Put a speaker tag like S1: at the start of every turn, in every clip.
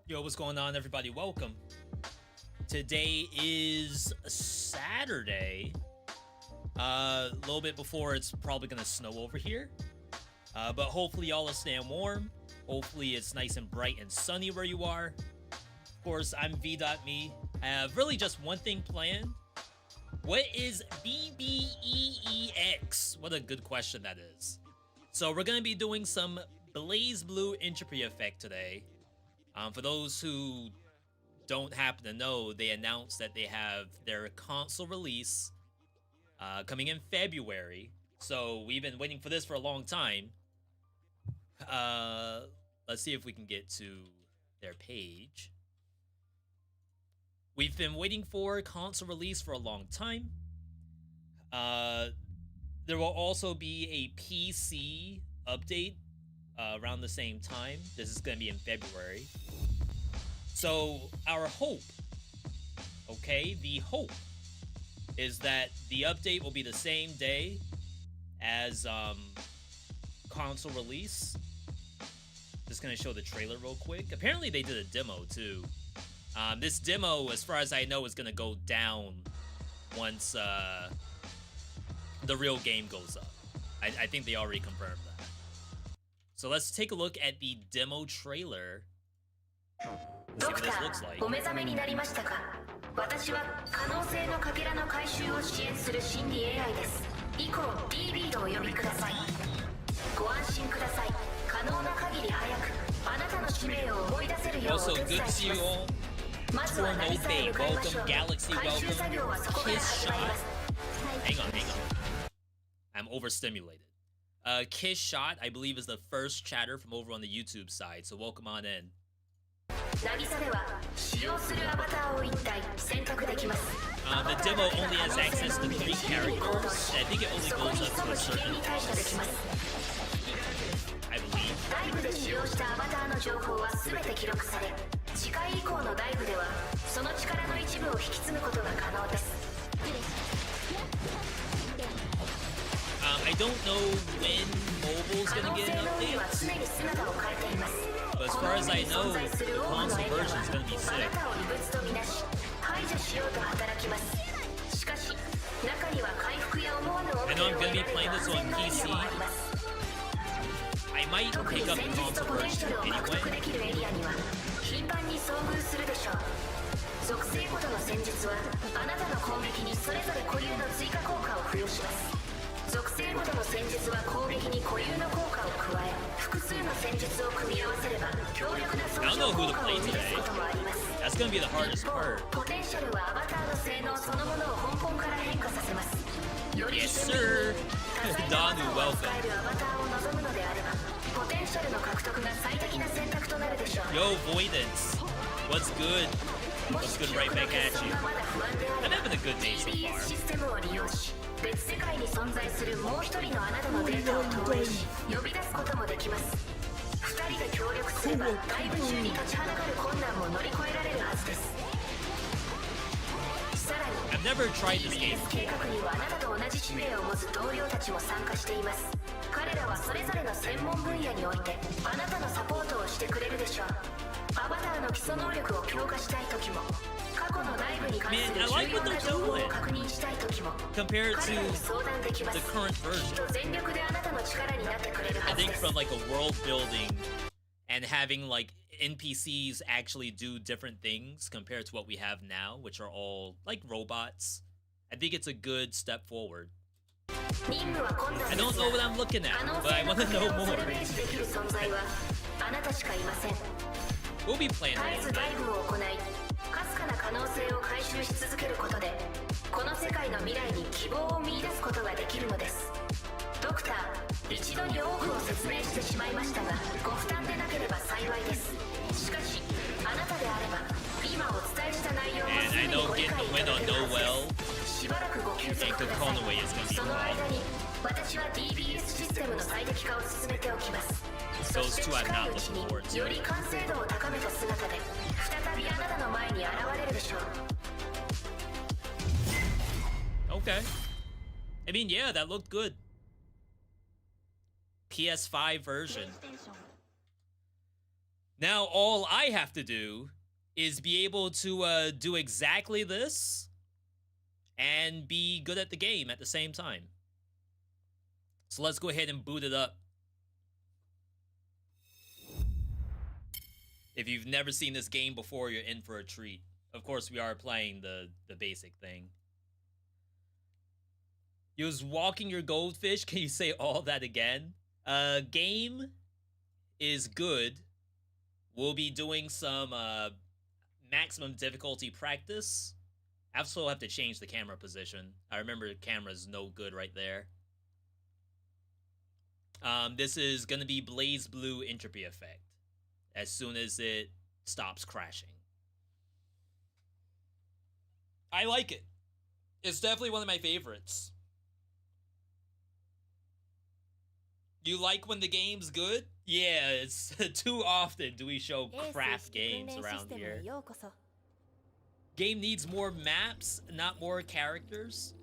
S1: Yo, what's going on, everybody? Welcome. Today is Saturday. A little bit before it's probably gonna snow over here. But hopefully y'all are staying warm. Hopefully it's nice and bright and sunny where you are. Of course, I'm Veedotme. I have really just one thing planned. What is BBEEX? What a good question that is. So we're gonna be doing some Blazblue Entropy Effect today. For those who don't happen to know, they announced that they have their console release coming in February. So we've been waiting for this for a long time. Let's see if we can get to their page. We've been waiting for console release for a long time. There will also be a PC update around the same time. This is going to be in February. So our hope, okay, the hope is that the update will be the same day as console release. Just going to show the trailer real quick. Apparently they did a demo too. This demo, as far as I know, is going to go down once the real game goes up. I think they already confirmed that. So let's take a look at the demo trailer. Let's see what this looks like. Also, good to see you all. Torno Bay, welcome. Galaxy, welcome. Kiss Shot. Hang on. I'm overstimulated. Kiss Shot, I believe, is the first chatter from over on the YouTube side, so welcome on in. The demo only has access to 3 characters. I think it only goes up to a certain boss, I believe. I don't know when mobile's gonna get an update, but as far as I know, the console version is gonna be sick. I know I'm gonna be playing this on PC. I might pick up the console version anyway. I don't know who to play today. That's gonna be the hardest part. Yes, sir. Danu, welcome. Yo, Voidance. What's good? What's good right back at you? I'm having a good day so far. I've never tried this game before. Man, I like what they're doing compared to the current version. I think from like a world building and having like NPCs actually do different things compared to what we have now, which are all like robots. I think it's a good step forward. I don't know what I'm looking at, but I want to know more. We'll be playing a little bit. And I know getting the win on Noel and Kokonaway is going to be hard. Those two I'm not looking forward to. Okay. I mean, yeah, that looked good. PS5 version. Now all I have to do is be able to do exactly this and be good at the game at the same time. So let's go ahead and boot it up. If you've never seen this game before, you're in for a treat. Of course, we are playing the basic thing. You was walking your goldfish. Can you say all that again? Game is good. We'll be doing some maximum difficulty practice. I also have to change the camera position. I remember the camera's no good right there. This is gonna be Blazblue Entropy Effect as soon as it stops crashing. I like it. It's definitely one of my favorites. You like when the game's good? Yeah, it's too often do we show crap games around here. Game needs more maps, not more characters.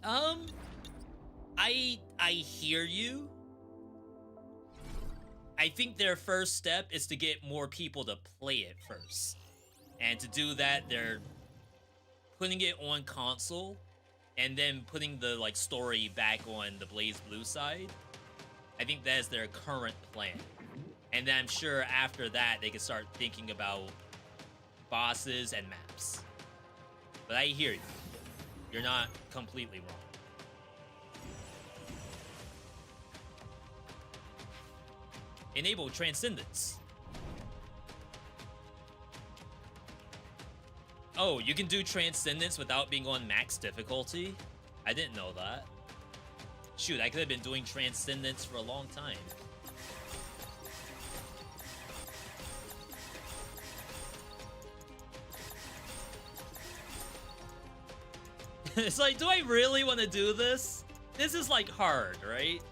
S1: I hear you. I think their first step is to get more people to play it first. And to do that, they're putting it on console and then putting the like story back on the BlazBlue side. I think that's their current plan. And then I'm sure after that they can start thinking about bosses and maps. But I hear you. You're not completely wrong. Enable Transcendence. Oh, you can do Transcendence without being on max difficulty? I didn't know that. Shoot, I could have been doing Transcendence for a long time. It's like, do I really want to do this? This is like hard, right?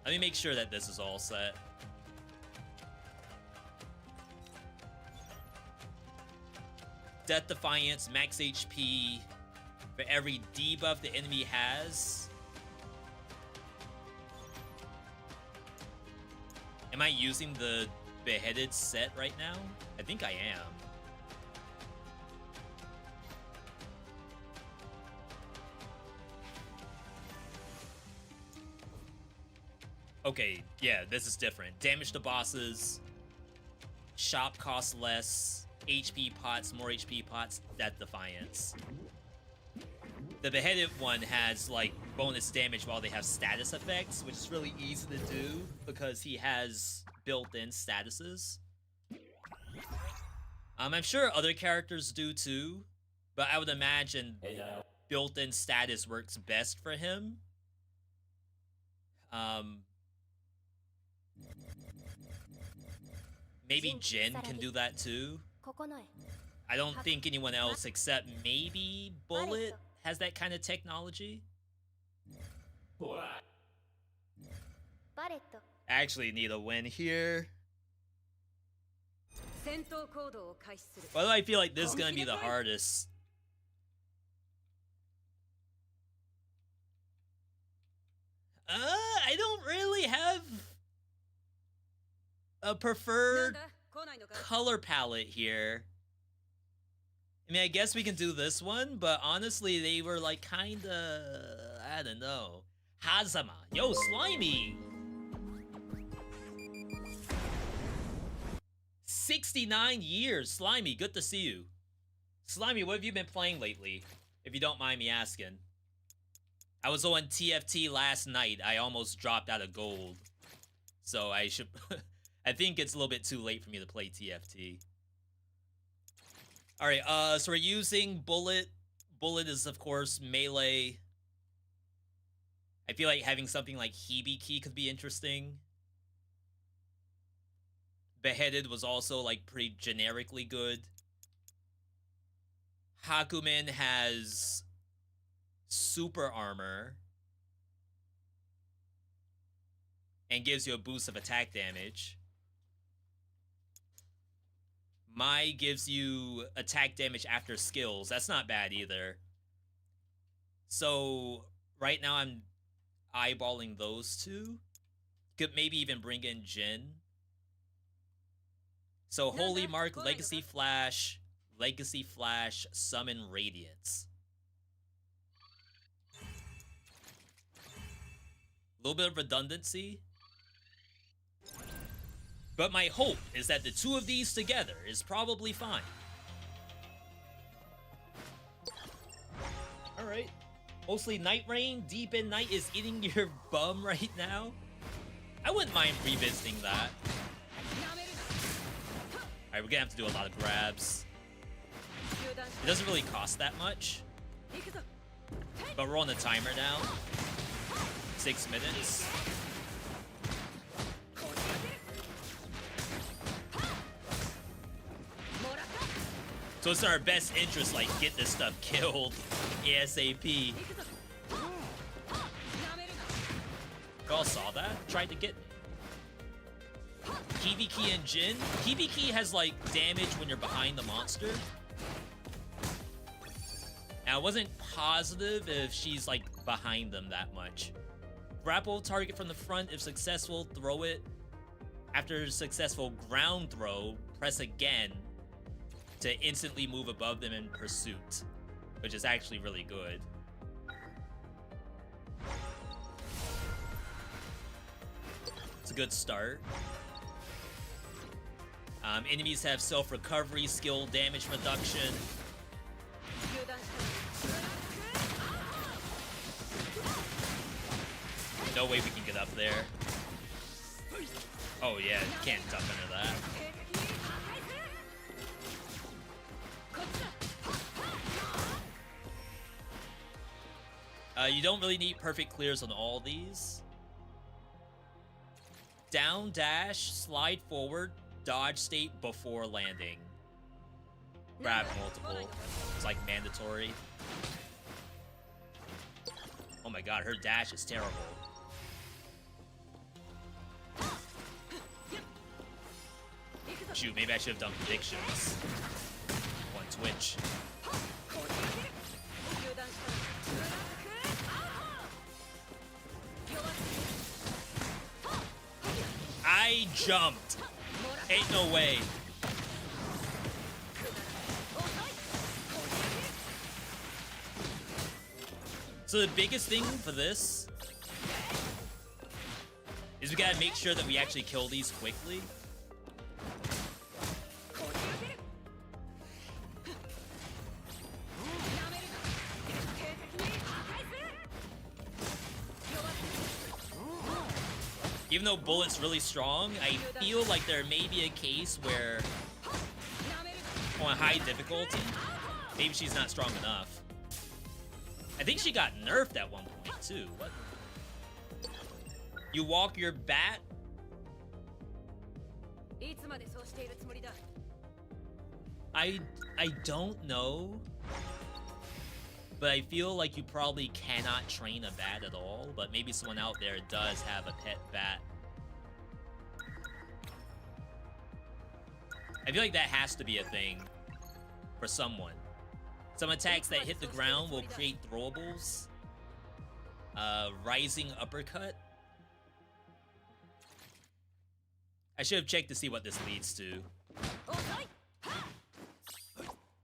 S1: Let me make sure that this is all set. Death Defiance, max HP for every debuff the enemy has. Am I using the beheaded set right now? I think I am. Okay, yeah, this is different. Damage to bosses. Shop costs less. HP pots, more HP pots. Death Defiance. The beheaded one has like bonus damage while they have status effects, which is really easy to do because he has built-in statuses. I'm sure other characters do too, but I would imagine built-in status works best for him. Maybe Jin can do that too. I don't think anyone else except maybe Bullet has that kind of technology. I actually need a win here. Why do I feel like this is gonna be the hardest? I don't really have a preferred color palette here. I mean, I guess we can do this one, but honestly, they were like kinda, I don't know. Hazama, yo, Slimy! 69 years, Slimy, good to see you. Slimy, what have you been playing lately? If you don't mind me asking. I was on TFT last night. I almost dropped out of gold. So I should... I think it's a little bit too late for me to play TFT. Alright, so we're using Bullet. Bullet is, of course, melee. I feel like having something like Hibiki could be interesting. Beheaded was also, like, pretty generically good. Hakumen has super armor. And gives you a boost of attack damage. Mai gives you attack damage after skills. That's not bad either. So, right now eyeballing those two. Could maybe even bring in Jin. So Holy Mark, Legacy Flash, Summon Radiance. A little bit of redundancy. But my hope is that the two of these together is probably fine. Alright. Mostly Night Rain, Deep in Night is eating your bum right now. I wouldn't mind revisiting that. Alright, we're gonna have to do a lot of grabs. It doesn't really cost that much. But we're on the timer now. 6 minutes. So it's in our best interest, like, get this stuff killed ASAP. Y'all saw that? Tried to get me. Hibiki and Jin. Hibiki has, like, damage when you're behind the monster. Now, I wasn't positive if she's, like, behind them that much. Grapple target from the front. If successful, throw it. After successful ground throw, press again to instantly move above them in pursuit, which is actually really good. It's a good start. Enemies have self-recovery, skill damage reduction. No way we can get up there. Oh yeah, can't duck under that. You don't really need perfect clears on all these. Down dash, slide forward, dodge state before landing. Grab multiple. It's like mandatory. Oh my god, her dash is terrible. Shoot, maybe I should have done predictions on Twitch. I jumped. Ain't no way. So the biggest thing for this is we gotta make sure that we actually kill these quickly. Even though Bullet's really strong, I feel like there may be a case where on high difficulty, maybe she's not strong enough. I think she got nerfed at one point too. What? You walk your bat? I don't know. But I feel like you probably cannot train a bat at all, but maybe someone out there does have a pet bat. I feel like that has to be a thing for someone. Some attacks that hit the ground will create throwables. Rising uppercut. I should have checked to see what this leads to.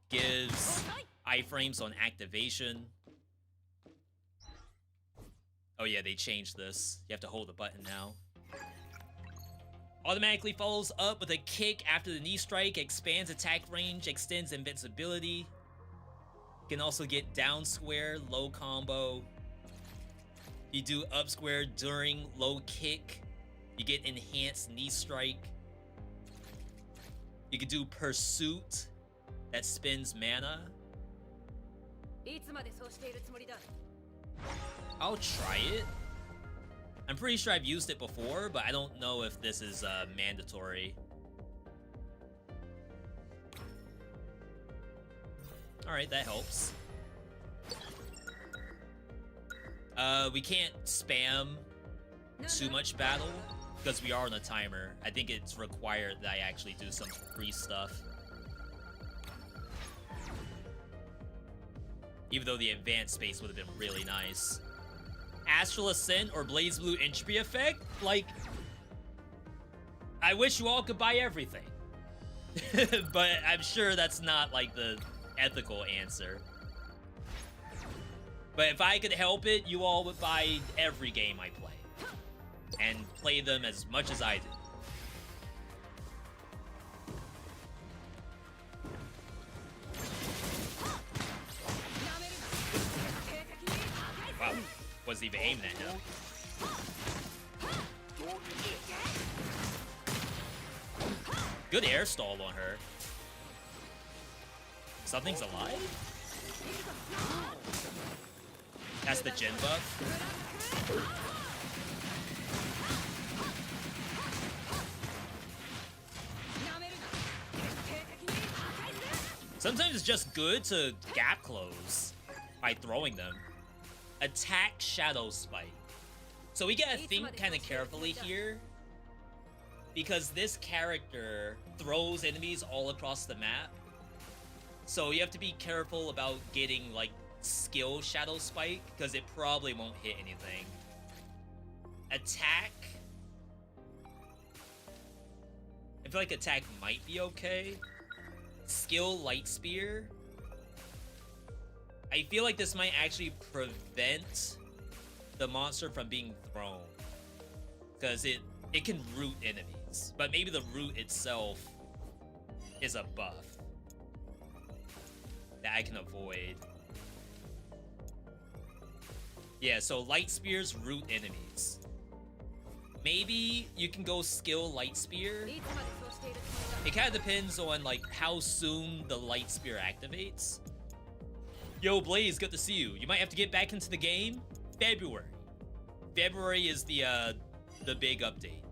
S1: Gives iframes on activation. Oh yeah, they changed this. You have to hold the button now. Automatically follows up with a kick after the knee strike, expands attack range, extends invincibility. Can also get down square, low combo. You do up square during low kick. You get enhanced knee strike. You can do pursuit that spends mana. I'll try it. I'm pretty sure I've used it before, but I don't know if this is mandatory. Alright, that helps. We can't spam too much battle because we are on a timer. I think it's required that I actually do some free stuff. Even though the advanced space would have been really nice. Astral Ascent or Blazblue Entropy Effect, like, I wish you all could buy everything. But I'm sure that's not, like, the ethical answer. But if I could help it, you all would buy every game I play. And play them as much as I do. Wow, wasn't even aiming at him. Good air stall on her. Something's alive? That's the gen buff. Sometimes it's just good to gap close by throwing them. Attack Shadow Spike. So we gotta think kind of carefully here, because this character throws enemies all across the map. So you have to be careful about getting, like, skill Shadow Spike, because it probably won't hit anything. Attack. I feel like attack might be okay. Skill Light Spear. I feel like this might actually prevent the monster from being thrown, because it can root enemies, but maybe the root itself is a buff that I can avoid. Yeah, so Light Spears root enemies. Maybe you can go skill Light Spear. It kind of depends on, like, how soon the Light Spear activates. Yo, Blaze, good to see you. You might have to get back into the game. February. February is the big update.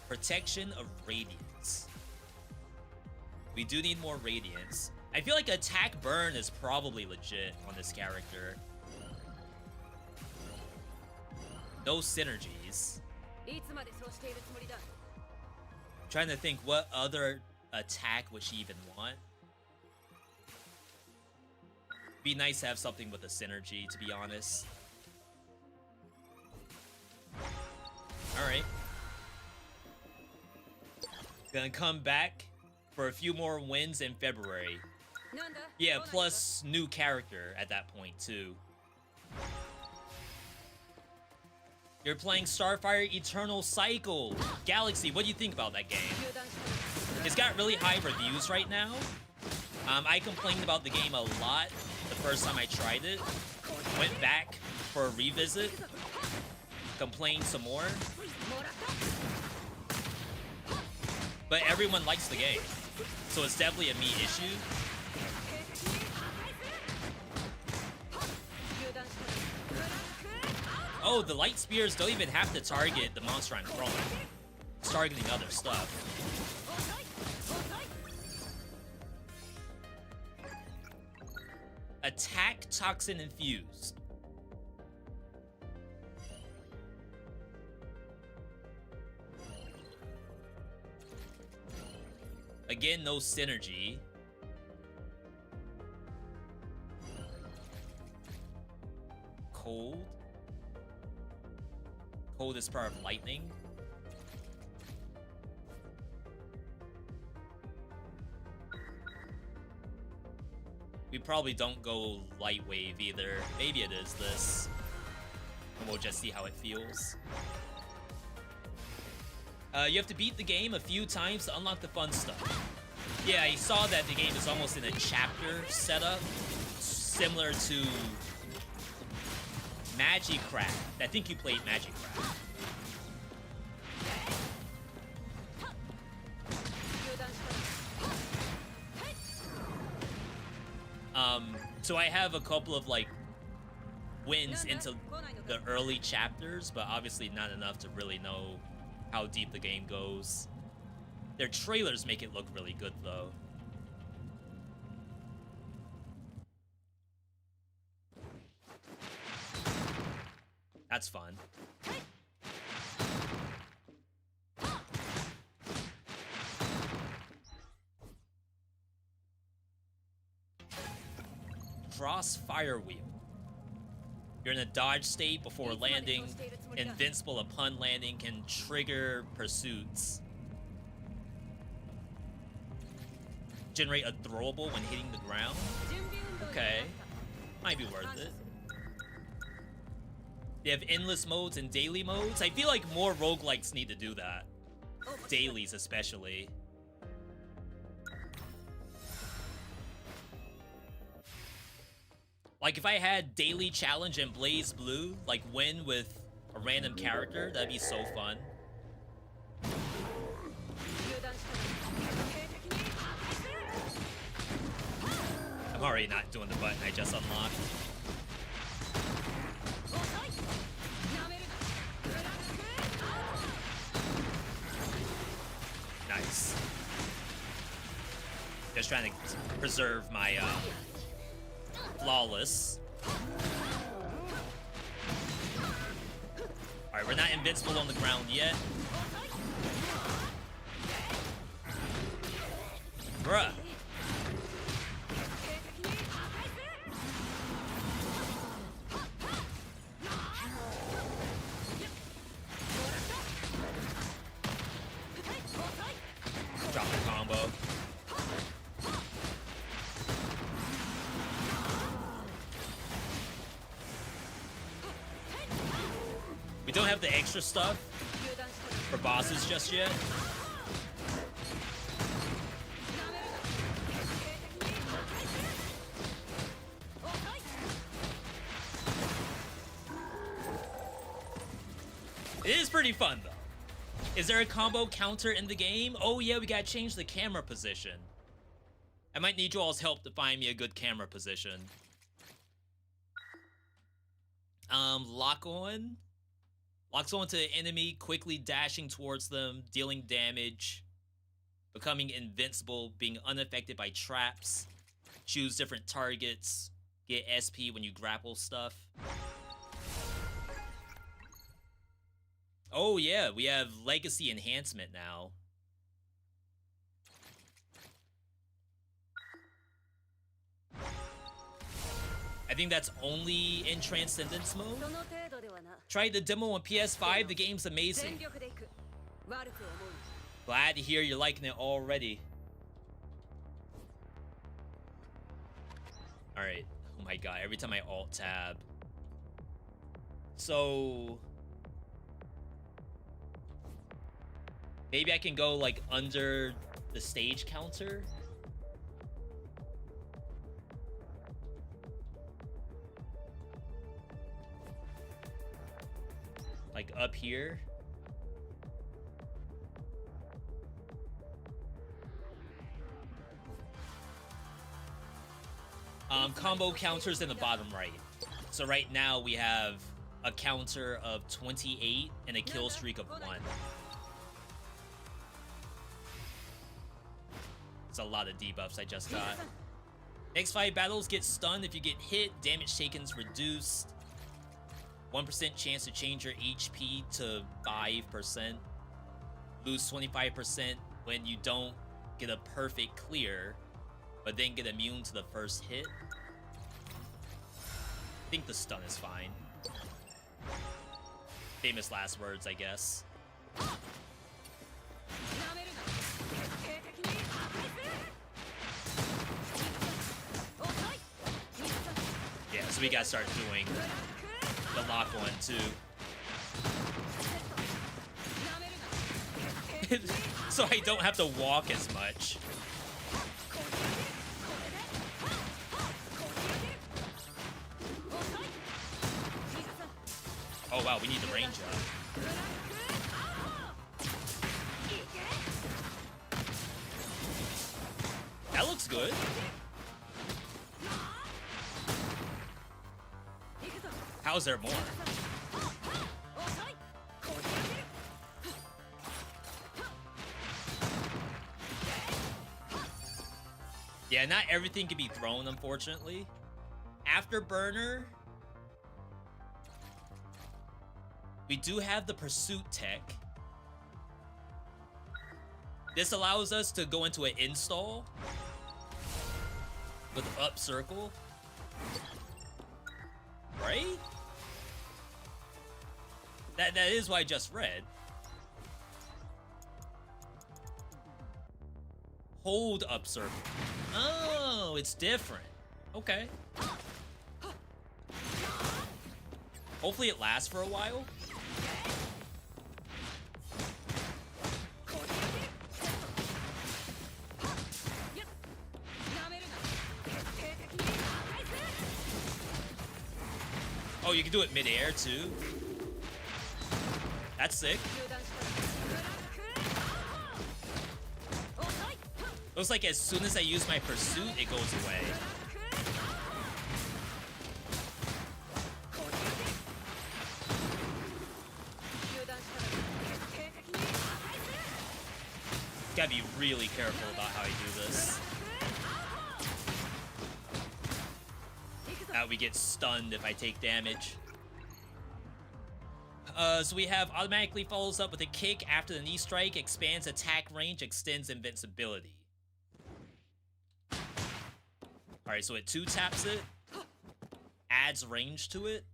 S1: Protection of Radiance. We do need more Radiance. I feel like Attack Burn is probably legit on this character. No synergies. Trying to think what other attack would she even want. Be nice to have something with a synergy, to be honest. Alright. Gonna come back for a few more wins in February. Yeah, plus new character at that point, too. You're playing Starfire Eternal Cycle. Galaxy, what do you think about that game? It's got really high reviews right now. I complained about the game a lot the first time I tried it. Went back for a revisit. Complained some more. But everyone likes the game, so it's definitely a me issue. Oh, the Light Spears don't even have to target the monster I'm throwing. It's targeting other stuff. Attack Toxin Infused. Again, no synergy. Cold. Cold is part of lightning. We probably don't go light wave either. Maybe it is this. And we'll just see how it feels. You have to beat the game a few times to unlock the fun stuff. Yeah, I saw that the game is almost in a chapter setup, similar to Magicraft. I think you played Magicraft. So I have a couple of, like, wins into the early chapters, but obviously not enough to really know how deep the game goes. Their trailers make it look really good, though. That's fun. fire wheel. You're in a dodge state before landing. Invincible upon landing, can trigger pursuits. Generate a throwable when hitting the ground. Okay. Might be worth it. They have endless modes and daily modes. I feel like more roguelikes need to do that. Dailies especially. Like if I had daily challenge in Blazblue, like win with a random character, that'd be so fun. I'm already not doing the button I just unlocked. Nice. Just trying to preserve my flawless. Alright, we're not invincible on the ground yet. Bruh. Drop the combo. We don't have the extra stuff for bosses just yet. It is pretty fun though. Is there a combo counter in the game? Oh yeah, we gotta change the camera position. I might need you all's help to find me a good camera position. Lock on. Locks on to an enemy, quickly dashing towards them, dealing damage, becoming invincible, being unaffected by traps, choose different targets, get SP when you grapple stuff. Oh yeah, we have legacy enhancement now. I think that's only in Transcendence mode. Tried the demo on PS5, the game's amazing. Glad to hear you're liking it already. Alright, oh my god, every time I alt-tab. So... maybe I can go, like, under the stage counter? Like, up here? Combo counters in the bottom right. So right now we have a counter of 28 and a kill streak of 1. It's a lot of debuffs I just got. Next 5 battles, get stunned if you get hit. Damage taken's reduced. 1% chance to change your HP to 5%. Lose 25% when you don't get a perfect clear, but then get immune to the first hit. I think the stun is fine. Famous last words, I guess. Yeah, so we gotta start doing the lock one too. So I don't have to walk as much. Oh wow, we need the range up. That looks good. How's there more? Yeah, not everything can be thrown, unfortunately. Afterburner. We do have the pursuit tech. This allows us to go into an install with up circle. That is what I just read. Hold up circle. Oh, it's different. Okay. Hopefully it lasts for a while. Oh, you can do it mid-air too. That's sick. Looks like as soon as I use my pursuit, it goes away. Gotta be really careful about how I do this. We get stunned if I take damage. So we have automatically follows up with a kick after the knee strike, expands attack range, extends invincibility. Alright, so it 2-taps it, adds range to it.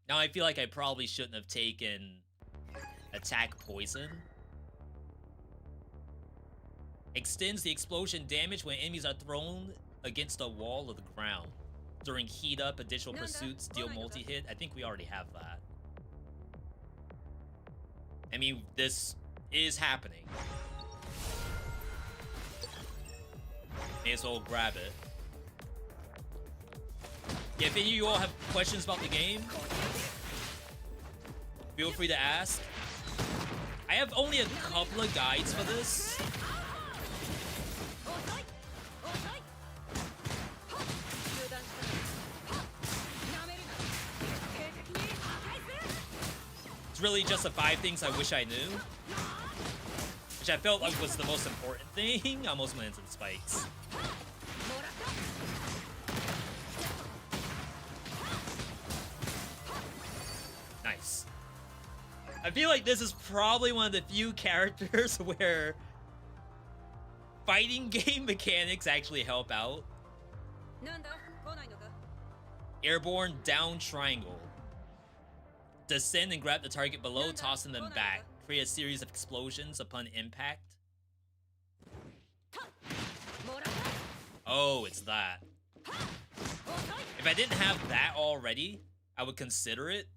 S1: Now I feel like I probably shouldn't have taken attack poison. Extends the explosion damage when enemies are thrown against a wall of the ground. During heat up, additional pursuits deal multi-hit. I think we already have that. I mean, this is happening. May as well grab it. Yeah, if any of you all have questions about the game, feel free to ask. I have only a couple of guides for this. It's really just the 5 things I wish I knew, which I felt like was the most important thing. I almost went into the spikes. Nice. I feel like this is probably one of the few characters where fighting game mechanics actually help out. Airborne down triangle. Descend and grab the target below, tossing them back. Create a series of explosions upon impact. Oh, it's that. If I didn't have that already, I would consider it.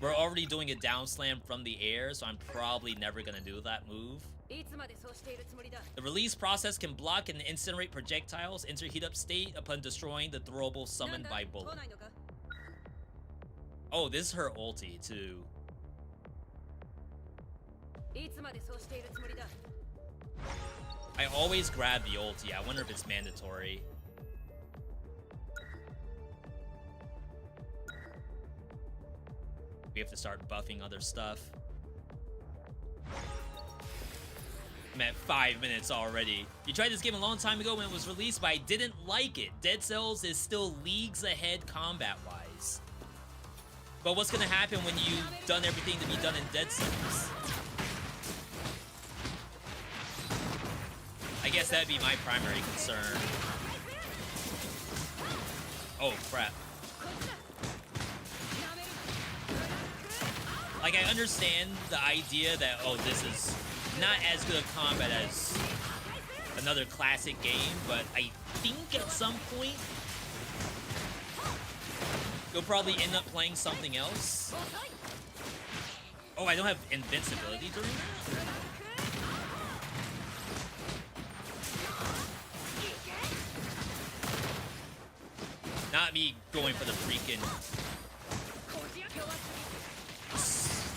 S1: We're already doing a down slam from the air, so I'm probably never gonna do that move. The release process can block and incinerate projectiles, enter heat up state upon destroying the throwable summoned by bullet. Oh, this is her ulti, too. I always grab the ulti. I wonder if it's mandatory. We have to start buffing other stuff. I'm at 5 minutes already. You tried this game a long time ago when it was released, but I didn't like it. Dead Cells is still leagues ahead combat-wise. But what's gonna happen when you've done everything to be done in Dead Cells? I guess that'd be my primary concern. Oh, crap. Like, I understand the idea that, oh, this is not as good a combat as another classic game, but I think at some point you'll probably end up playing something else. Oh, I don't have invincibility during that? Not me going for the freaking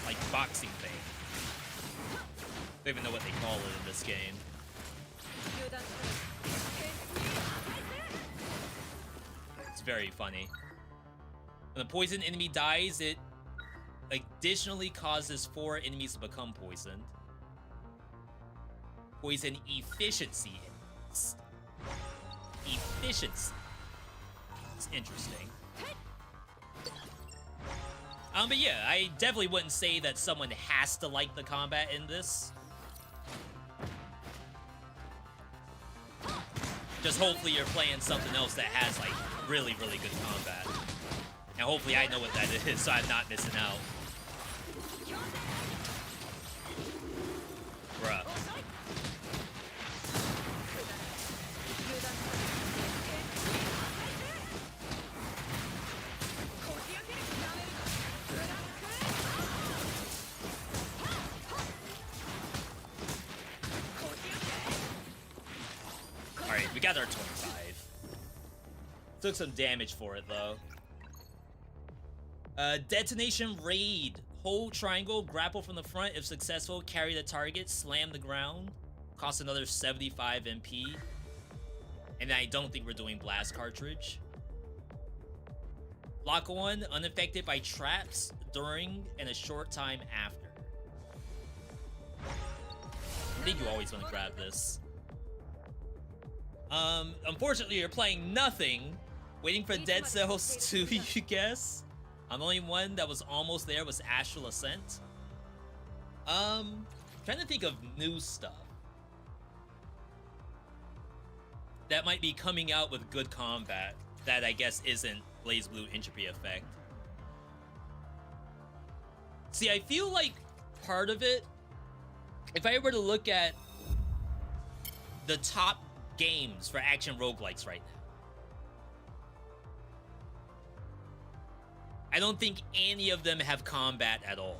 S1: like boxing thing. I don't even know what they call it in this game. It's very funny. When the poison enemy dies, it additionally causes 4 enemies to become poisoned. Poison efficiency. Efficiency. It's interesting. But yeah, I definitely wouldn't say that someone has to like the combat in this. Just hopefully you're playing something else that has, like, really, really good combat. And hopefully I know what that is, so I'm not missing out. Bruh. Alright, we got our 25. Took some damage for it, though. Detonation raid. Hold triangle, grapple from the front. If successful, carry the target, slam the ground. Cost another 75 MP. And I don't think we're doing blast cartridge. Lock 1, unaffected by traps during and a short time after. I think you always want to grab this. Unfortunately, you're playing nothing. Waiting for Dead Cells 2, you guess? The only one that was almost there was Astral Ascent. Trying to think of new stuff that might be coming out with good combat that I guess isn't Blazblue Entropy Effect. See, I feel like part of it, if I were to look at the top games for action roguelikes right now, I don't think any of them have combat at all.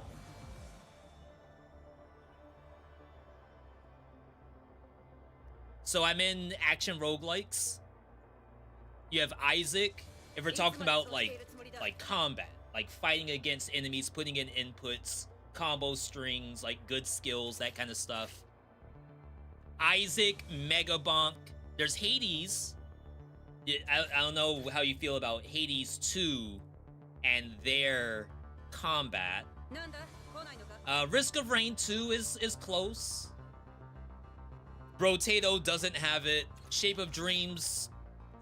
S1: So I'm in action roguelikes. You have Isaac. If we're talking about like combat, like fighting against enemies, putting in inputs, combo strings, like good skills, that kind of stuff. Isaac, Mega Bonk. There's Hades. I don't know how you feel about Hades 2 and their combat. Risk of Rain 2 is close. Brotato doesn't have it. Shape of Dreams,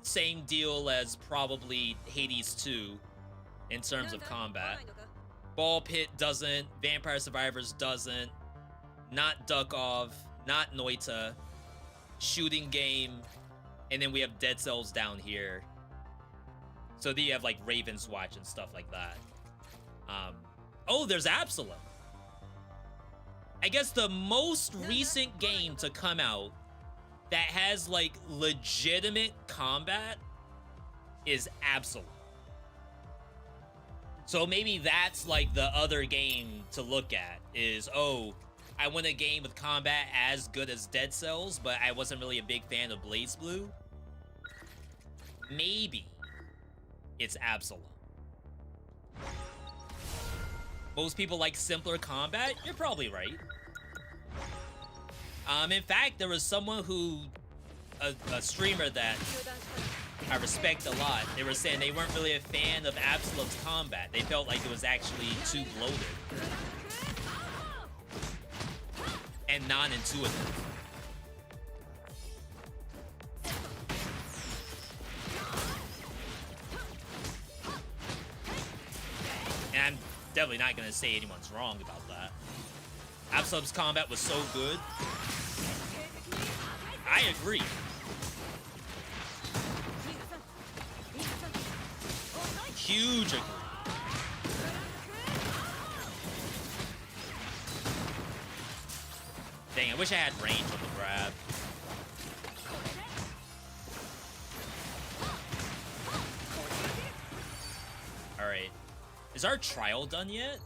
S1: same deal as probably Hades 2 in terms of combat. Ball Pit doesn't. Vampire Survivors doesn't. Not Duckov. Not Noita. Shooting Game. And then we have Dead Cells down here. So then you have like Raven's Watch and stuff like that. Oh, there's Absalom. I guess the most recent game to come out that has like legitimate combat is Absalom. So maybe that's like the other game to look at is, oh, I want a game with combat as good as Dead Cells, but I wasn't really a big fan of Blazblue. Maybe it's Absalom. Most people like simpler combat. You're probably right. In fact, there was someone who, a streamer that I respect a lot, they were saying they weren't really a fan of Absalom's combat. They felt like it was actually too bloated and non-intuitive. And I'm definitely not going to say anyone's wrong about that. Absalom's combat was so good. I agree. Huge agree. Dang, I wish I had range on the grab. Alright. Is our trial done yet?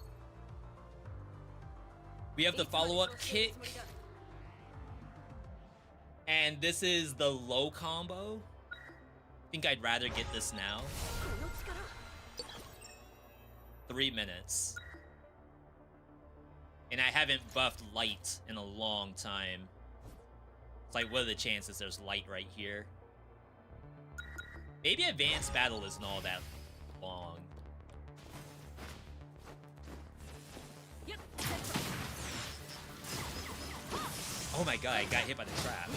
S1: We have the follow-up kick. And this is the low combo. I think I'd rather get this now. 3 minutes. And I haven't buffed light in a long time. It's like, what are the chances there's light right here? Maybe advanced battle isn't all that long. Oh my god, I got hit by the trap.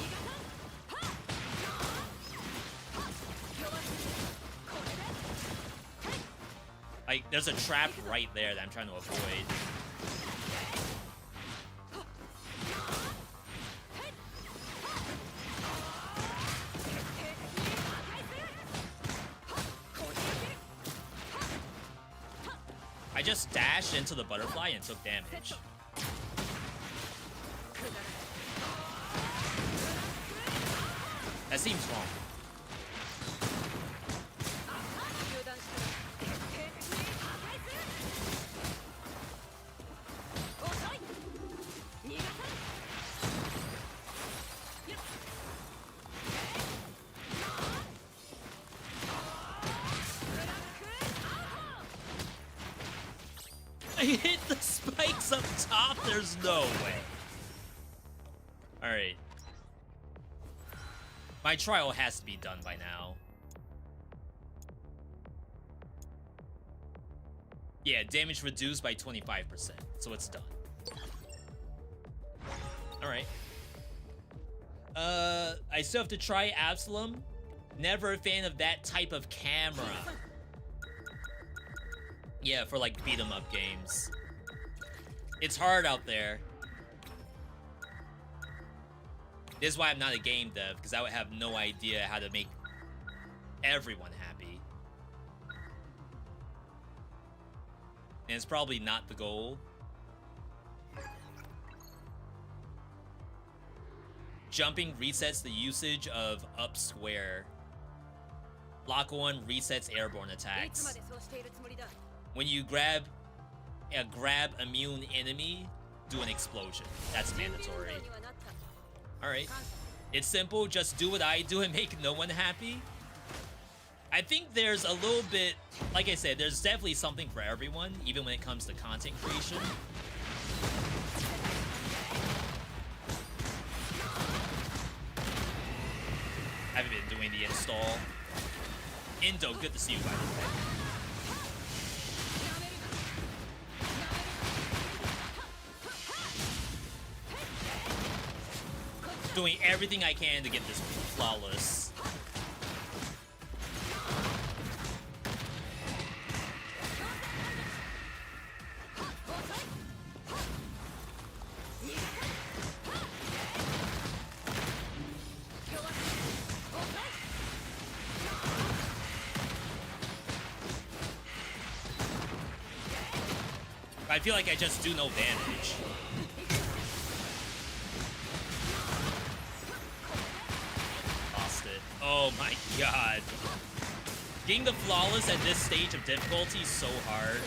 S1: Like, there's a trap right there that I'm trying to avoid. I just dashed into the butterfly and took damage. That seems wrong. I hit the spikes up top. There's no way. All right. My trial has to be done by now. Yeah, damage reduced by 25%, so it's done. All right. I still have to try Absalom. Never a fan of that type of camera. Yeah, for like beat 'em up games. It's hard out there. This is why I'm not a game dev, because I would have no idea how to make everyone happy. And it's probably not the goal. Jumping resets the usage of up square. Lock on resets airborne attacks. When you grab immune enemy, do an explosion. That's mandatory. Alright. It's simple, just do what I do and make no one happy. I think there's a little bit, like I said, there's definitely something for everyone, even when it comes to content creation. I haven't been doing the install. Indo, good to see you, by the way. Doing everything I can to get this flawless. I feel like I just do no damage. Lost it. Oh my god. Getting the flawless at this stage of difficulty is so hard.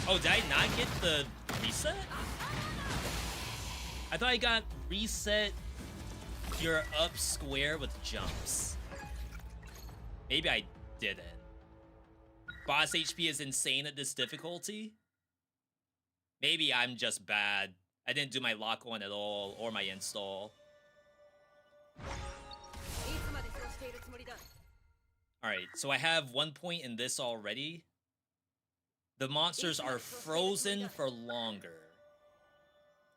S1: Oh, did I not get the reset? I thought I got reset your up square with jumps. Maybe I didn't. Boss HP is insane at this difficulty. Maybe I'm just bad. I didn't do my lock on at all or my install. Alright, so I have 1 point in this already. The monsters are frozen for longer.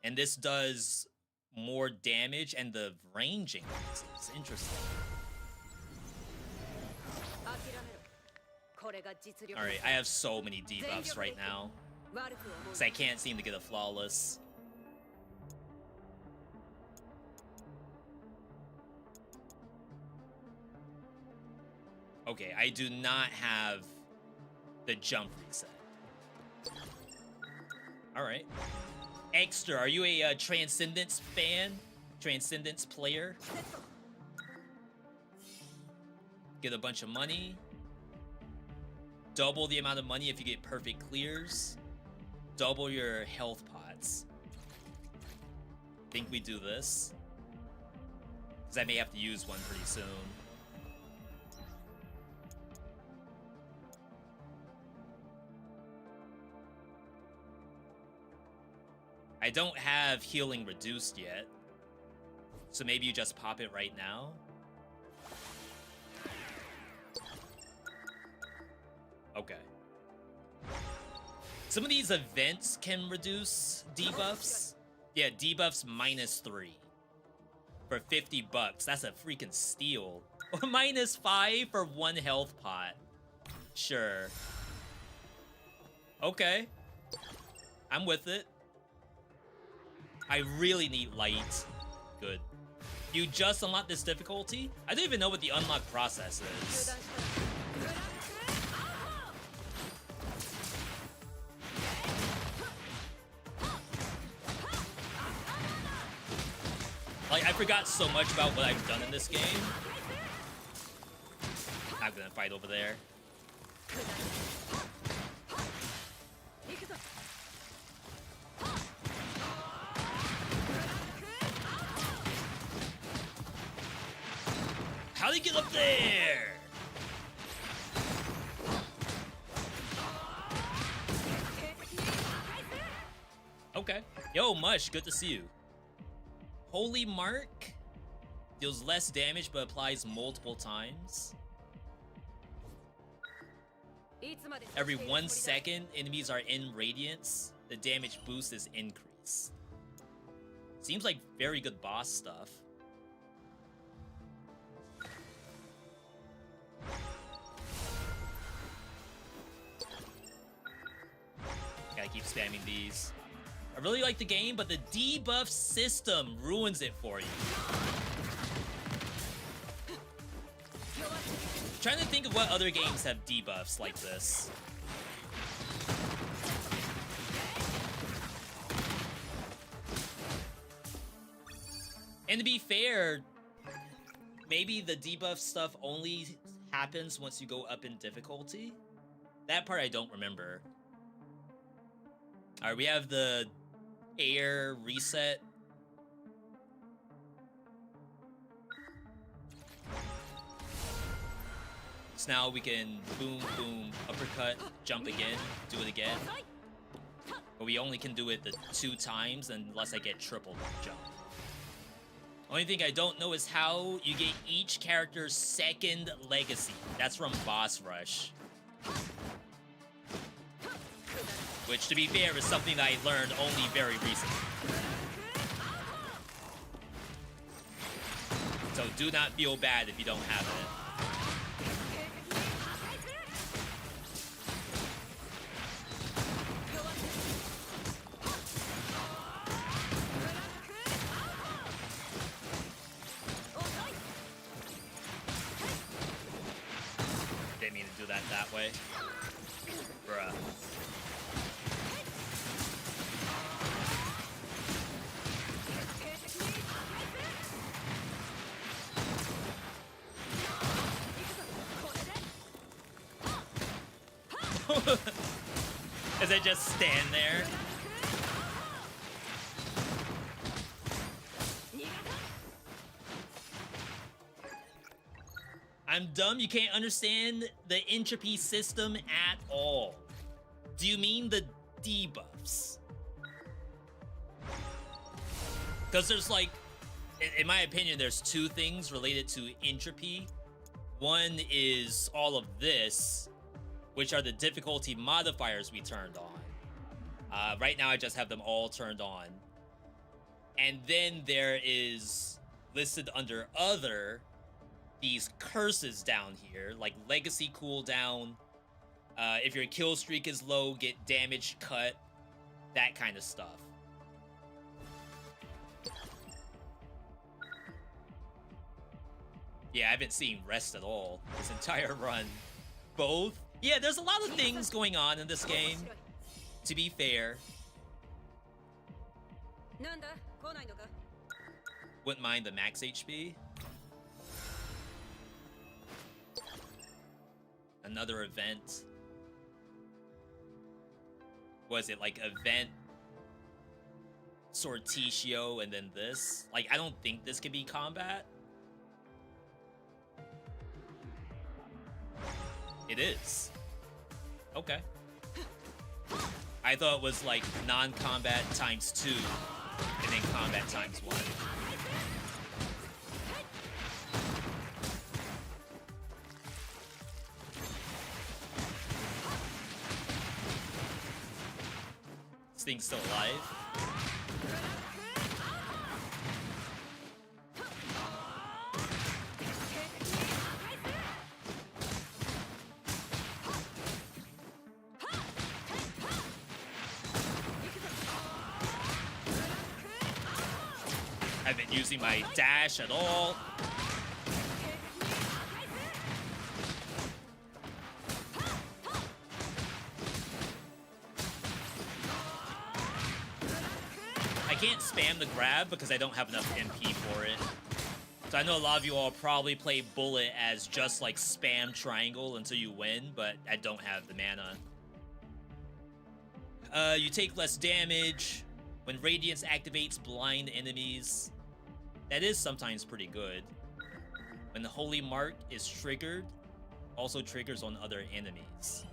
S1: And this does more damage, and the ranging is interesting. Alright, I have so many debuffs right now. Because I can't seem to get a flawless. Okay, I do not have the jump reset. Alright. Extra, are you a Transcendence fan? Transcendence player? Get a bunch of money. Double the amount of money if you get perfect clears. Double your health pots. Think we do this? Because I may have to use one pretty soon. I don't have healing reduced yet. So maybe you just pop it right now. Okay. Some of these events can reduce debuffs. Yeah, debuffs -3. For 50 bucks. That's a freaking steal. Or -5 for 1 health pot. Sure. Okay. I'm with it. I really need light. Good. You just unlocked this difficulty? I don't even know what the unlock process is. Like, I forgot so much about what I've done in this game. I'm gonna fight over there. How'd he get up there? Okay. Yo, Mush, good to see you. Holy Mark deals less damage but applies multiple times. Every 1 second, enemies are in radiance. The damage boost is increased. Seems like very good boss stuff. Gotta keep spamming these. I really like the game, but the debuff system ruins it for you. I'm trying to think of what other games have debuffs like this. And to be fair, maybe the debuff stuff only happens once you go up in difficulty. That part I don't remember. Alright, we have the air reset. So now we can boom, boom, uppercut, jump again, do it again. But we only can do it the 2 times unless I get triple jump. Only thing I don't know is how you get each character's second legacy. That's from Boss Rush. Which, to be fair, is something that I learned only very recently. So do not feel bad if you don't have it. Didn't mean to do that way. Bruh. As I just stand there. I'm dumb, you can't understand the entropy system at all. Do you mean the debuffs? Because there's like, in my opinion, there's 2 things related to entropy. One is all of this, which are the difficulty modifiers we turned on. Right now, I just have them all turned on. And then there is, listed under other, these curses down here, like legacy cooldown. If your kill streak is low, get damage cut, that kind of stuff. Yeah, I haven't seen rest at all this entire run. Both? Yeah, there's a lot of things going on in this game, to be fair. Wouldn't mind the max HP. Another event. Was it like event Sortitio and then this? Like, I don't think this could be combat. It is. Okay. I thought it was like non-combat times 2 and then combat times 1. This thing's still alive. I've been using my dash at all. I can't spam the grab because I don't have enough MP for it. So I know a lot of you all probably play bullet as just like spam triangle until you win, but I don't have the mana. You take less damage. When Radiance activates, blind enemies. That is sometimes pretty good. When the Holy Mark is triggered, also triggers on other enemies.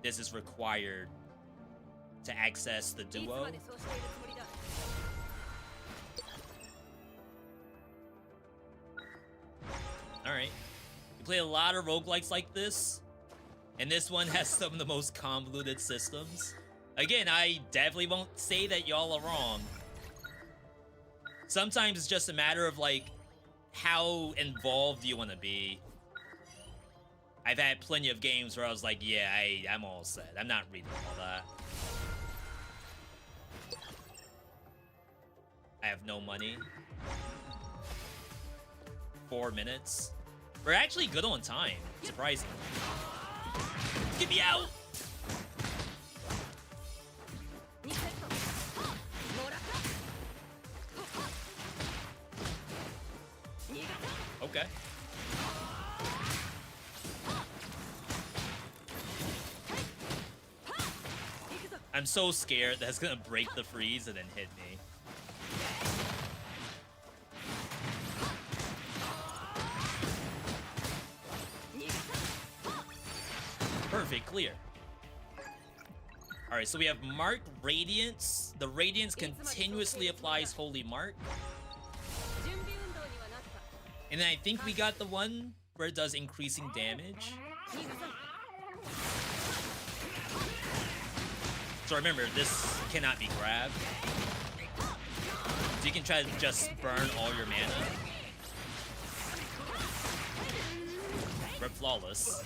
S1: This is required to access the duo. Alright. We play a lot of roguelikes like this, and this one has some of the most convoluted systems. Again, I definitely won't say that y'all are wrong. Sometimes it's just a matter of, like, how involved you want to be. I've had plenty of games where I was like, yeah, I'm all set. I'm not reading all that. I have no money. 4 minutes. We're actually good on time. Surprising. Get me out! Okay. I'm so scared that's gonna break the freeze and then hit me. Perfect, clear. Alright, so we have Mark Radiance. The Radiance continuously applies Holy Mark. And then I think we got the one where it does increasing damage. So remember, this cannot be grabbed. So you can try to just burn all your mana. We're flawless.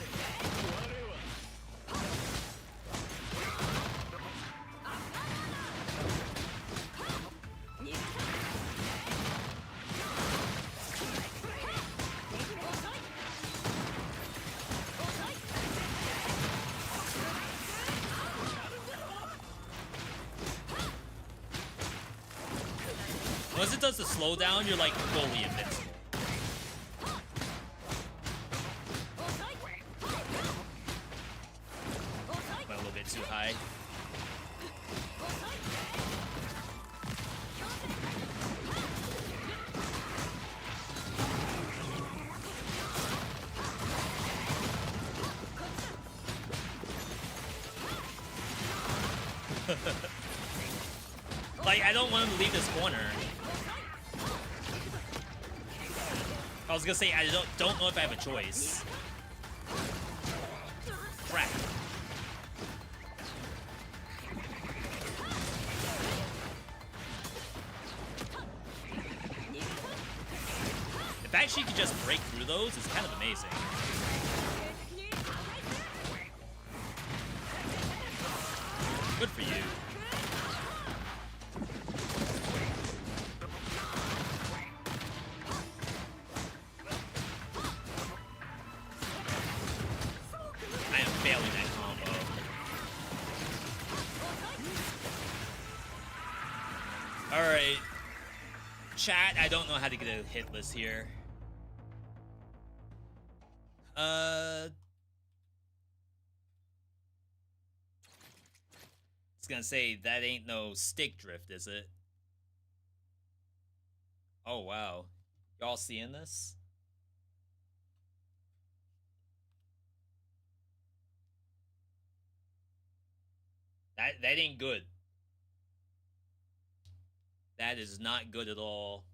S1: Once it does the slowdown, you're like fully invincible. Went a little bit too high. Like, I don't want him to leave this corner. I was gonna say, I don't know if I have a choice. Crap. If actually you could just break through those, it's kind of amazing. Good for you. Alright. Chat, I don't know how to get a hit list here. It's gonna say, that ain't no stick drift, is it? Oh, wow. Y'all seeing this? That ain't good. That is not good at all.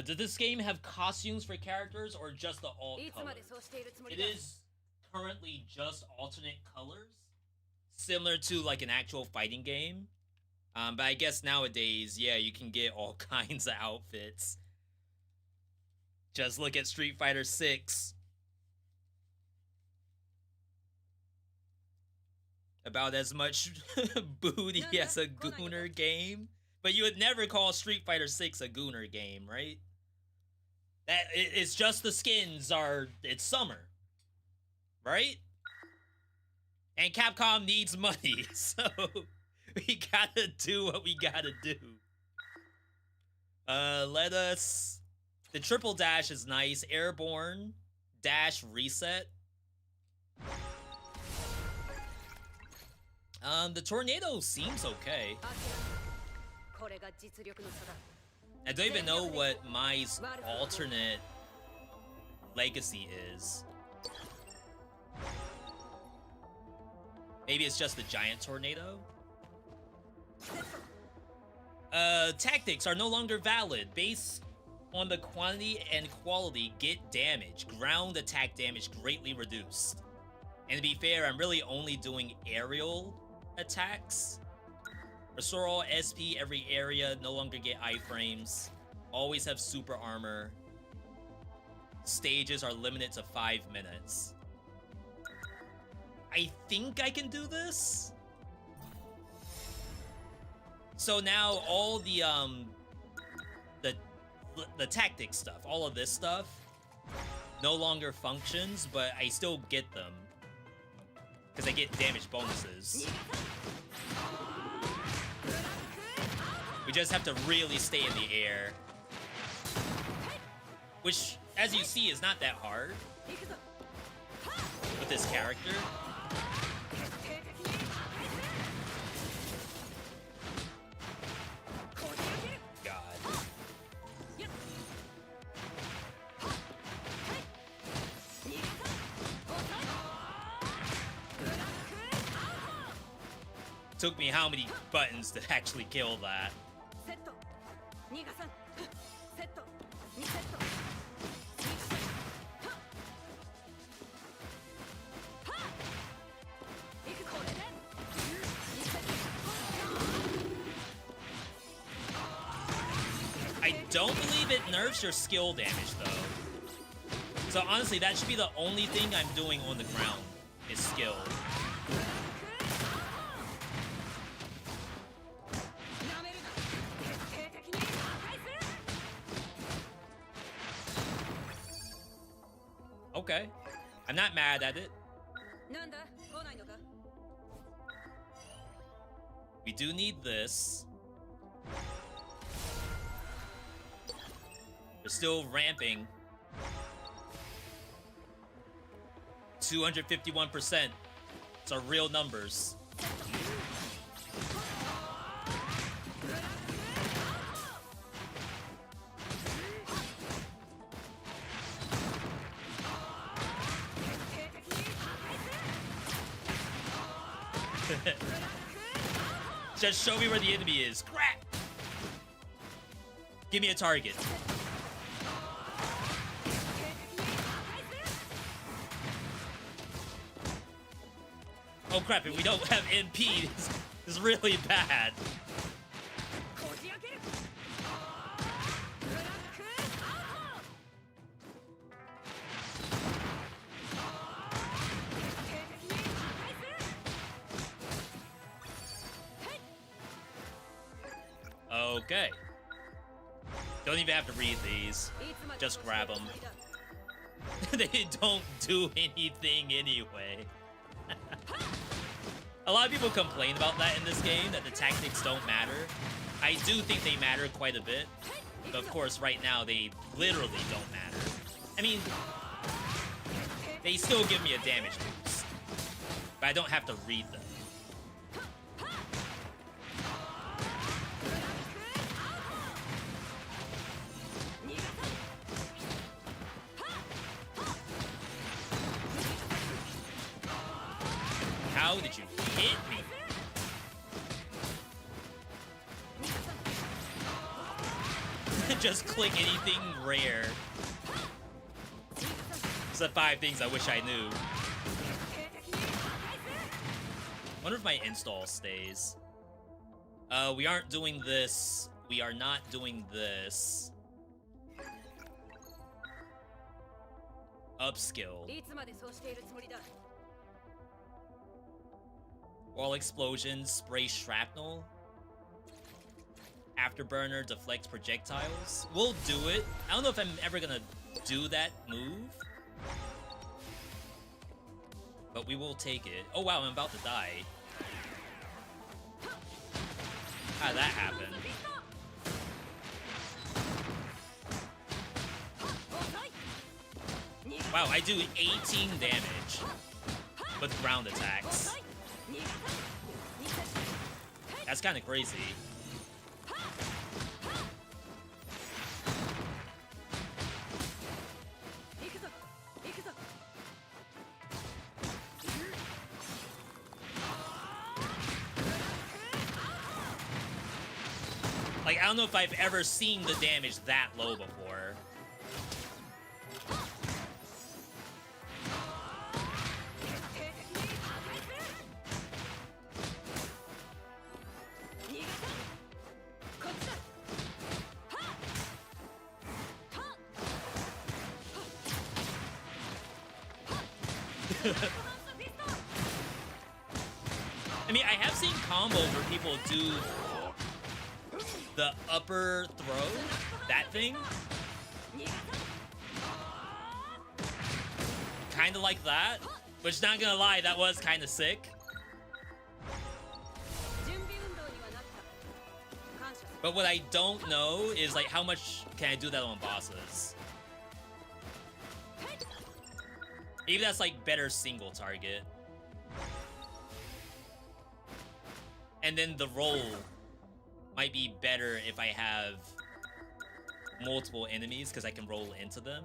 S1: Does this game have costumes for characters or just the alt colors? It is currently just alternate colors, similar to like an actual fighting game. But I guess nowadays, yeah, you can get all kinds of outfits. Just look at Street Fighter 6. About as much booty as a Gooner game. But you would never call Street Fighter 6 a Gooner game, right? It's just the skins are... It's summer. Right? And Capcom needs money, so we gotta do what we gotta do. Let us... The triple dash is nice. Airborne, dash, reset. The tornado seems okay. I don't even know what Mai's alternate legacy is. Maybe it's just the giant tornado? Tactics are no longer valid. Based on the quantity and quality, get damage. Ground attack damage greatly reduced. And to be fair, I'm really only doing aerial attacks. Restore all SP every area. No longer get iframes. Always have super armor. Stages are limited to 5 minutes. I think I can do this. So now all the tactic stuff, all of this stuff, no longer functions, but I still get them because I get damage bonuses. We just have to really stay in the air, which, as you see, is not that hard with this character. Took me how many buttons to actually kill that? I don't believe it nerfs your skill damage though. So honestly, that should be the only thing I'm doing on the ground is skill. Okay. I'm not mad at it. We do need this. We're still ramping. 251%. It's our real numbers. Just show me where the enemy is. Crap! Give me a target. Oh crap, if we don't have NP, this is really bad. Okay. Don't even have to read these. Just grab them. They don't do anything anyway. A lot of people complain about that in this game, that the tactics don't matter. I do think they matter quite a bit. But of course, right now, they literally don't matter. I mean, they still give me a damage boost. But I don't have to read them. How did you hit me? Just click anything rare. It's the 5 things I wish I knew. Wonder if my install stays. We aren't doing this. We are not doing this. Upskill. Wall explosion, spray shrapnel. Afterburner deflects projectiles. We'll do it. I don't know if I'm ever gonna do that move, but we will take it. Oh wow, I'm about to die. How did that happen? Wow, I do 18 damage with ground attacks. That's kind of crazy. Like, I don't know if I've ever seen the damage that low before. I mean, I have seen combos where people do the upper throw, that thing. Kind of like that, which, not gonna lie, that was kind of sick. But what I don't know is, like, how much can I do that on bosses? Maybe that's, like, better single target. And then the roll might be better if I have multiple enemies, because I can roll into them.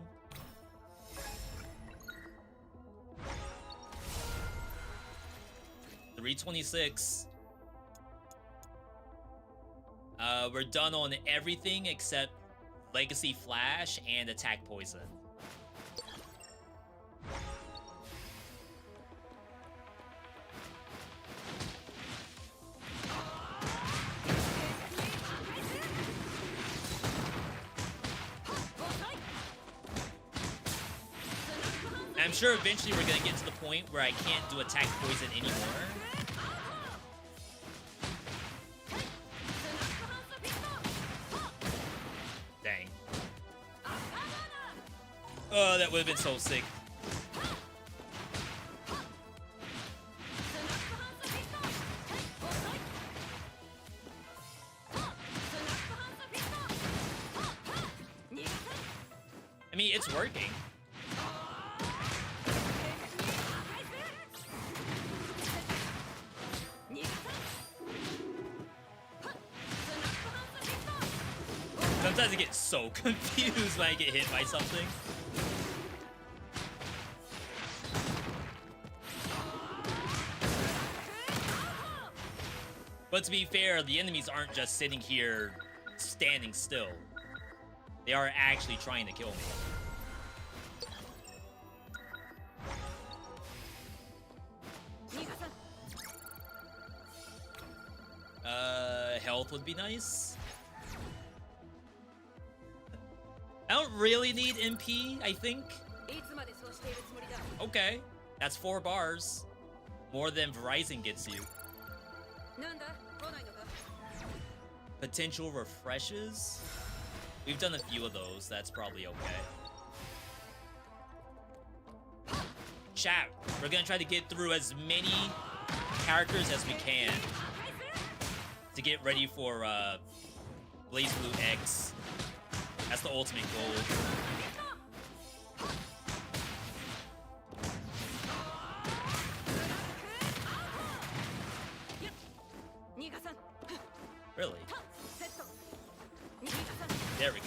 S1: $326. We're done on everything except Legacy Flash and Attack Poison. I'm sure eventually we're gonna get to the point where I can't do Attack Poison anymore. Dang. Oh, that would have been so sick. I mean, it's working. Sometimes I get so confused when I get hit by something. But to be fair, the enemies aren't just sitting here standing still. They are actually trying to kill me. Health would be nice. I don't really need MP, I think. Okay, that's 4 bars. More than Verizon gets you. Potential refreshes? We've done a few of those, that's probably okay. Chat, we're gonna try to get through as many characters as we can to get ready for Blazblue X. That's the ultimate goal. Really? There we go.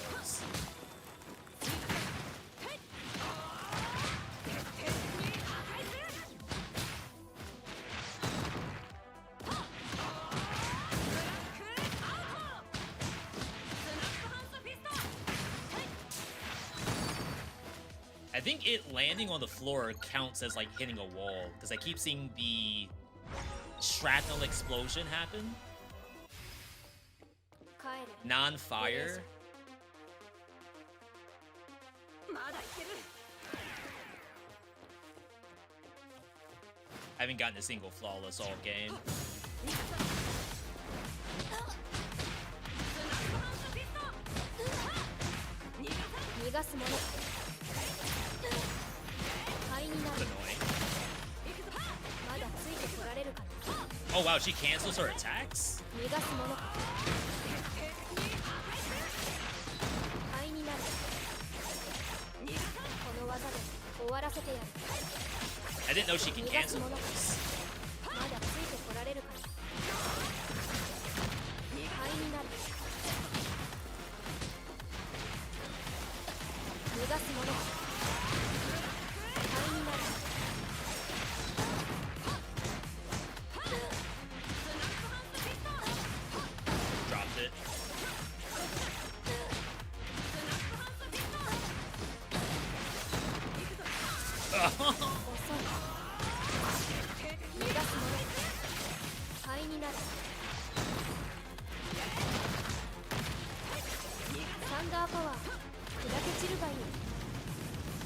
S1: I think it landing on the floor counts as like hitting a wall, because I keep seeing the shrapnel explosion happen. Non-fire. I haven't gotten a single flawless all game. That's annoying. Oh wow, she cancels her attacks? I didn't know she can cancel those. Dropped it.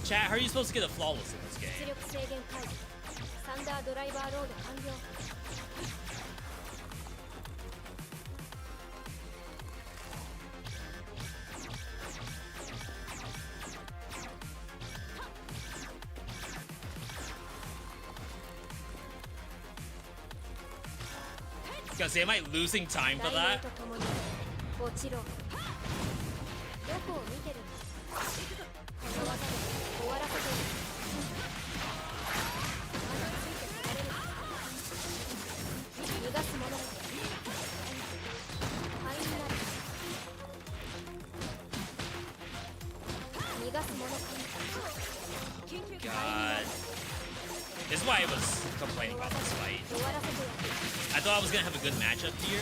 S1: Chat, how are you supposed to get a flawless in this game? Gonna say, am I losing time for that? God. This is why I was complaining about this fight. I thought I was gonna have a good matchup here.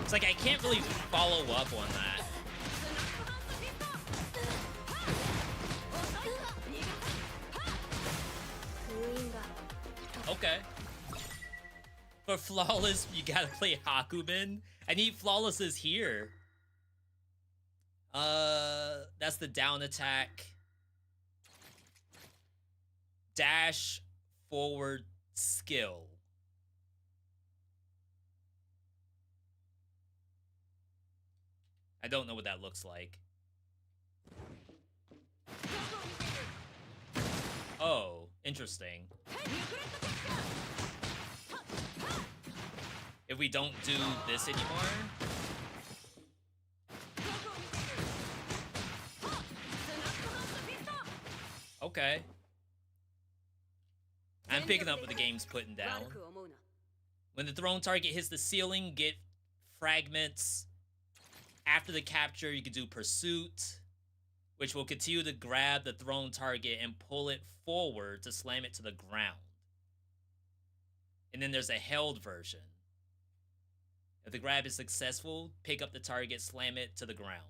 S1: It's like I can't really follow up on that. Okay. For flawless, you gotta play Hakumen. I need flawlesses here. That's the down attack. Dash forward skill. I don't know what that looks like. Oh, interesting. If we don't do this anymore? Okay. I'm picking up what the game's putting down. When the thrown target hits the ceiling, get fragments. After the capture, you can do Pursuit, which will continue to grab the thrown target and pull it forward to slam it to the ground. And then there's a held version. If the grab is successful, pick up the target, slam it to the ground.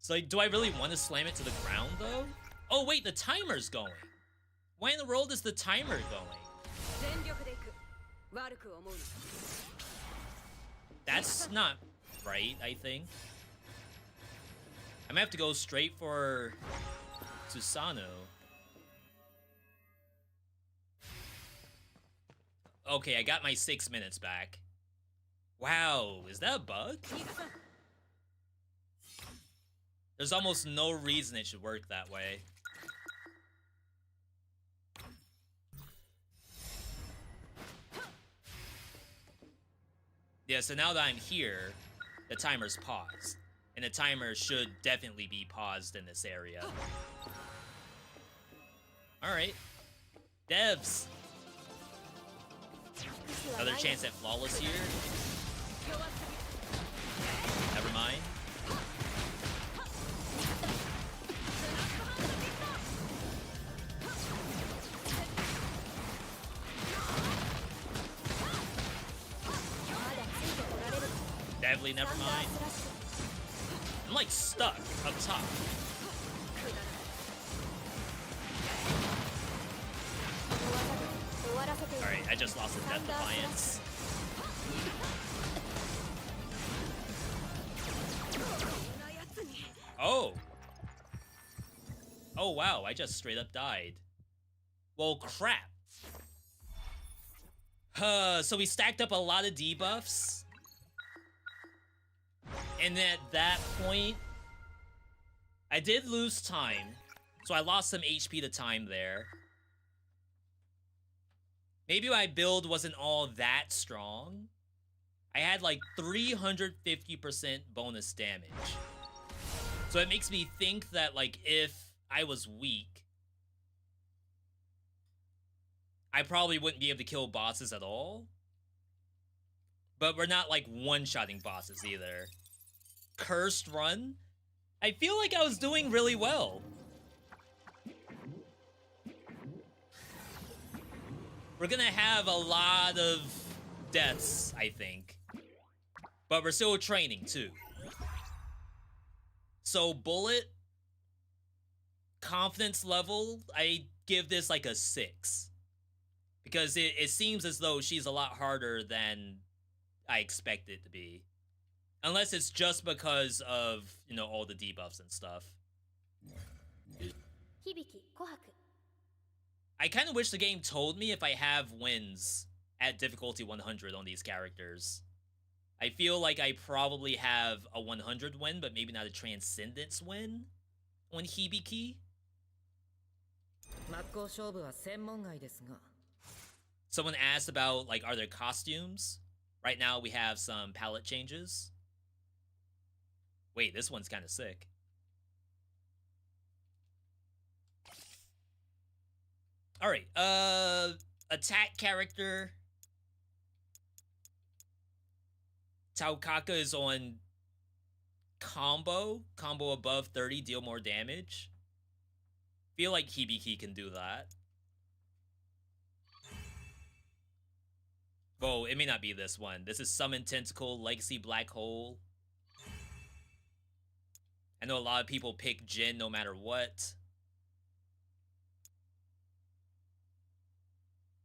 S1: So, like, do I really want to slam it to the ground, though? Oh, wait, the timer's going. Why in the world is the timer going? That's not right, I think. I'm gonna have to go straight for Susanoo. Okay, I got my 6 minutes back. Wow, is that a bug? There's almost no reason it should work that way. Yeah, so now that I'm here, the timer's paused. And the timer should definitely be paused in this area. Alright. Devs! Another chance at flawless here. Never mind. Definitely never mind. I'm like stuck up top. just lost a Death Defiance. Oh! Oh wow, I just straight up died. Well, crap. So we stacked up a lot of debuffs. And at that point, I did lose time. So I lost some HP to time there. Maybe my build wasn't all that strong. I had like 350% bonus damage. So it makes me think that, like, if I was weak, I probably wouldn't be able to kill bosses at all. But we're not, like, one-shotting bosses either. Cursed run? I feel like I was doing really well. We're gonna have a lot of deaths, I think. But we're still training, too. So, bullet, confidence level, I give this like a 6. Because it seems as though she's a lot harder than I expect it to be. Unless it's just because of, you know, all the debuffs and stuff. I kind of wish the game told me if I have wins at difficulty 100 on these characters. I feel like I probably have a 100 win, but maybe not a Transcendence win on Hibiki. Someone asked about, like, are there costumes? Right now we have some palette changes. Wait, this one's kind of sick. Alright, attack character. Taukaka is on combo. Combo above 30, deal more damage. Feel like Hibiki can do that. Oh, it may not be this one. This is Summon Tentacle, Legacy Black Hole. I know a lot of people pick Jin no matter what.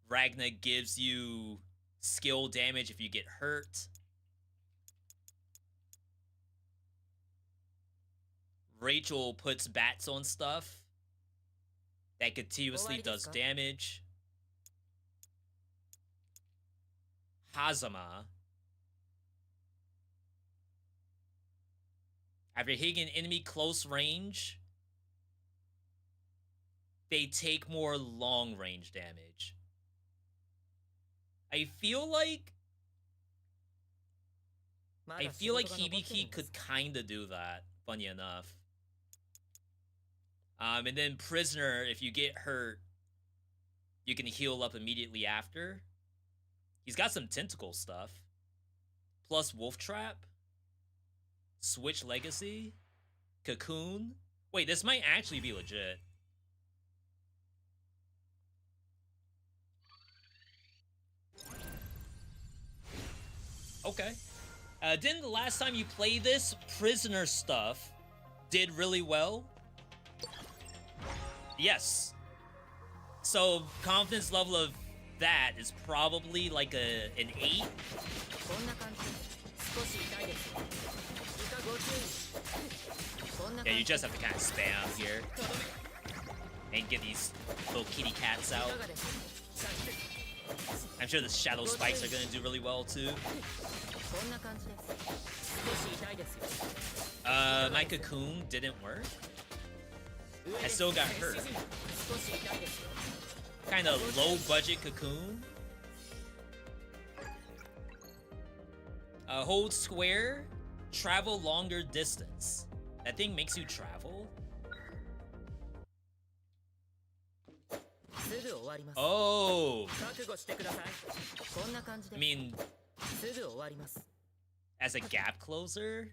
S1: Ragna gives you skill damage if you get hurt. Rachel puts bats on stuff. That continuously does damage. Hazama. After hitting an enemy close range, they take more long range damage. I feel like Hibiki could kinda do that, funny enough. And then Prisoner, if you get hurt, you can heal up immediately after. He's got some tentacle stuff. Plus Wolf Trap. Switch Legacy. Cocoon. Wait, this might actually be legit. Okay. Didn't the last time you played this, Prisoner stuff did really well? Yes. So, confidence level of that is probably like an 8. Yeah, you just have to kind of spam here and get these little kitty cats out. I'm sure the shadow spikes are going to do really well too. My cocoon didn't work. I still got hurt. Kind of low budget cocoon. Hold square, travel longer distance. That thing makes you travel? Oh! I mean, as a gap closer?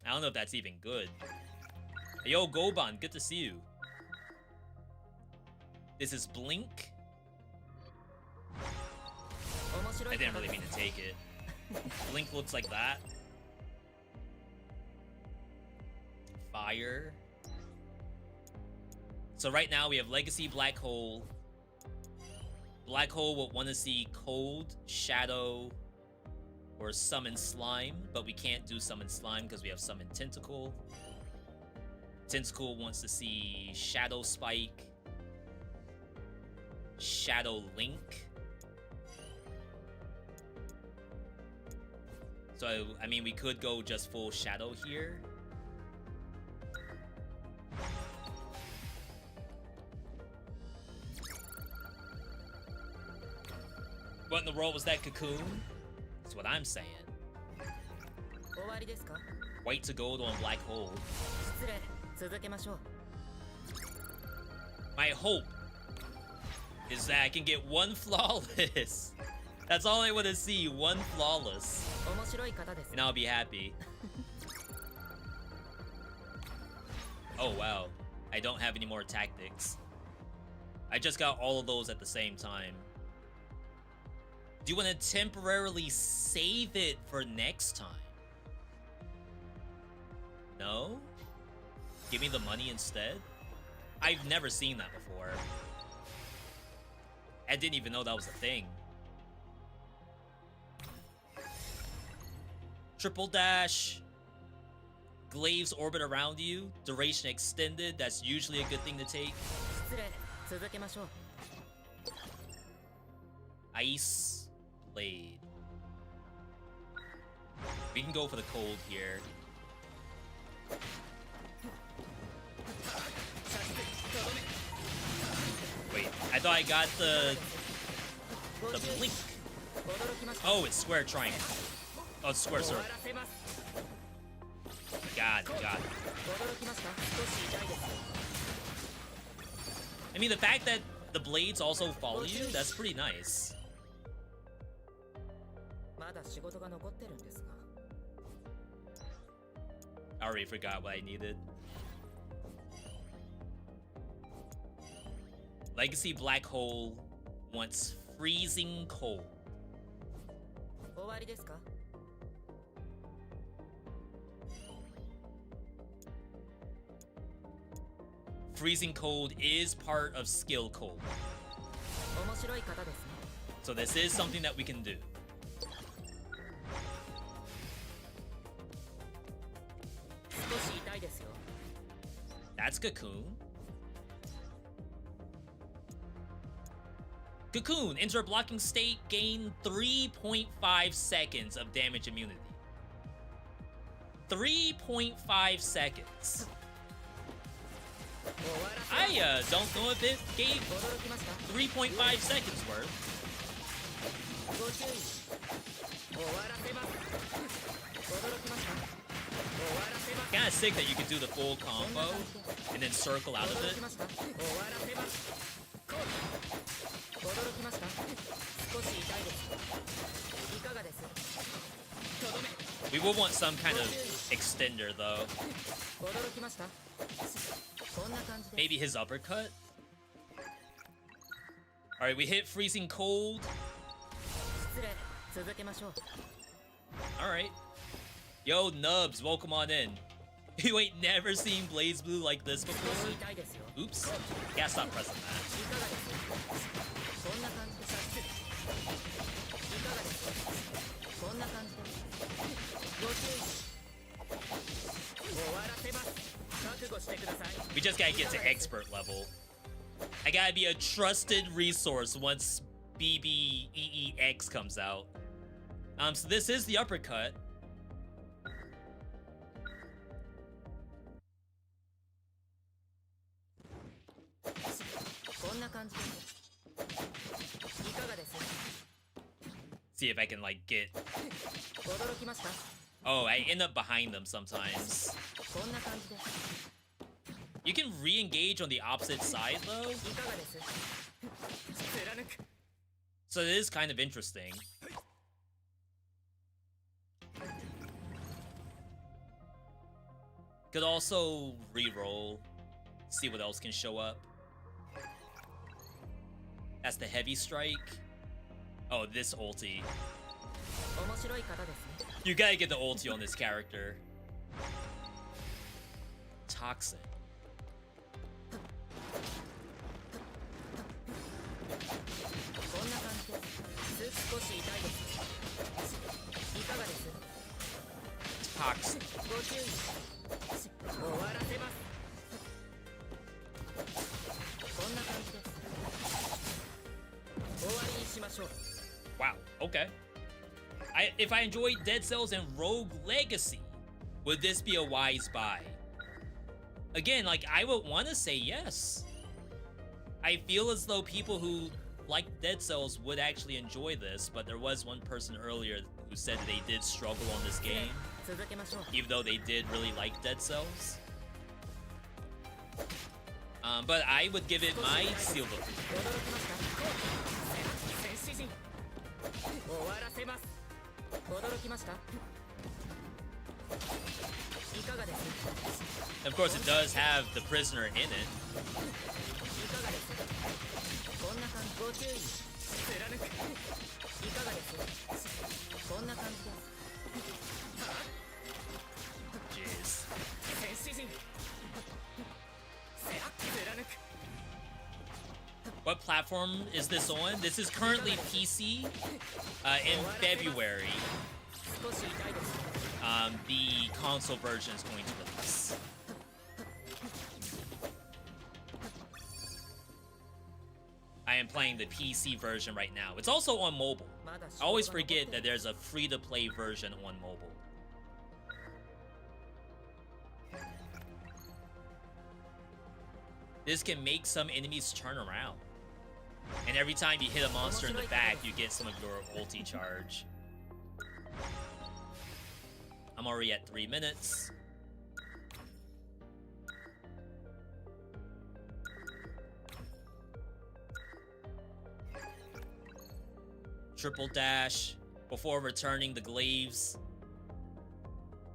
S1: I don't know if that's even good. Yo, Goban, good to see you. This is Blink. I didn't really mean to take it. Blink looks like that. Fire. So right now we have Legacy Black Hole. Black Hole will want to see Cold, Shadow, or Summon Slime, but we can't do Summon Slime because we have Summon Tentacle. Tentacle wants to see Shadow Spike, Shadow Link. So, I mean, we could go just full Shadow here. What in the world was that, Cocoon? That's what I'm saying. White to gold on Black Hole. My hope is that I can get one flawless. That's all I want to see, one flawless. And I'll be happy. Oh wow, I don't have any more tactics. I just got all of those at the same time. Do you want to temporarily save it for next time? No? Give me the money instead? I've never seen that before. I didn't even know that was a thing. Triple dash. Glaives orbit around you. Duration extended. That's usually a good thing to take. Ice Blade. We can go for the cold here. Wait, I thought I got the blink. Oh, it's square triangle. Oh, it's square circle. Got it. I mean, the fact that the blades also follow you, that's pretty nice. I already forgot what I needed. Legacy Black Hole wants freezing cold. Freezing cold is part of skill cold. So this is something that we can do. That's Cocoon. Cocoon, enter a blocking state, gain 3.5 seconds of damage immunity. 3.5 seconds. I don't know if it gave 3.5 seconds worth. Kinda sick that you can do the full combo and then circle out of it. We will want some kind of extender though. Maybe his uppercut? Alright, we hit freezing cold. Alright. Yo, Nubs, welcome on in. You ain't never seen Blazblue like this before? Oops. Gotta stop pressing that. We just gotta get to expert level. I gotta be a trusted resource once BBEEX comes out. So this is the uppercut. See if I can like get. Oh, I end up behind them sometimes. You can re-engage on the opposite side though. So it is kind of interesting. Could also re-roll, see what else can show up. That's the heavy strike. Oh, this ulti. You gotta get the ulti on this character. Toxic. Wow, okay. If I enjoyed Dead Cells and Rogue Legacy, would this be a wise buy? Again, like, I would want to say yes. I feel as though people who like Dead Cells would actually enjoy this, but there was one person earlier who said that they did struggle on this game, even though they did really like Dead Cells. But I would give it my seal of approval. Of course, it does have the prisoner in it. Jeez. What platform is this on? This is currently PC. In February, the console version is going to release. I am playing the PC version right now. It's also on mobile. I always forget that there's a free-to-play version on mobile. This can make some enemies turn around. And every time you hit a monster in the back, you get some of your ulti charge. I'm already at 3 minutes. Triple dash before returning the glaives.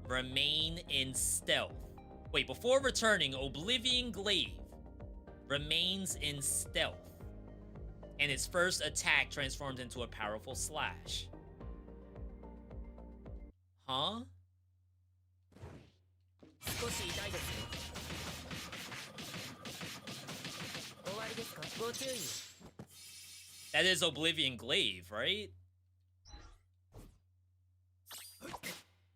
S1: Remain in stealth. Wait, before returning, Oblivion Glaive remains in stealth. And its first attack transforms into a powerful slash. Huh? That is Oblivion Glaive, right?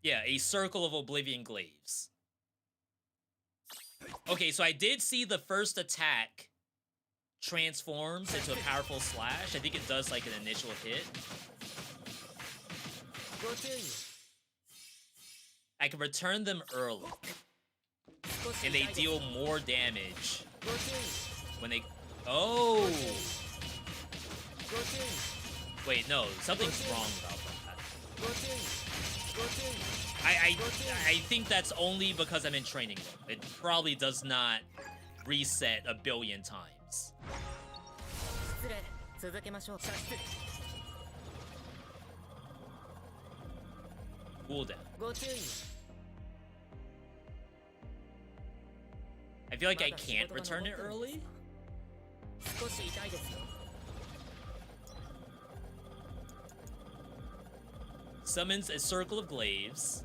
S1: Yeah, a circle of Oblivion Glaives. Okay, so I did see the first attack transforms into a powerful slash. I think it does like an initial hit. I can return them early. And they deal more damage when they... Oh! Wait, no. Something's wrong about that. I think that's only because I'm in training mode. It probably does not reset a billion times. Cooldown. I feel like I can't return it early. Summons a circle of glaives.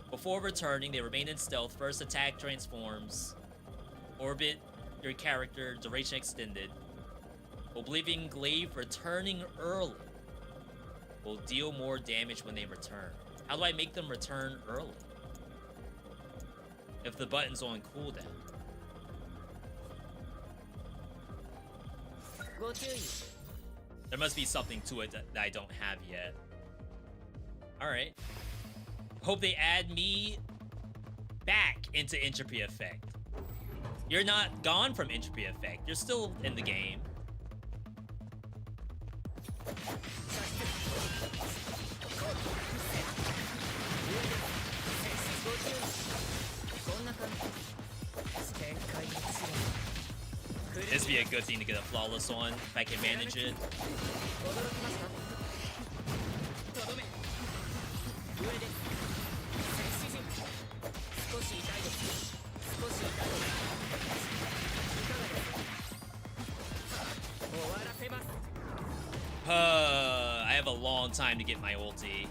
S1: Before returning, they remain in stealth. First attack transforms. Orbit your character, duration extended. Oblivion Glaive returning early will deal more damage when they return. How do I make them return early? If the button's on cooldown. There must be something to it that I don't have yet. Alright. Hope they add me back into Entropy Effect. You're not gone from Entropy Effect. You're still in the game. This would be a good thing to get a flawless on if I can manage it. I have a long time to get my ulti.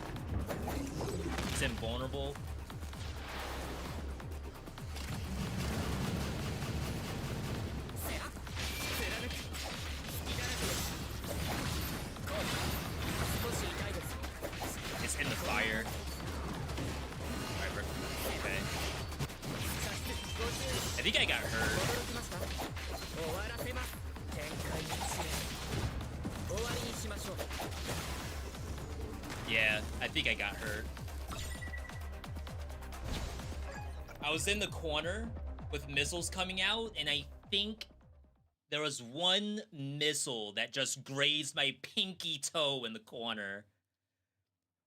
S1: It's invulnerable. think I got hurt. Yeah, I think I got hurt. I was in the corner with missiles coming out, and I think there was one missile that just grazed my pinky toe in the corner.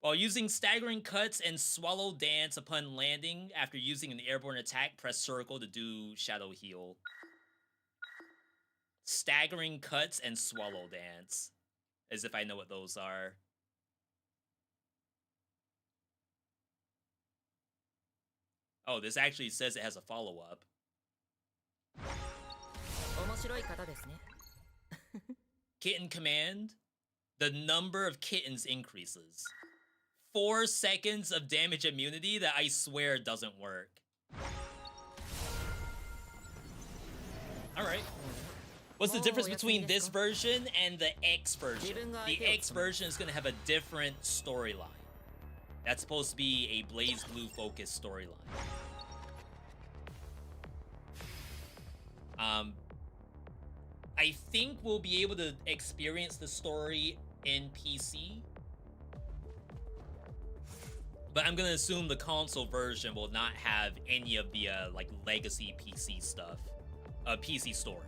S1: While using staggering cuts and swallow dance upon landing after using an airborne attack, press circle to do shadow heal. Staggering cuts and swallow dance. As if I know what those are. Oh, this actually says it has a follow-up. Kitten command. The number of kittens increases. 4 seconds of damage immunity that I swear doesn't work. Alright. What's the difference between this version and the X version? The X version is going to have a different storyline. That's supposed to be a Blazblue focused storyline. I think we'll be able to experience the story in PC. But I'm gonna assume the console version will not have any of the like legacy PC stuff, PC story.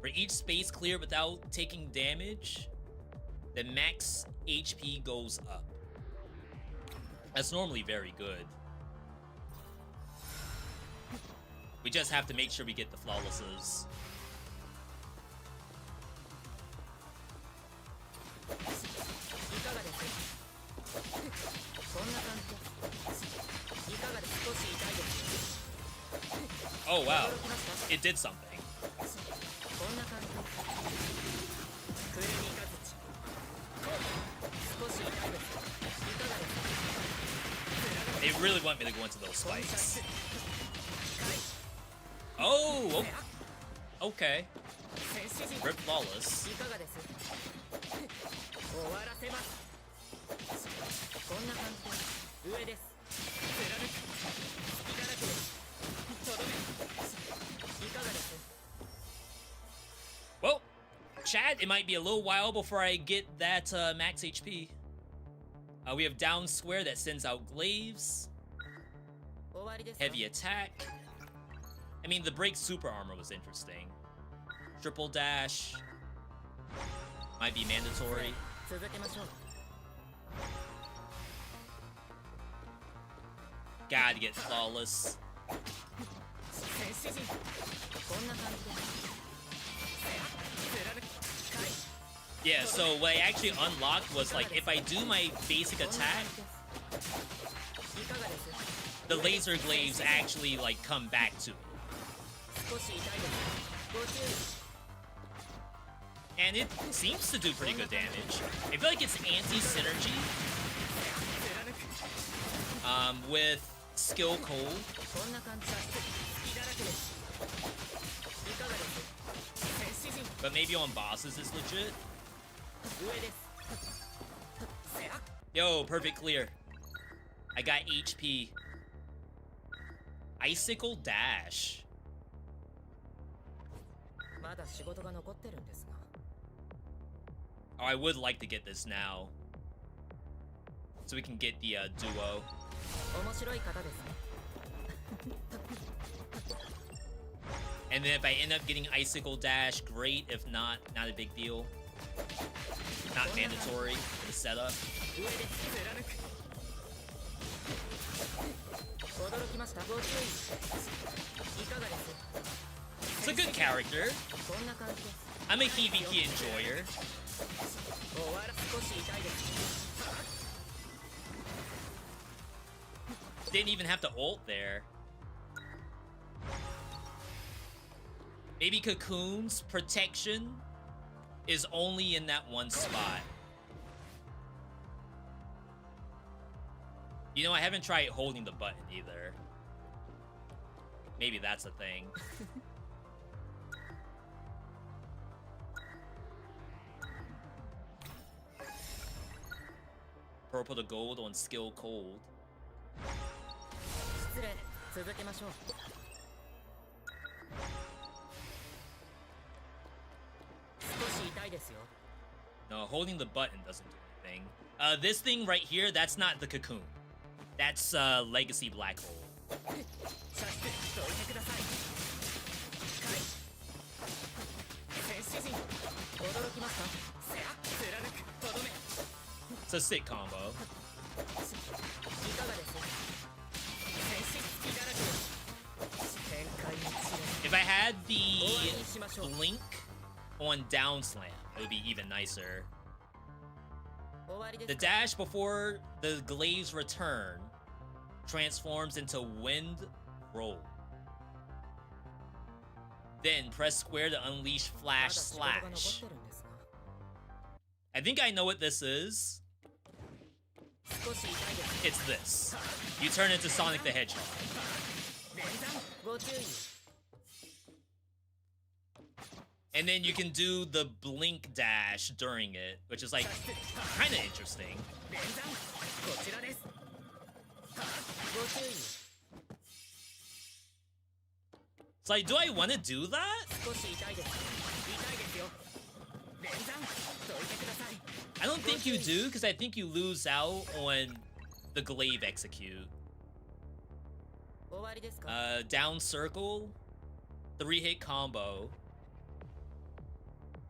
S1: For each space cleared without taking damage, the max HP goes up. That's normally very good. We just have to make sure we get the flawlesses. Oh wow, it did something. They really want me to go into those spikes. Oh, okay. Rip flawless. Well, chat, it might be a little while before I get that max HP. We have down square that sends out glaives. Heavy attack. I mean, the break super armor was interesting. Triple dash. Might be mandatory. Gotta get flawless. Yeah, so what I actually unlocked was like if I do my basic attack, the laser glaives actually like come back to me. And it seems to do pretty good damage. I feel like it's anti-synergy with skill cold. But maybe on bosses it's legit. Yo, perfect clear. I got HP. Icicle dash. Oh, I would like to get this now. So we can get the duo. And then if I end up getting Icicle Dash, great. If not, not a big deal. Not mandatory for the setup. It's a good character. I'm a Hibiki enjoyer. Didn't even have to ult there. Maybe Cocoon's protection is only in that one spot. You know, I haven't tried holding the button either. Maybe that's a thing. Purple to gold on skill cold. No, holding the button doesn't do anything. This thing right here, that's not the cocoon. That's Legacy Black Hole. It's a sick combo. If I had the blink on down slam, it would be even nicer. The dash before the glaive's return transforms into wind roll. Then press square to unleash flash slash. I think I know what this is. It's this. You turn into Sonic the Hedgehog. And then you can do the blink dash during it, which is like kind of interesting. It's like, do I want to do that? I don't think you do, because I think you lose out on the glaive execute. Down circle, 3-hit combo.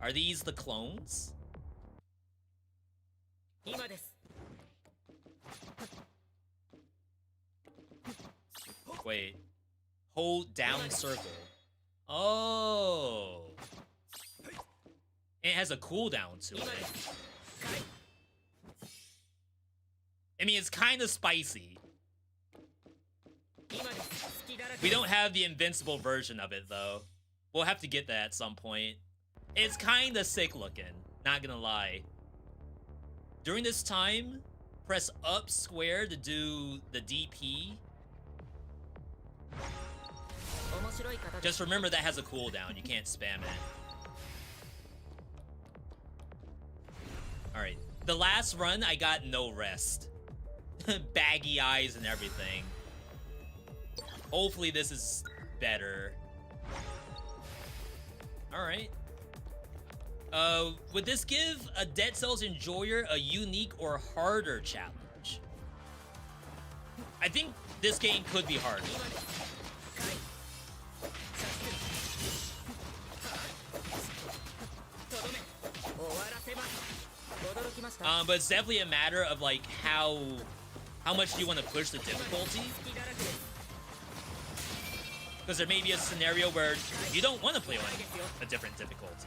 S1: Are these the clones? Wait. Hold down circle. Oh. It has a cooldown to it. I mean, it's kind of spicy. We don't have the invincible version of it, though. We'll have to get that at some point. It's kind of sick looking, not gonna lie. During this time, press up square to do the DP. Just remember that has a cooldown, you can't spam it. Alright, the last run I got no rest. Baggy eyes and everything. Hopefully this is better. Alright. Would this give a Dead Cells enjoyer a unique or harder challenge? I think this game could be harder. But it's definitely a matter of like how much do you want to push the difficulty? Because there may be a scenario where you don't want to play on a different difficulty.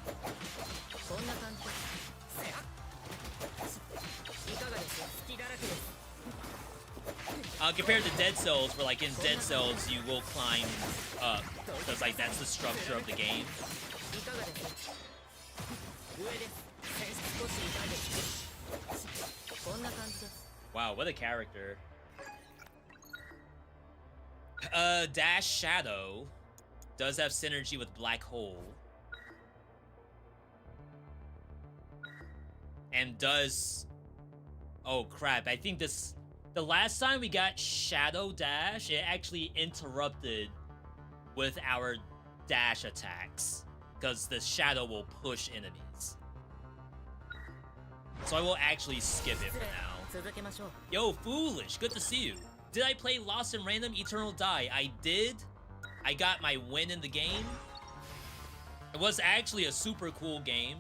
S1: Compared to Dead Cells, where like in Dead Cells you will climb up, because like that's the structure of the game. Wow, what a character. Dash Shadow does have synergy with Black Hole. And does... Oh crap, I think this... The last time we got Shadow Dash, it actually interrupted with our dash attacks. Because the Shadow will push enemies. So I will actually skip it for now. Yo, Foolish, good to see you. Did I play Lost in Random Eternal Die? I did. I got my win in the game. It was actually a super cool game.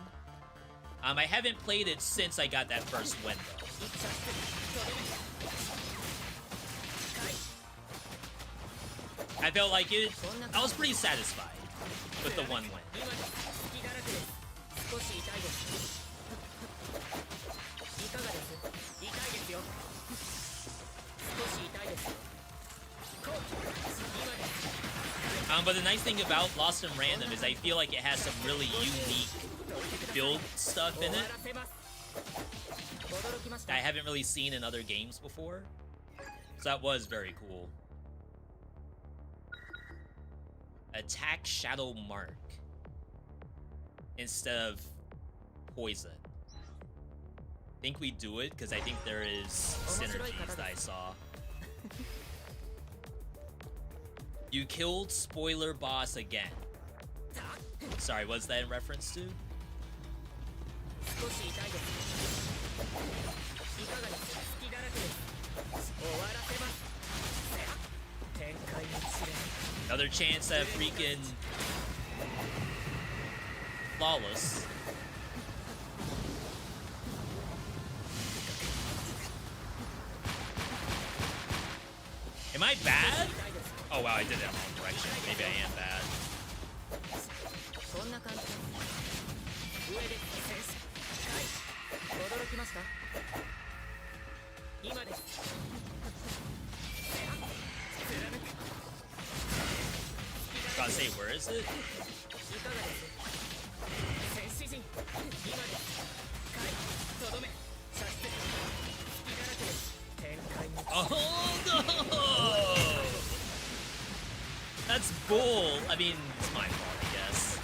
S1: I haven't played it since I got that first win, though. I felt like it... I was pretty satisfied with the one win. But the nice thing about Lost in Random is I feel like it has some really unique build stuff in it that I haven't really seen in other games before. So that was very cool. Attack Shadow Mark instead of Poison. I think we do it because I think there is synergies that I saw. You killed spoiler boss again. Sorry, what's that in reference to? Another chance at freaking flawless. Am I bad? Oh wow, I did that wrong direction. Maybe I am bad. Gotta say, where is it? Oh no! That's bull. I mean, it's my fault, I guess.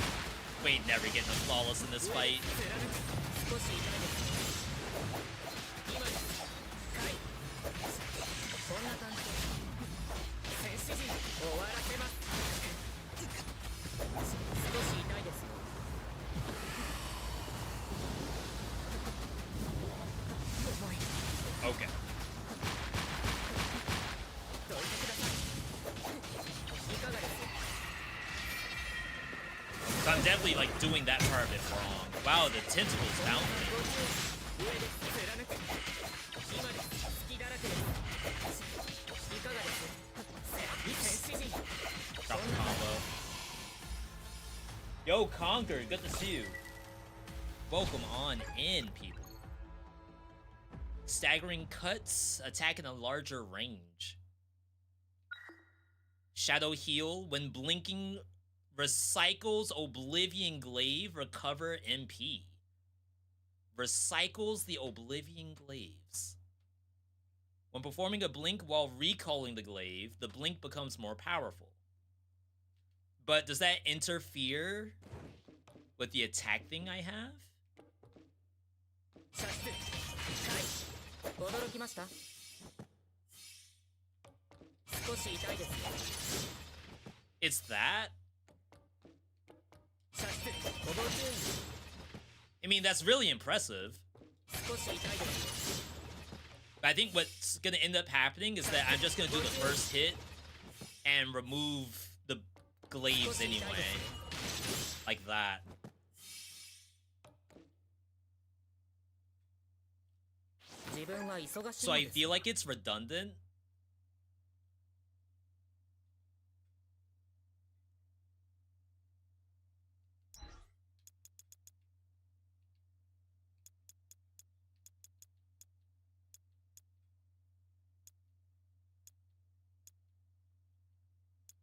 S1: Wait, never getting a flawless in this fight. Okay. So I'm definitely like doing that part of it wrong. Wow, the tentacles bound me. Drop the combo. Yo, Conquer, good to see you. Welcome on in, people. Staggering cuts, attack in a larger range. Shadow heal, when blinking, recycles Oblivion Glaive, recover MP. Recycles the Oblivion Glaives. When performing a blink while recalling the glaive, the blink becomes more powerful. But does that interfere with the attack thing I have? It's that? I mean, that's really impressive. But I think what's gonna end up happening is that I'm just gonna do the first hit and remove the glaives anyway. Like that. So I feel like it's redundant.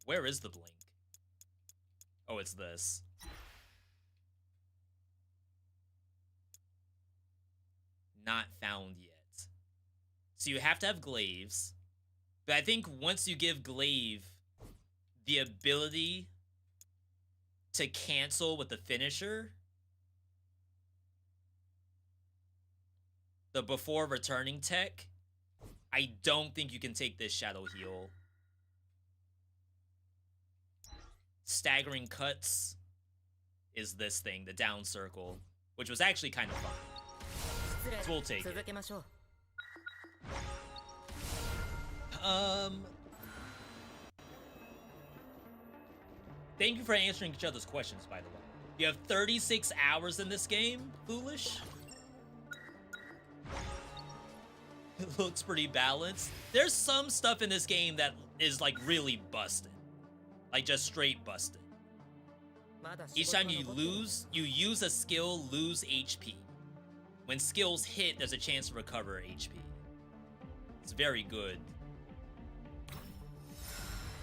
S1: Where is the blink? Oh, it's this. Not found yet. So you have to have glaives. But I think once you give glaive the ability to cancel with the finisher, the before returning tech, I don't think you can take this shadow heal. Staggering cuts is this thing, the down circle, which was actually kind of fun. So we'll take it. Thank you for answering each other's questions, by the way. You have 36 hours in this game, Foolish? It looks pretty balanced. There's some stuff in this game that is like really busted. Like just straight busted. Each time you lose, you use a skill, lose HP. When skills hit, there's a chance to recover HP. It's very good.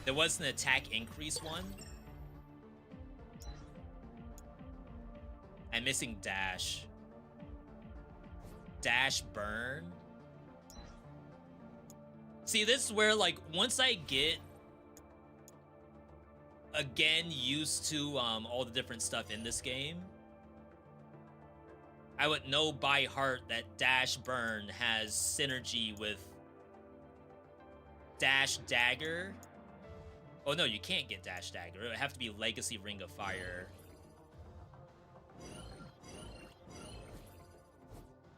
S1: There was an attack increase one. I'm missing dash. Dash burn. See, this is where, like, once I get again used to all the different stuff in this game, I would know by heart that dash burn has synergy with dash dagger. Oh no, you can't get dash dagger. It would have to be Legacy Ring of Fire.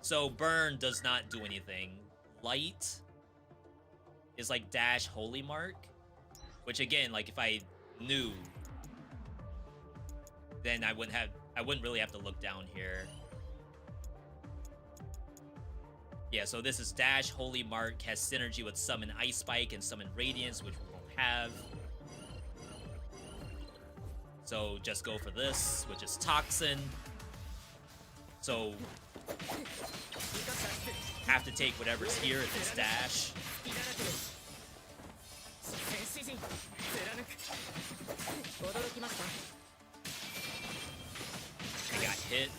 S1: So burn does not do anything. Light is like dash holy mark, which again, like if I knew, then I wouldn't really have to look down here. Yeah, so this is dash holy mark, has synergy with summon ice spike and summon radiance, which we won't have. So just go for this, which is toxin. So have to take whatever's here if it's dash. I got hit.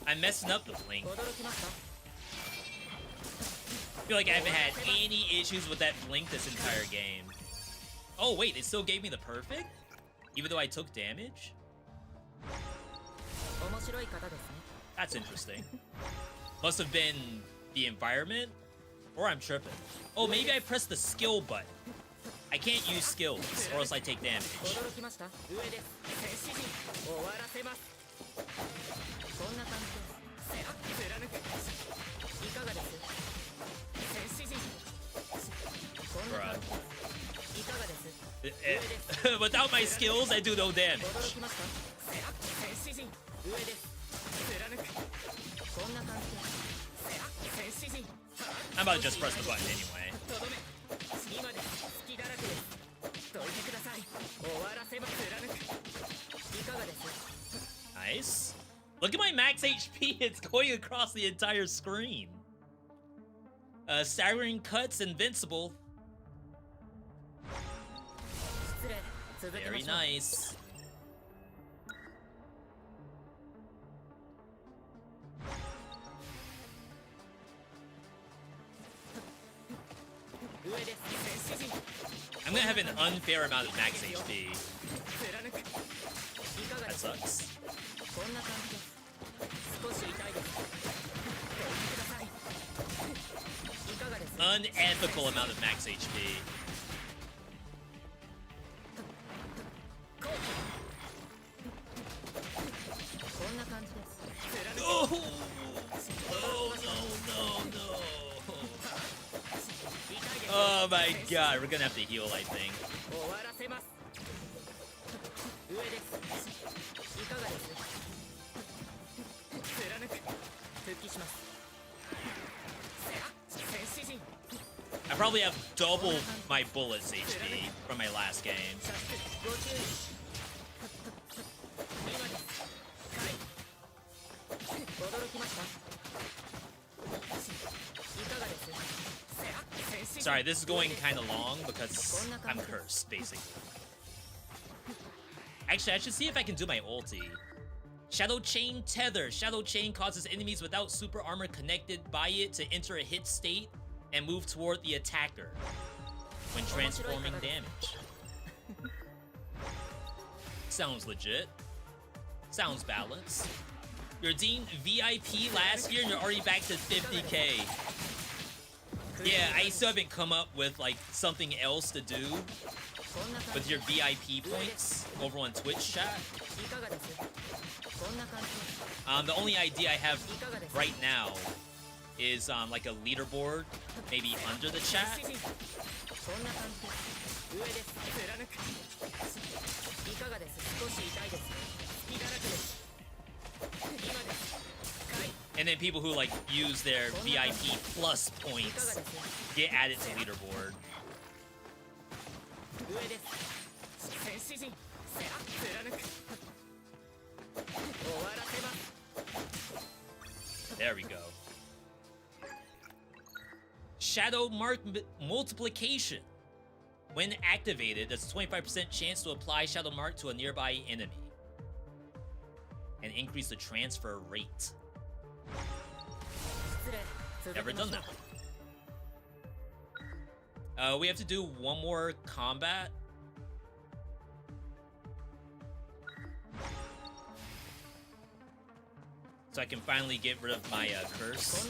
S1: I'm messing up the blink. I feel like I haven't had any issues with that blink this entire game. Oh wait, it still gave me the perfect? Even though I took damage? That's interesting. Must have been the environment, or I'm tripping. Oh, maybe I pressed the skill button. I can't use skills, or else I take damage. Bruh. Without my skills, I do no damage. I'm about to just press the button anyway. Nice. Look at my max HP. It's going across the entire screen. Staggering cuts, invincible. Very nice. I'm gonna have an unfair amount of max HP. That sucks. Unethical amount of max HP. Oh! Oh no. Oh my god, we're gonna have to heal, I think. I probably have double my bullets HP from my last game. Sorry, this is going kind of long because I'm cursed, basically. Actually, I should see if I can do my ulti. Shadow Chain Tether. Shadow Chain causes enemies without super armor connected by it to enter a hit state and move toward the attacker when transforming damage. Sounds legit. Sounds balanced. You're deemed VIP last year and you're already back to 50k. Yeah, I still haven't come up with like something else to do with your VIP points over on Twitch chat. The only idea I have right now is like a leaderboard, maybe under the chat. And then people who like use their VIP plus points get added to leaderboard. There we go. Shadow Mark Multiplication. When activated, there's a 25% chance to apply Shadow Mark to a nearby enemy and increase the transfer rate. Never done that. We have to do one more combat. So I can finally get rid of my curse.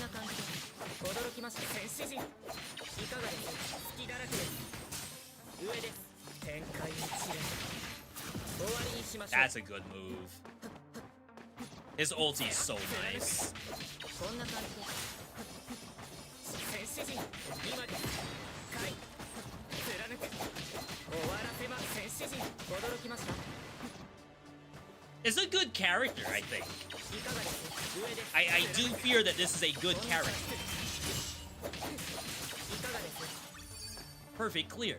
S1: That's a good move. His ulti's so nice. It's a good character, I think. I do fear that this is a good character. Perfect clear.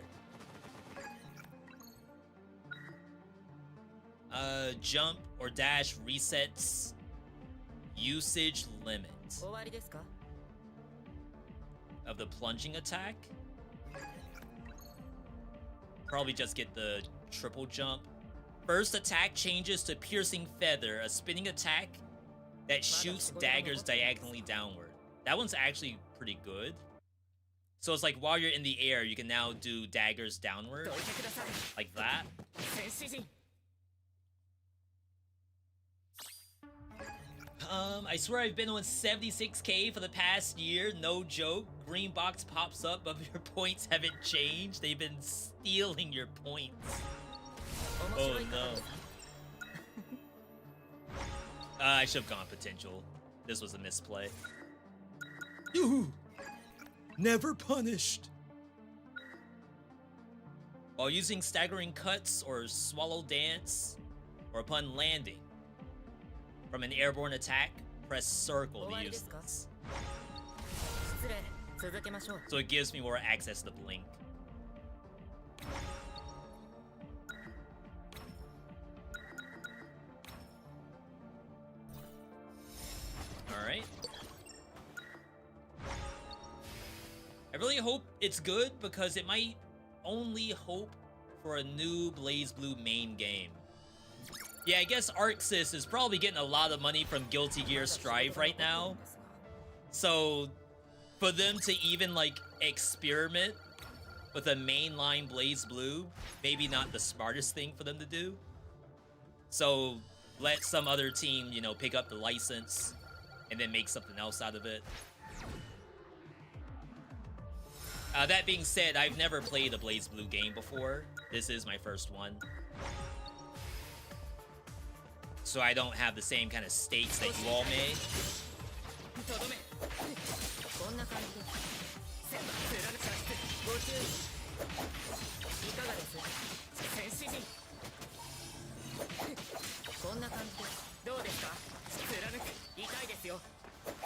S1: Jump or dash resets usage limit of the plunging attack. Probably just get the triple jump. First attack changes to piercing feather, a spinning attack that shoots daggers diagonally downward. That one's actually pretty good. So it's like while you're in the air, you can now do daggers downward, like that. I swear I've been on 76k for the past year, no joke. Green box pops up, but your points haven't changed. They've been stealing your points. Oh no. I should have gone potential. This was a misplay. Ooh, never punished. While using staggering cuts or swallow dance, or upon landing from an airborne attack, press circle to use this. So it gives me more access to blink. Alright. I really hope it's good because it might only hope for a new Blazblue main game. Yeah, I guess Arxis is probably getting a lot of money from Guilty Gear Strive right now. So, for them to even, like, experiment with a mainline Blazblue, maybe not the smartest thing for them to do. So, let some other team, you know, pick up the license and then make something else out of it. That being said, I've never played a Blazblue game before. This is my first one. So I don't have the same kind of stakes that you all may.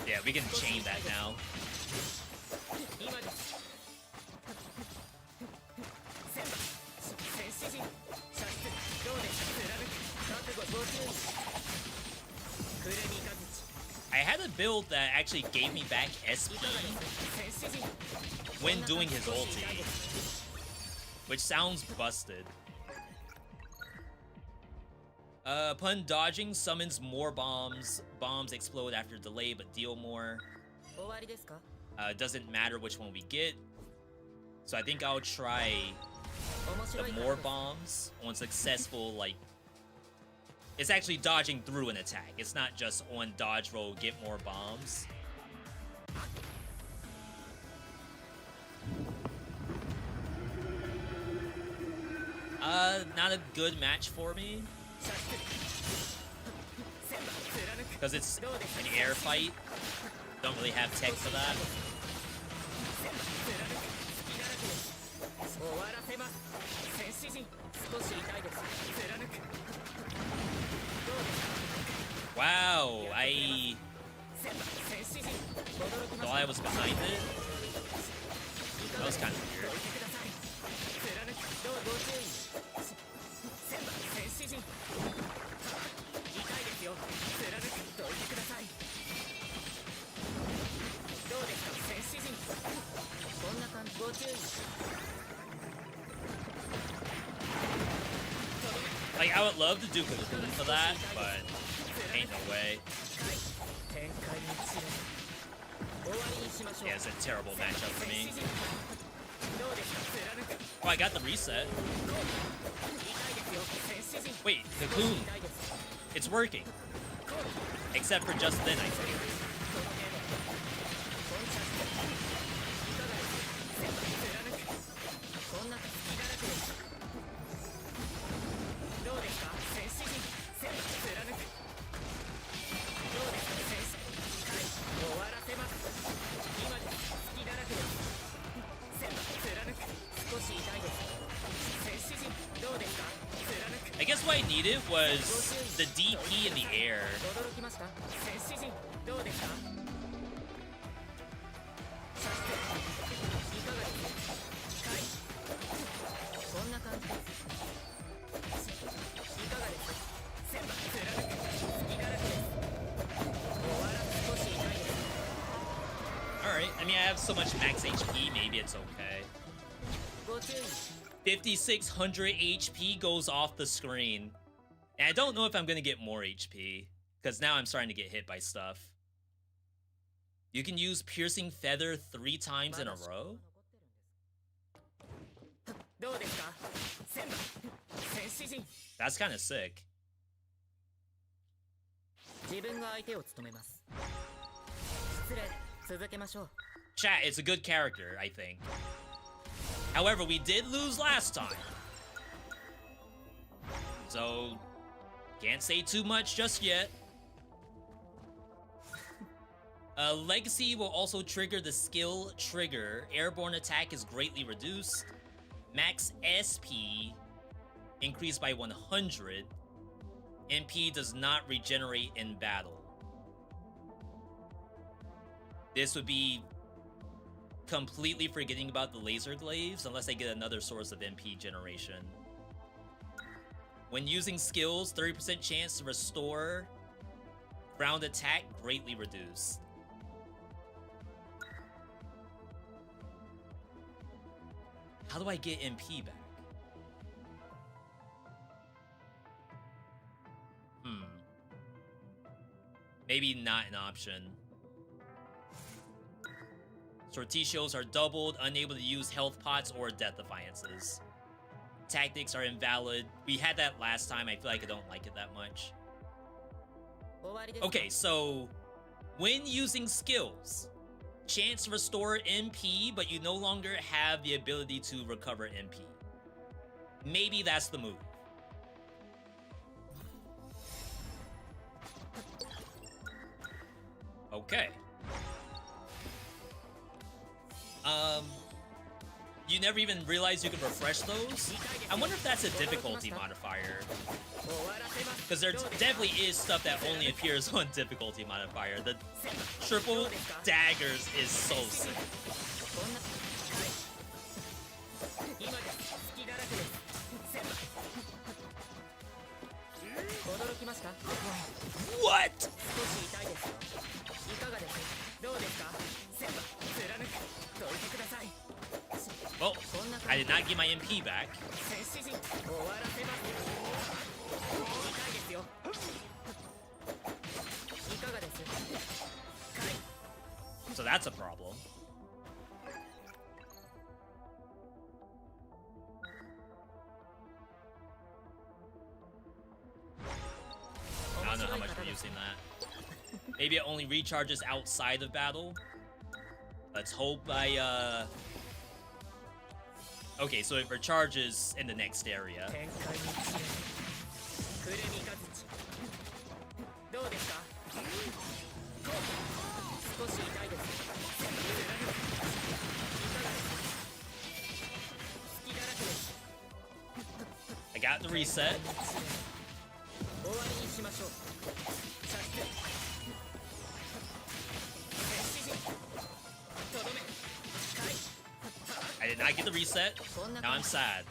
S1: Yeah, we can chain that now. I had a build that actually gave me back SP when doing his ulti, which sounds busted. Upon dodging, summons more bombs. Bombs explode after delay but deal more. Doesn't matter which one we get. So I think I'll try the more bombs on successful, like, it's actually dodging through an attack. It's not just on dodge roll, get more bombs. Not a good match for me. Because it's an air fight. Don't really have tech for that. Wow, I thought I was behind it. That was kind of weird. Like, I would love to do Cocoon for that, but ain't no way. Yeah, it's a terrible matchup for me. Oh, I got the reset. Wait, Cocoon. It's working. Except for just then, I think. I needed was the DP in the air. Alright, I mean, I have so much max HP, maybe it's okay. 5,600 HP goes off the screen. And I don't know if I'm gonna get more HP, because now I'm starting to get hit by stuff. You can use Piercing Feather 3 times in a row? That's kind of sick. Chat, it's a good character, I think. However, we did lose last time. So, can't say too much just yet. Legacy will also trigger the skill trigger. Airborne attack is greatly reduced. Max SP increased by 100. MP does not regenerate in battle. This would be completely forgetting about the laser glaives unless I get another source of MP generation. When using skills, 30% chance to restore ground attack greatly reduced. How do I get MP back? Maybe not an option. Sortitions are doubled, unable to use health pots or death defiances. Tactics are invalid. We had that last time. I feel like I don't like it that much. Okay, so when using skills, chance to restore MP, but you no longer have the ability to recover MP. Maybe that's the move. Okay. You never even realized you could refresh those? I wonder if that's a difficulty modifier. Because there definitely is stuff that only appears on difficulty modifier. The triple daggers is so sick. What? Well, I did not get my MP back. So that's a problem. I don't know how much we're using that. Maybe it only recharges outside of battle. Let's hope I, Okay, so it recharges in the next area. I got the reset. I did not get the reset. Now I'm sad.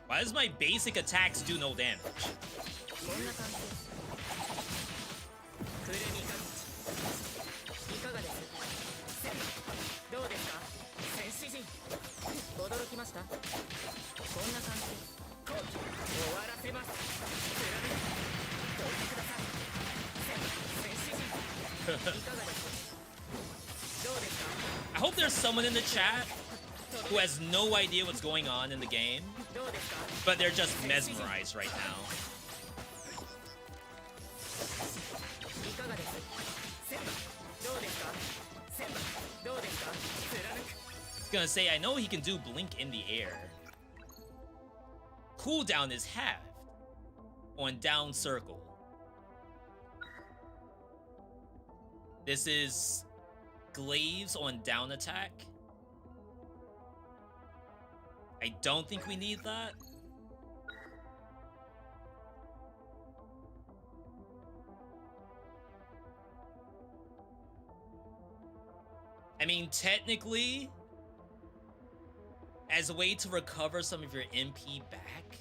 S1: Why does my basic attacks do no damage? I hope there's someone in the chat who has no idea what's going on in the game, but they're just mesmerized right now. I was gonna say, I know he can do blink in the air. Cooldown is halved. on down circle. This is glaives on down attack. I don't think we need that. I mean, technically, as a way to recover some of your MP back,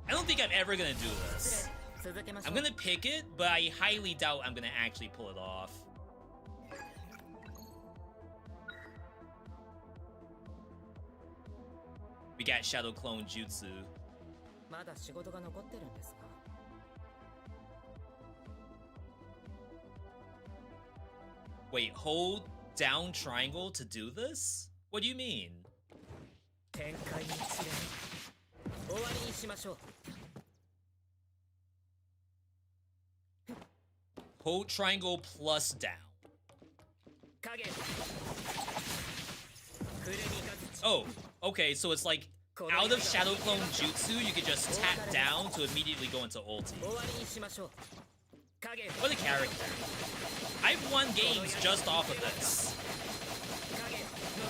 S1: I don't think I'm ever gonna do this. I'm gonna pick it, but I highly doubt I'm gonna actually pull it off. We got Shadow Clone Jutsu. Wait, hold down triangle to do this? What do you mean? Hold triangle plus down. Oh, okay, so it's like out of Shadow Clone Jutsu, you could just tap down to immediately go into ulti. What a character. I've won games just off of this.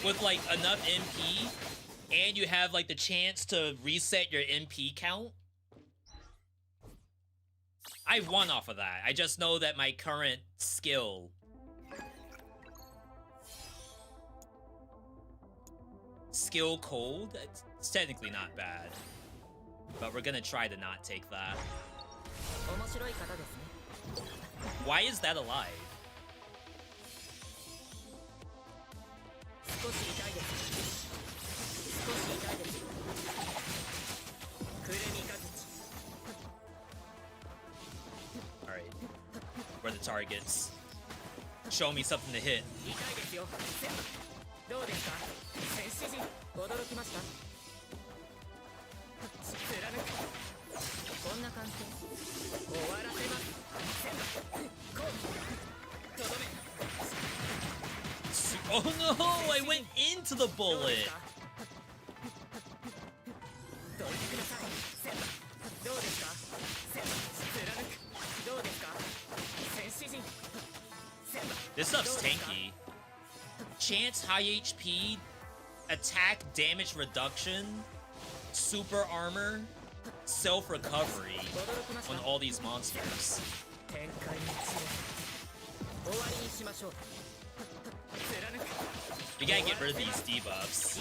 S1: With like enough MP, and you have like the chance to reset your MP count. I won off of that. I just know that my current skill cold, it's technically not bad. But we're gonna try to not take that. Why is that alive? Alright. Where are the targets? Show me something to hit. Oh no! I went into the bullet! This stuff's tanky. Chance high HP, attack damage reduction, super armor, self-recovery on all these monsters. We gotta get rid of these debuffs.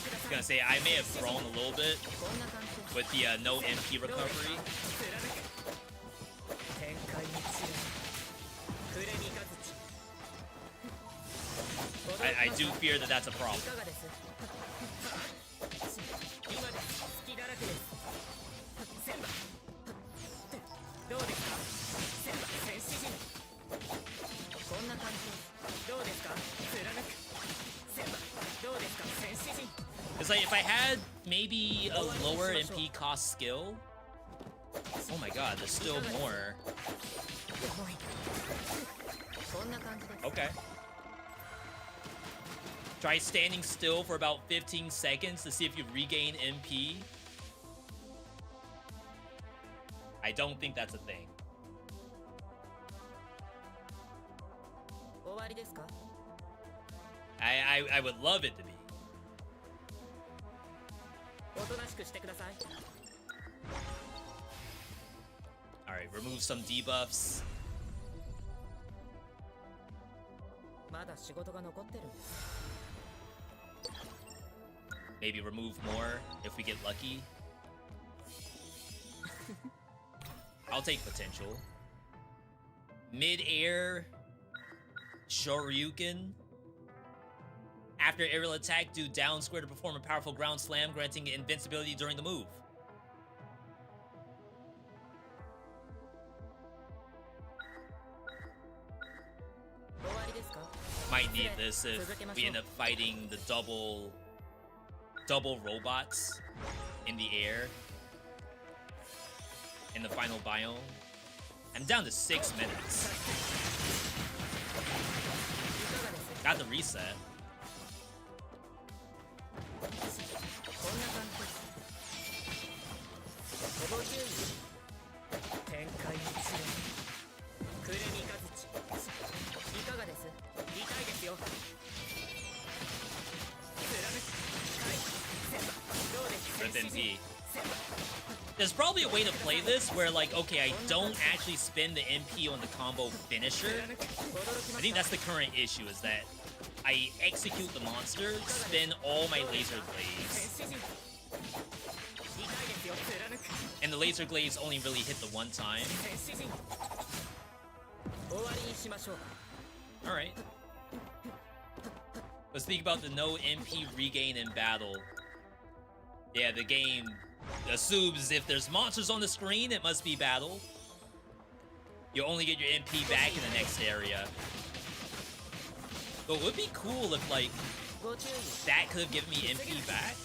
S1: I was gonna say, I may have thrown a little bit with the no MP recovery. I do fear that that's a problem. It's like if I had maybe a lower MP cost skill. Oh my god, there's still more. Okay. Try standing still for about 15 seconds to see if you regain MP. I don't think that's a thing. I would love it to be. Alright, remove some debuffs. Maybe remove more if we get lucky. I'll take potential. Mid-air Shoryuken. After aerial attack, do down square to perform a powerful ground slam, granting invincibility during the move. Might need this if we end up fighting the double robots in the air. in the final biome. I'm down to 6 minutes. Got the reset. Rip MP. There's probably a way to play this where, like, okay, I don't actually spin the MP on the combo finisher. I think that's the current issue, is that I execute the monster, spin all my laser glaives, and the laser glaives only really hit the one time. Alright. Let's speak about the no MP regain in battle. Yeah, the game assumes if there's monsters on the screen, it must be battle. You only get your MP back in the next area. But it would be cool if, like, that could have given me MP back.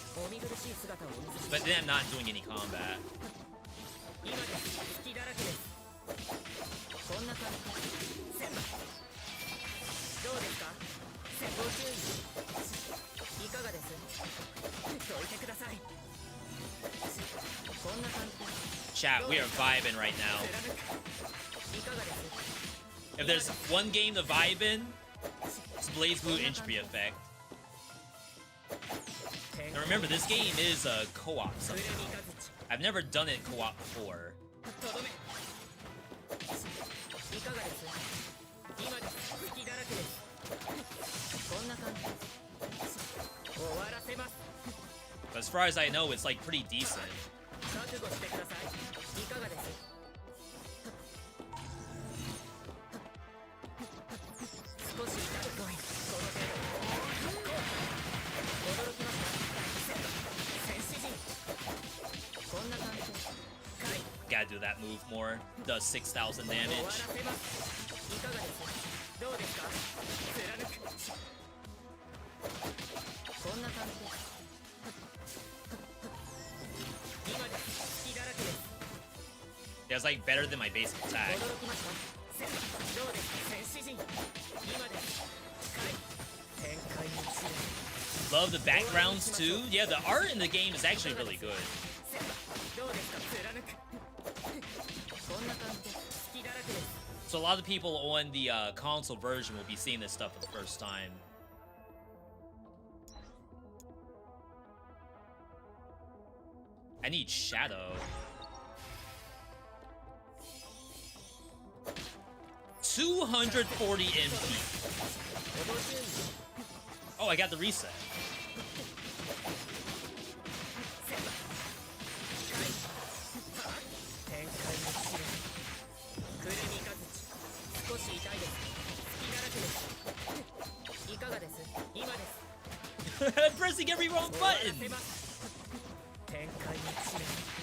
S1: But then I'm not doing any combat. Chat, we are vibing right now. If there's one game to vibe in, it's Blazblue Entropy Effect. Now remember, this game is a co-op somehow. I've never done it co-op before. But as far as I know, it's like pretty decent. Gotta do that move more. Does 6,000 damage. Yeah, it's like better than my basic attack. Love the backgrounds too. Yeah, the art in the game is actually really good. So a lot of people on the console version will be seeing this stuff for the first time. I need Shadow. 240 MP. Oh, I got the reset. I'm pressing every wrong button.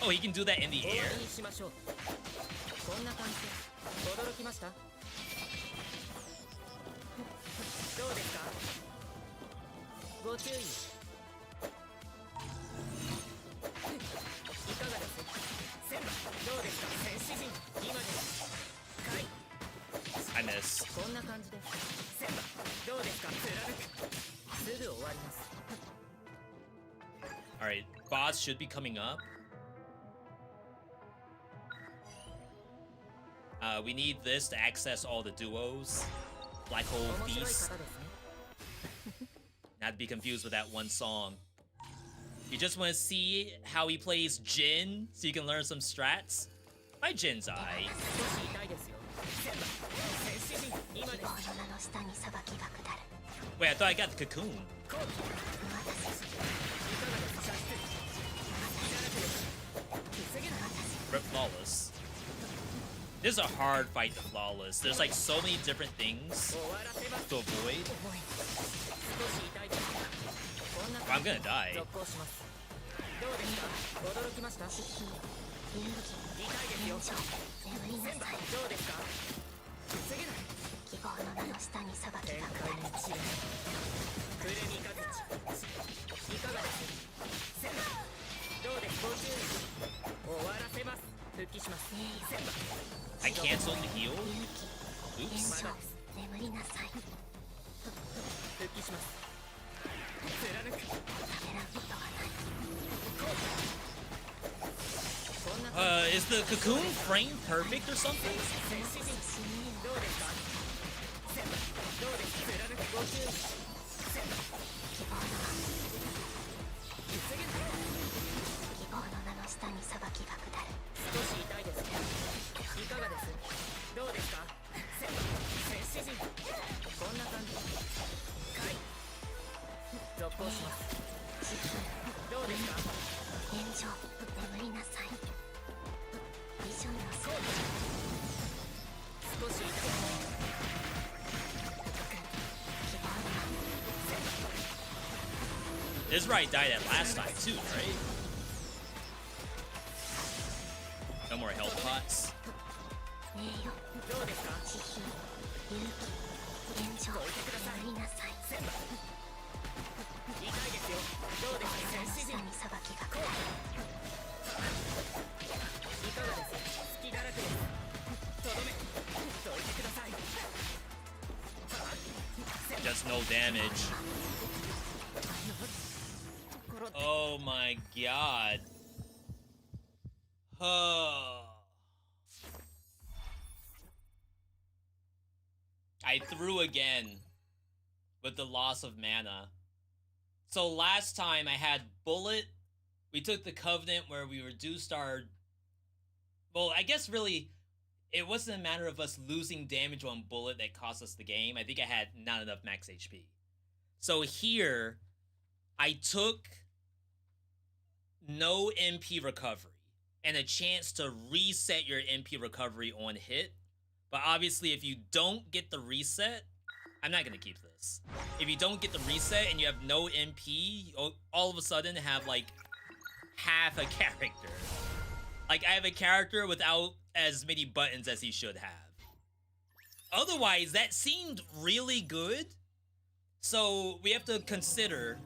S1: Oh, he can do that in the air? I miss. Alright, boss should be coming up. We need this to access all the duos. Black Hole Beast. Not to be confused with that one song. You just want to see how he plays Jin, so you can learn some strats? My Jin's eye. Wait, I thought I got the cocoon. Rip Flawless. This is a hard fight to Flawless. There's like so many different things to avoid. Oh, I'm gonna die. I canceled the heal? Oops. Is the cocoon frame perfect or something? This is where I died at last time too, right? No more health pots. Just no damage. Oh my god. I threw again with the loss of mana. So last time I had Bullet. We took the Covenant where we reduced our... Well, I guess really it wasn't a matter of us losing damage on Bullet that cost us the game. I think I had not enough max HP. So here, I took no MP recovery and a chance to reset your MP recovery on hit. But obviously, if you don't get the reset, I'm not going to keep this. If you don't get the reset and you have no MP, all of a sudden have like half a character. Like I have a character without as many buttons as he should have. Otherwise, that seemed really good. So we have to consider,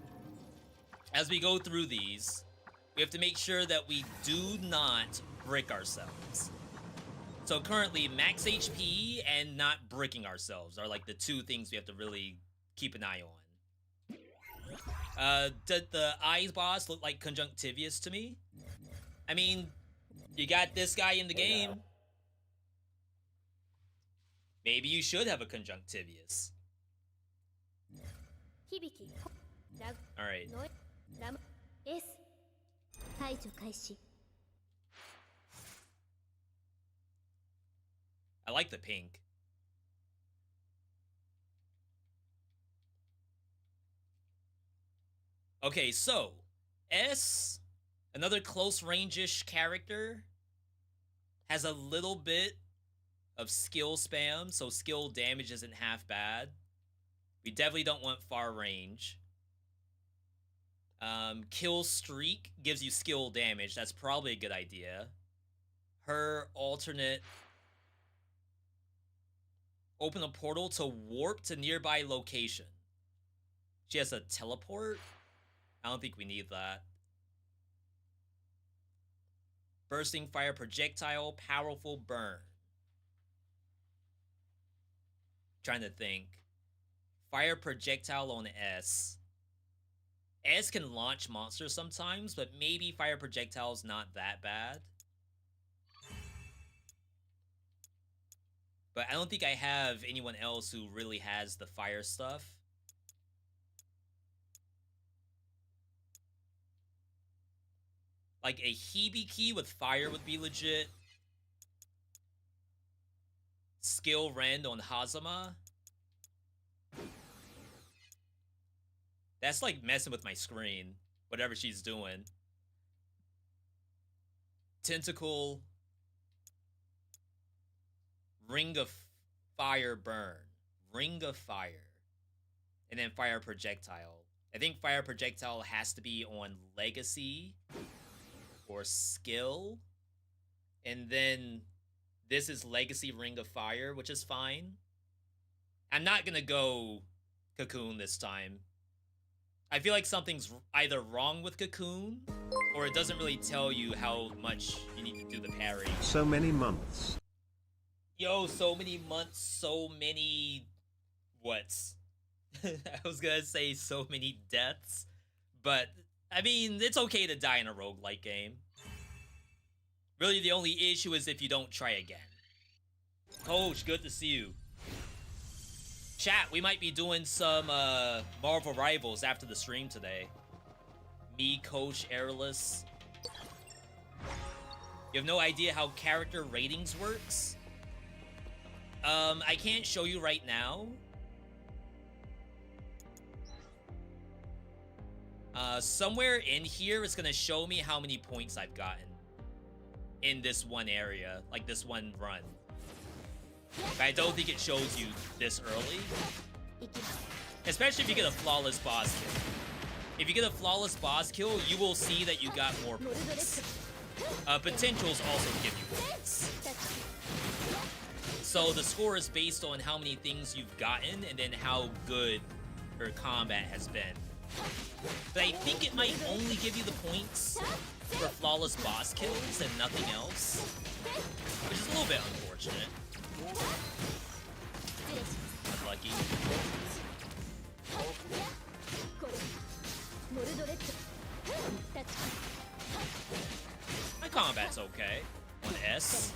S1: as we go through these, we have to make sure that we do not brick ourselves. So currently, max HP and not bricking ourselves are like the two things we have to really keep an eye on. Did the eyes boss look like Conjunctivius to me? I mean, you got this guy in the game. Maybe you should have a Conjunctivius. Alright. I like the pink. Okay, so S, another close range-ish character, has a little bit of skill spam, so skill damage isn't half bad. We definitely don't want far range. Kill streak gives you skill damage. That's probably a good idea. Her alternate... Open a portal to warp to nearby location. She has a teleport? I don't think we need that. Bursting fire projectile, powerful burn. Trying to think. Fire projectile on S. S can launch monsters sometimes, but maybe fire projectile's not that bad. But I don't think I have anyone else who really has the fire stuff. Like a Hibiki with fire would be legit. Skill Rend on Hazama. That's like messing with my screen. Whatever she's doing. Tentacle. Ring of Fire Burn. Ring of Fire. And then Fire Projectile. I think Fire Projectile has to be on Legacy or Skill. And then this is Legacy Ring of Fire, which is fine. I'm not gonna go Cocoon this time. I feel like something's either wrong with Cocoon, or it doesn't really tell you how much you need to do the parry.
S2: So many months.
S1: Yo, so many months, so many what's I was gonna say so many deaths, but I mean it's okay to die in a roguelike game. Really the only issue is if you don't try again. Coach, good to see you. Chat, we might be doing some Marvel Rivals after the stream today. Me, Coach, Airless. You have no idea how character ratings works? I can't show you right now. Somewhere in here it's gonna show me how many points I've gotten in this one area, like this one run. But I don't think it shows you this early. Especially if you get a flawless boss kill. If you get a flawless boss kill, you will see that you got more points. Potentials also give you points. So the score is based on how many things you've gotten and then how good your combat has been. But I think it might only give you the points for flawless boss kills and nothing else, which is a little bit unfortunate. Unlucky. My combat's okay. 1S.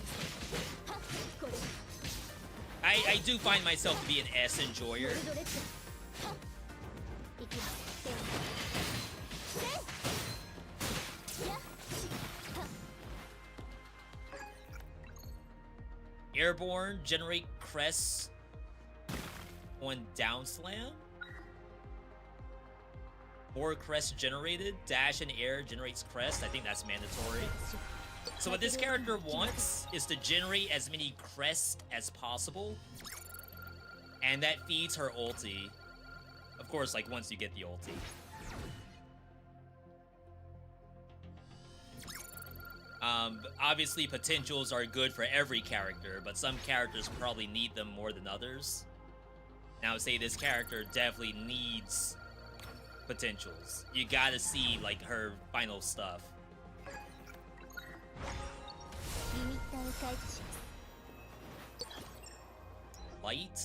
S1: I do find myself to be an S enjoyer. Airborne, generate crests on down slam. More crests generated. Dash and air generates crest. I think that's mandatory. So what this character wants is to generate as many crests as possible. And that feeds her ulti. Of course, like once you get the ulti. Obviously potentials are good for every character, but some characters probably need them more than others. Now, say this character definitely needs potentials. You gotta see, like, her final stuff. Light?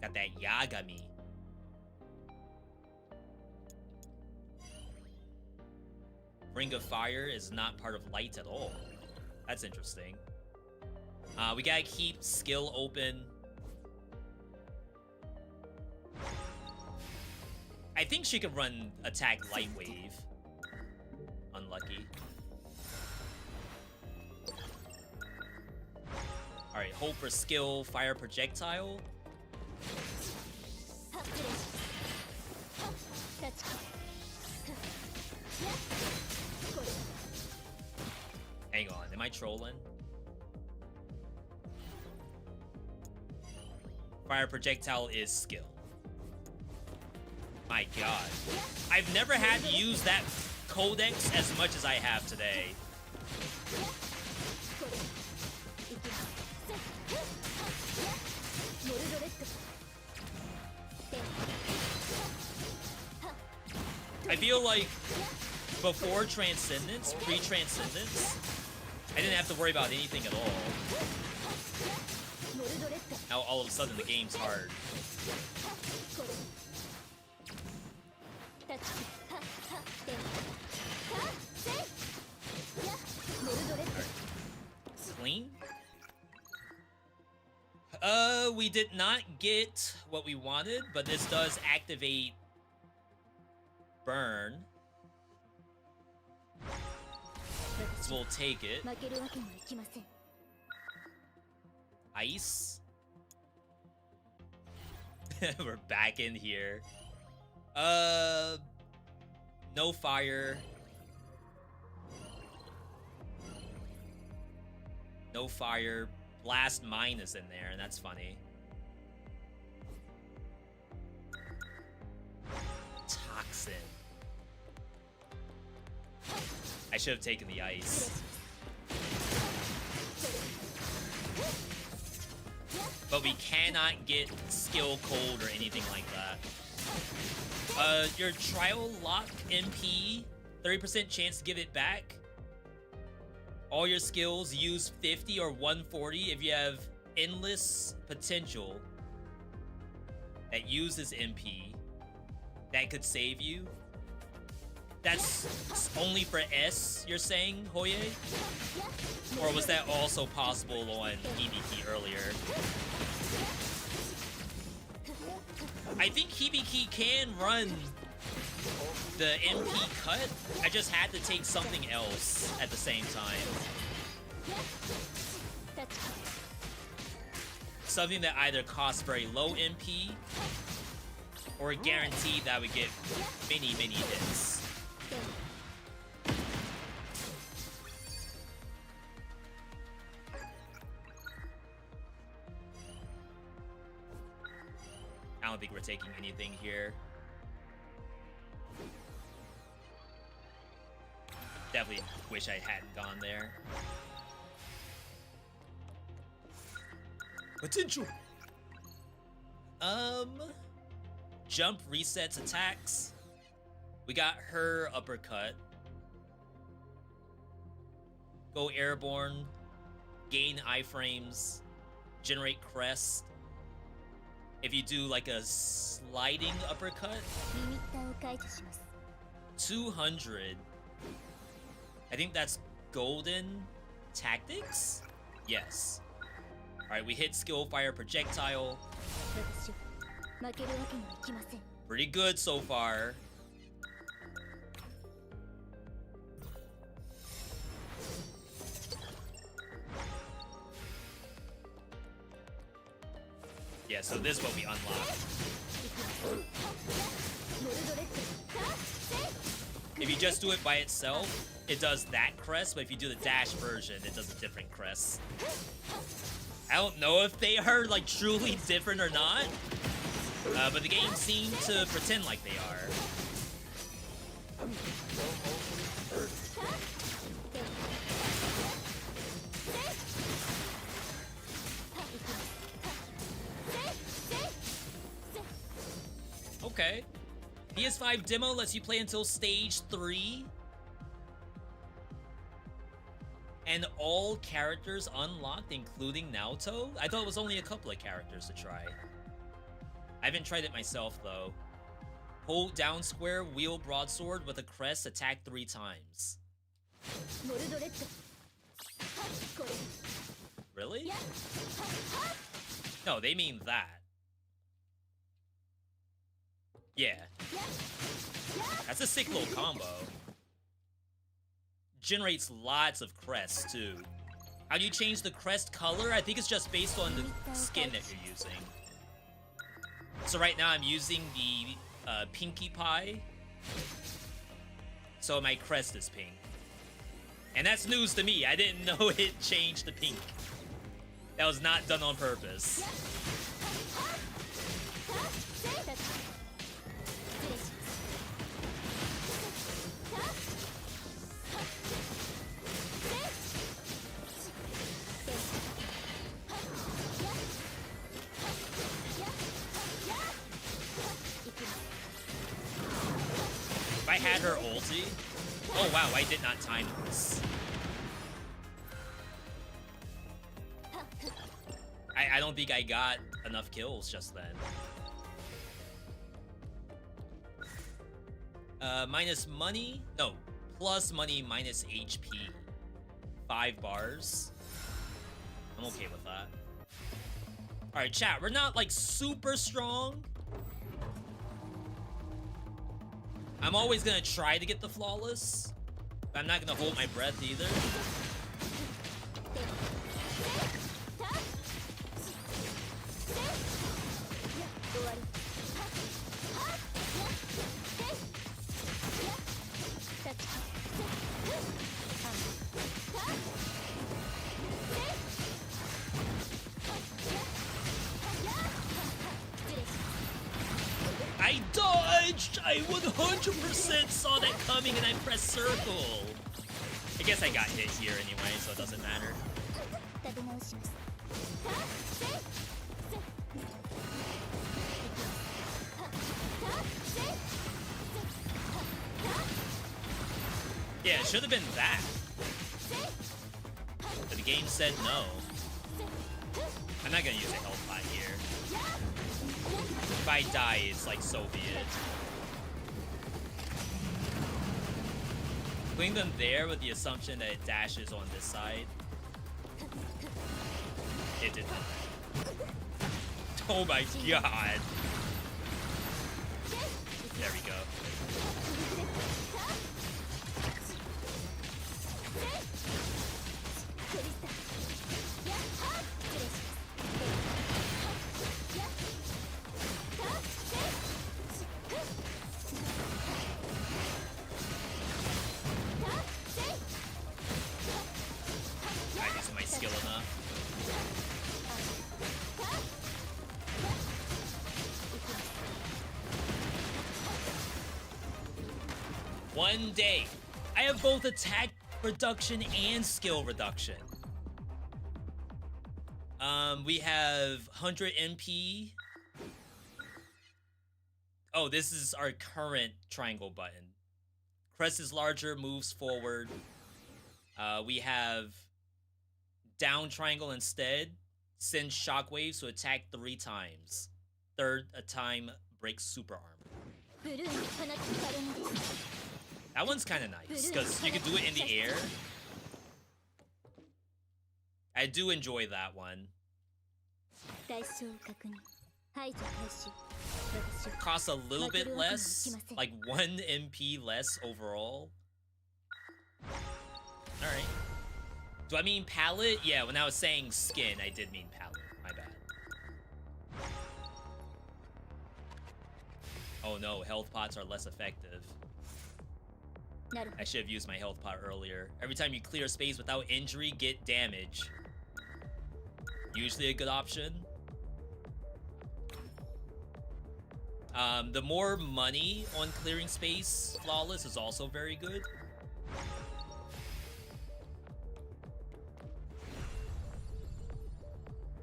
S1: Got that Yagami. Ring of Fire is not part of light at all. That's interesting. We gotta keep skill open. I think she could run attack light wave. Unlucky. Alright, hope for skill, fire projectile. Hang on, am I trolling? Fire projectile is skill. My god. I've never had to use that codex as much as I have today. I feel like before Transcendence, pre-Transcendence, I didn't have to worry about anything at all. Now all of a sudden the game's hard. Clean? We did not get what we wanted, but this does activate burn. So we'll take it. Ice. We're back in here. No fire. No fire. Blast Mine is in there, and that's funny. Toxin. I should have taken the ice. But we cannot get skill cold or anything like that. Your trial lock MP, 30% chance to give it back. All your skills use 50 or 140 if you have endless potential that uses MP that could save you. That's only for S, you're saying, Hoye? Or was that also possible on Hibiki earlier? I think Hibiki can run the MP cut. I just had to take something else at the same time. Something that either costs very low MP or guaranteed that we get many hits. I don't think we're taking anything here. Definitely wish I hadn't gone there. Potential. Jump resets attacks. We got her uppercut. Go airborne. Gain iframes. Generate crest. If you do like a sliding uppercut. 200. I think that's golden tactics? Yes. Alright, we hit skill fire projectile. Pretty good so far. Yeah, so this is what we unlock. If you just do it by itself, it does that crest, but if you do the dash version, it does a different crest. I don't know if they are like truly different or not, but the game seemed to pretend like they are. Okay. PS5 demo lets you play until stage 3. And all characters unlocked, including Naoto? I thought it was only a couple of characters to try. I haven't tried it myself, though. Hold down square, wield broadsword with a crest, attack 3 times. Really? No, they mean that. Yeah. That's a sick little combo. Generates lots of crests, too. How do you change the crest color? I think it's just based on the skin that you're using. So right now I'm using the Pinkie Pie. So my crest is pink. And that's news to me. I didn't know it changed to pink. That was not done on purpose. If I had her ulti... Oh wow, I did not time this. I don't think I got enough kills just then. Minus money? No. Plus money, minus HP. 5 bars. I'm okay with that. Alright, chat. We're not, like, super strong. I'm always gonna try to get the flawless. But I'm not gonna hold my breath either. I dodged! I 100% saw that coming and I pressed circle. I guess I got hit here anyway, so it doesn't matter. Yeah, it should have been that. But the game said no. I'm not gonna use a health pot here. If I die, it's like so be it. Putting them there with the assumption that it dashes on this side. It did not. Oh my god. There we go. Alright, using my skill enough. One day, I have both attack reduction and skill reduction. We have 100 MP. Oh, this is our current triangle button. Crest is larger, moves forward. We have down triangle instead. Sends shockwaves to attack 3 times. Third a time breaks super armor. That one's kind of nice, because you can do it in the air. I do enjoy that one. Costs a little bit less, like 1 MP less overall. Alright. Do I mean palette? Yeah, when I was saying skin, I did mean palette. My bad. Oh no, health pots are less effective. I should have used my health pot earlier. Every time you clear space without injury, get damage. Usually a good option. The more money on clearing space flawless is also very good.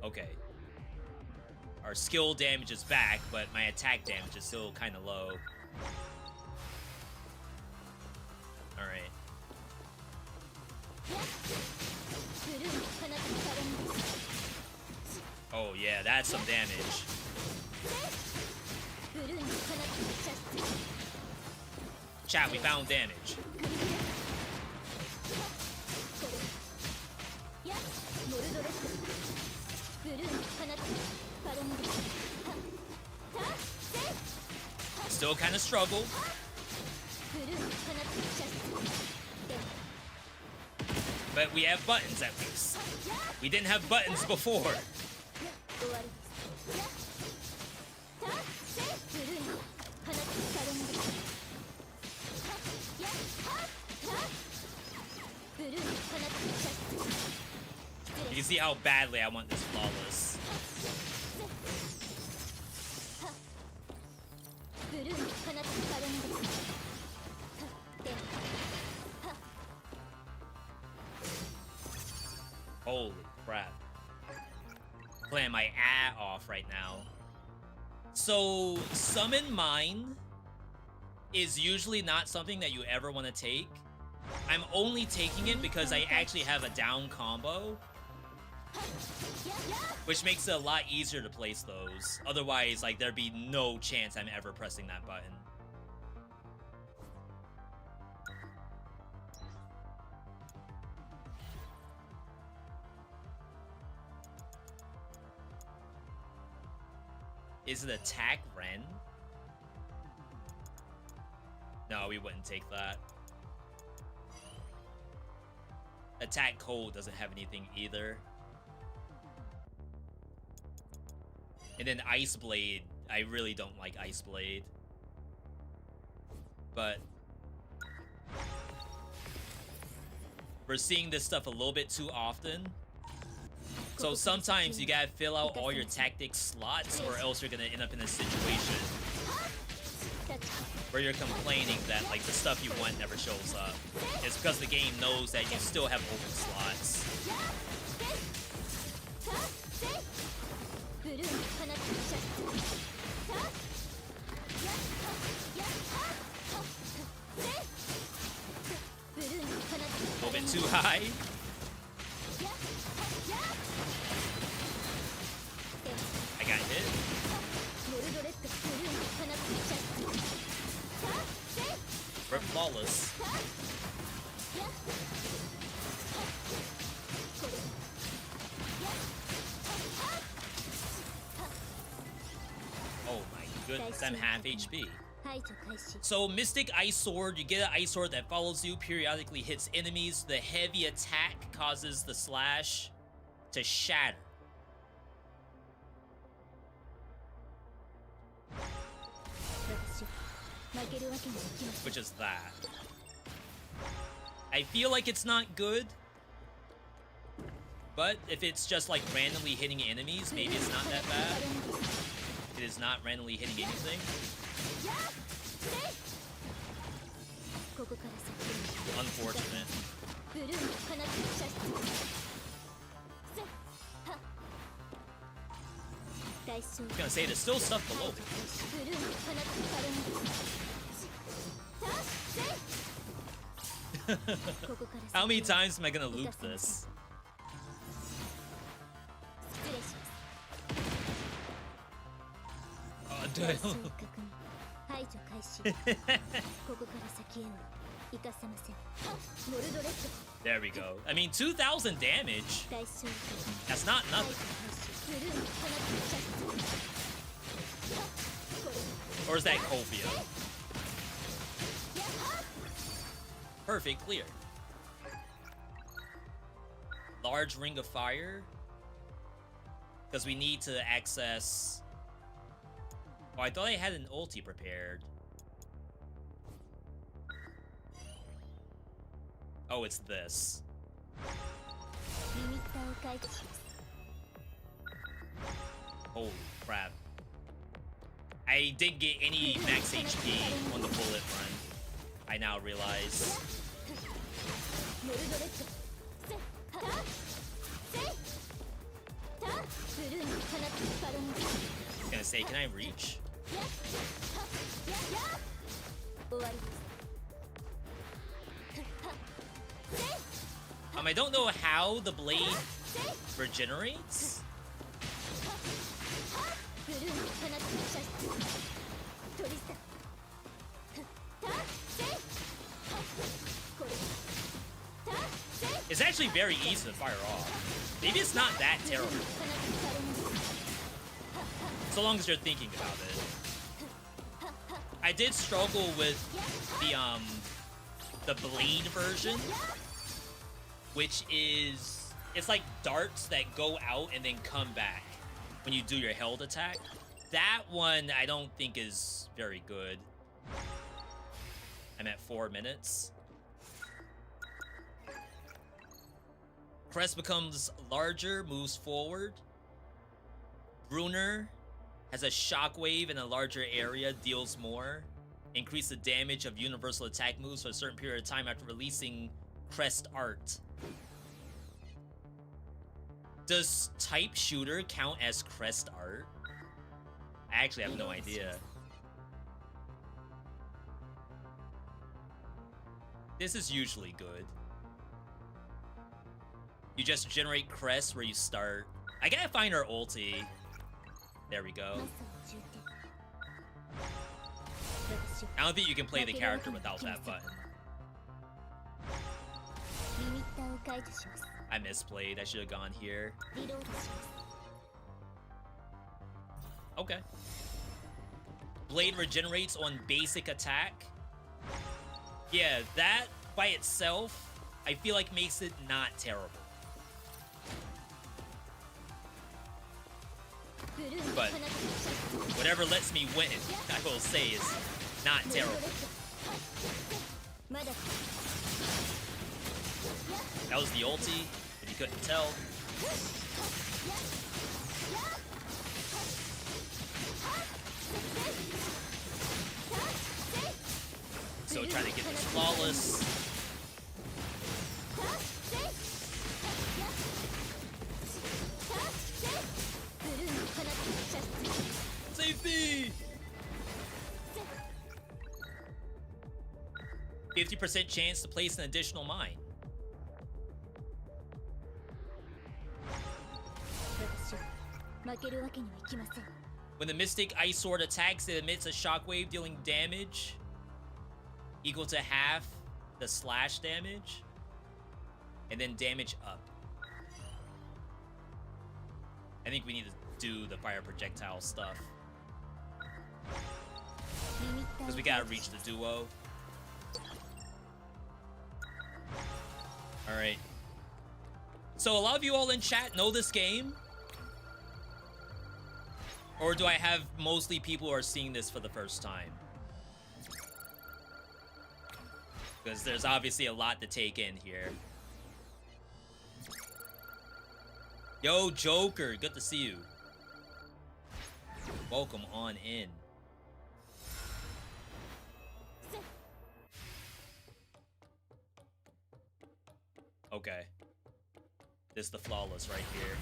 S1: Okay. Our skill damage is back, but my attack damage is still kind of low. Alright. Oh yeah, that's some damage. Chat, we found damage. Still kind of struggle. But we have buttons at least. We didn't have buttons before. You can see how badly I want this flawless. Holy crap. Playing my ass off right now. So, Summon Mine is usually not something that you ever want to take. I'm only taking it because I actually have a down combo, which makes it a lot easier to place those. Otherwise, like, there'd be no chance I'm ever pressing that button. Is it attack Ren? No, we wouldn't take that. Attack Cold doesn't have anything either. And then Ice Blade, I really don't like Ice Blade. But we're seeing this stuff a little bit too often. So sometimes you gotta fill out all your tactic slots, or else you're gonna end up in a situation where you're complaining that like the stuff you want never shows up. It's because the game knows that you still have open slots. A little bit too high. We're flawless. Oh my goodness, I'm half HP. So Mystic Ice Sword, you get an Ice Sword that follows you, periodically hits enemies. The heavy attack causes the slash to shatter. Which is that. I feel like it's not good. But if it's just like randomly hitting enemies, maybe it's not that bad. It is not randomly hitting anything. Unfortunate. I was gonna say, there's still stuff below. How many times am I gonna loop this? Oh, damn. There we go. I mean, 2,000 damage. That's not nothing. Or is that Copia? Perfect, clear. Large ring of fire. Because we need to access... Oh, I thought I had an ulti prepared. Oh, it's this. Holy crap. I didn't get any max HP on the bullet run. I now realize. I was gonna say, can I reach? I don't know how the blade regenerates. It's actually very easy to fire off. Maybe it's not that terrible. So long as you're thinking about it. I did struggle with the blade version, which is, it's like darts that go out and then come back when you do your held attack. That one I don't think is very good. I'm at 4 minutes. Crest becomes larger, moves forward. Bruner has a shockwave in a larger area, deals more. Increase the damage of universal attack moves for a certain period of time after releasing Crest art. Does type shooter count as Crest art? I actually have no idea. This is usually good. You just generate Crest where you start. I gotta find our ulti. There we go. I don't think you can play the character without that button. I misplayed. I should have gone here. Okay. Blade regenerates on basic attack. Yeah, that by itself, I feel like makes it not terrible. But whatever lets me win, I will say, is not terrible. That was the ulti, if you couldn't tell. So trying to get this flawless. Safety! 50% chance to place an additional mine. When the Mystic Ice Sword attacks, it emits a shockwave dealing damage. equal to half the slash damage, and then damage up. I think we need to do the fire projectile stuff. Because we gotta reach the duo. Alright. So a lot of you all in chat know this game? Or do I have mostly people who are seeing this for the first time? Because there's obviously a lot to take in here. Yo, Joker, good to see you. Welcome on in. Okay. This is the flawless right here.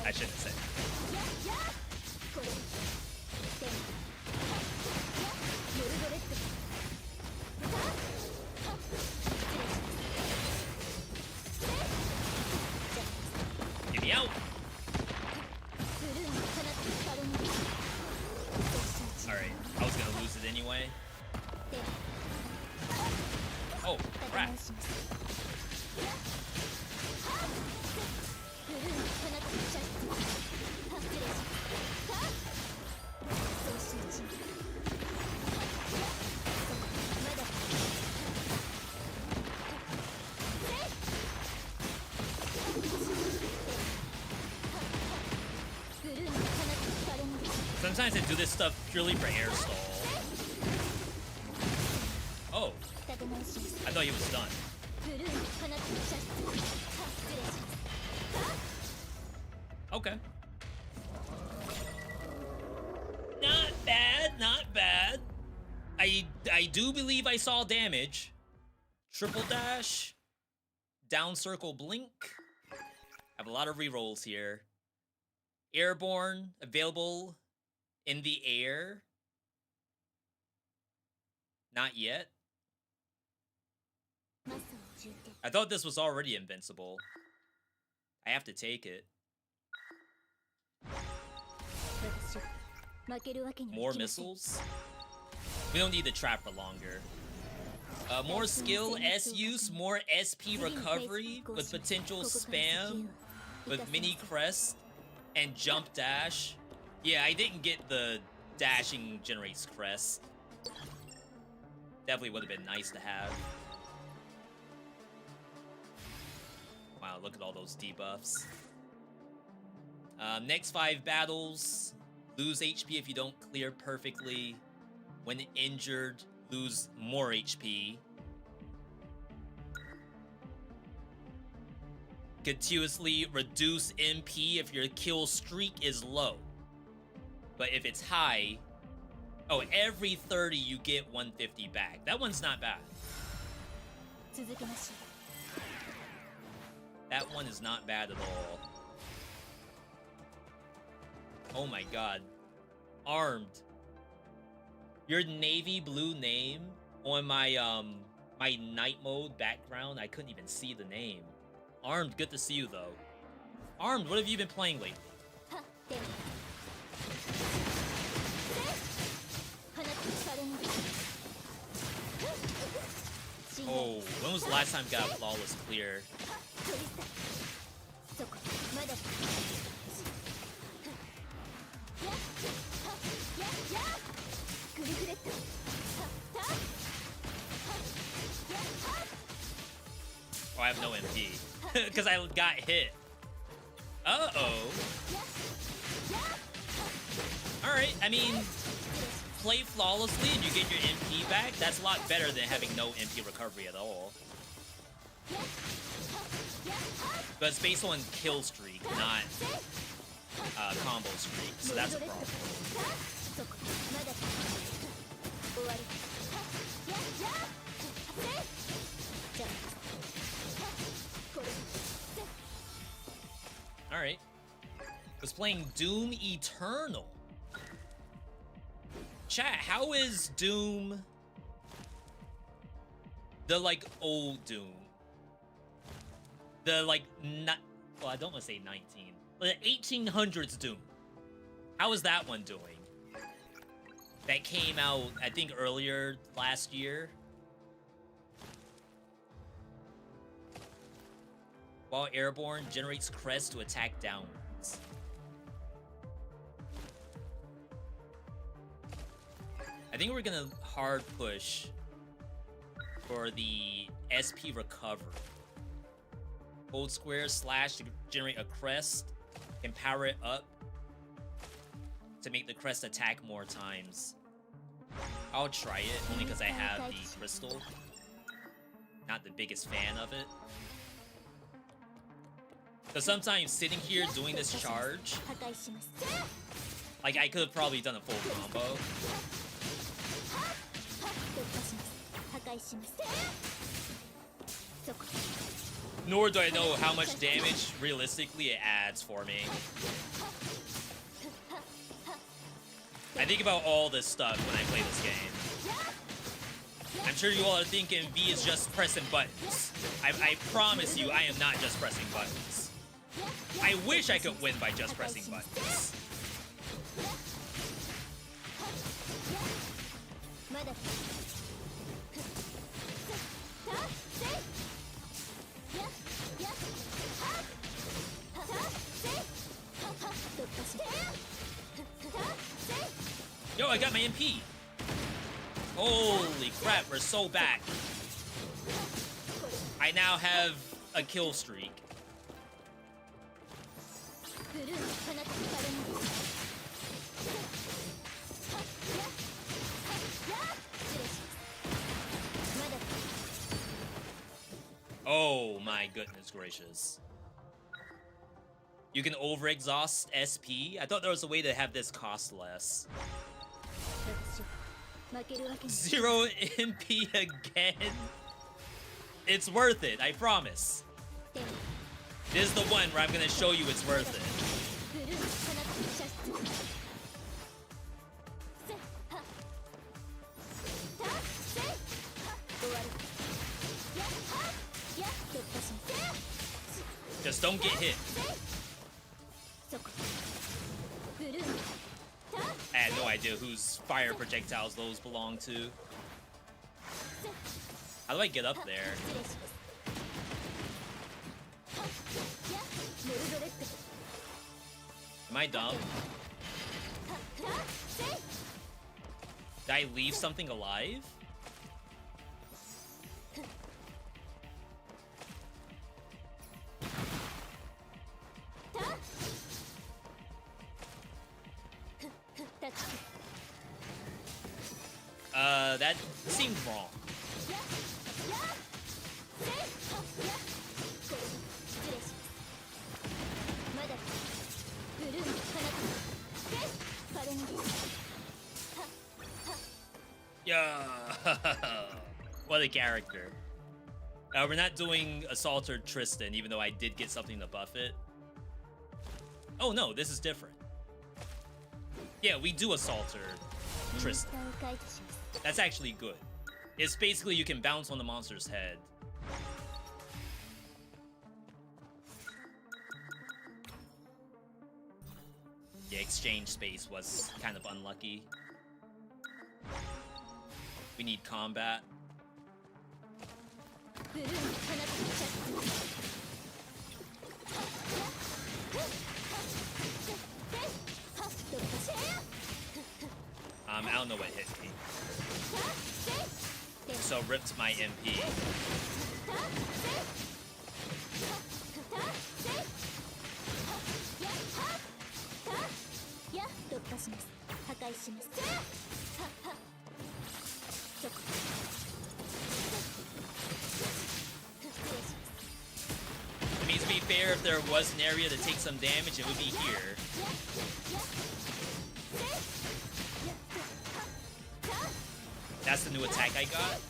S1: I shouldn't say. Get me out! Alright, I was gonna lose it anyway. Oh, crap. Sometimes I do this stuff purely for air stall. Oh. I thought he was done. Okay. Not bad, not bad. I do believe I saw damage. Triple dash. Down circle blink. Have a lot of rerolls here. Airborne, available in the air. Not yet. I thought this was already invincible. I have to take it. More missiles? We don't need the trap for longer. More skill, S use, more SP recovery with potential spam, with mini crest, and jump dash. Yeah, I didn't get the dashing generates crest. Definitely would have been nice to have. Wow, look at all those debuffs. Next 5 battles, lose HP if you don't clear perfectly. When injured, lose more HP. Continuously reduce MP if your kill streak is low. But if it's high, oh, every 30 you get 150 back. That one's not bad. That one is not bad at all. Oh my god. Armed. Your navy blue name on my my night mode background, I couldn't even see the name. Armed, good to see you though. Armed, what have you been playing lately? Oh, when was the last time you got a flawless clear? Oh, I have no MP. Because I got hit. Uh-oh. Alright, I mean, play flawlessly and you get your MP back. That's a lot better than having no MP recovery at all. But it's based on kill streak, not combo streak, so that's a problem. Alright. Was playing Doom Eternal. Chat, how is Doom the, like, old Doom? The, like, well, I don't want to say 19. The 1800s Doom. How is that one doing? that came out, I think, earlier last year. While airborne, generates crest to attack downwards. I think we're gonna hard push for the SP recovery. Hold square slash to generate a crest. Can power it up to make the crest attack more times. I'll try it only because I have the crystal. Not the biggest fan of it. Because sometimes sitting here doing this charge, like I could have probably done a full combo. Nor do I know how much damage realistically it adds for me. I think about all this stuff when I play this game. I'm sure you all are thinking V is just pressing buttons. I promise you I am not just pressing buttons. I wish I could win by just pressing buttons. Yo, I got my MP. Holy crap, we're so back. I now have a kill streak. Oh my goodness gracious. You can overexhaust SP? I thought there was a way to have this cost less. 0 MP again? It's worth it, I promise. This is the one where I'm gonna show you it's worth it. Just don't get hit. I had no idea whose fire projectiles those belong to. How do I get up there? Am I dumb? Did I leave something alive? That seemed wrong. Yeah. What a character. We're not doing Assaulter Tristan, even though I did get something to buff it. Oh no, this is different. Yeah, we do Assaulter Tristan. That's actually good. It's basically you can bounce on the monster's head. The exchange space was kind of unlucky. We need combat. I don't know what hit me. So ripped my MP. I mean, to be fair, if there was an area to take some damage, it would be here. That's the new attack I got.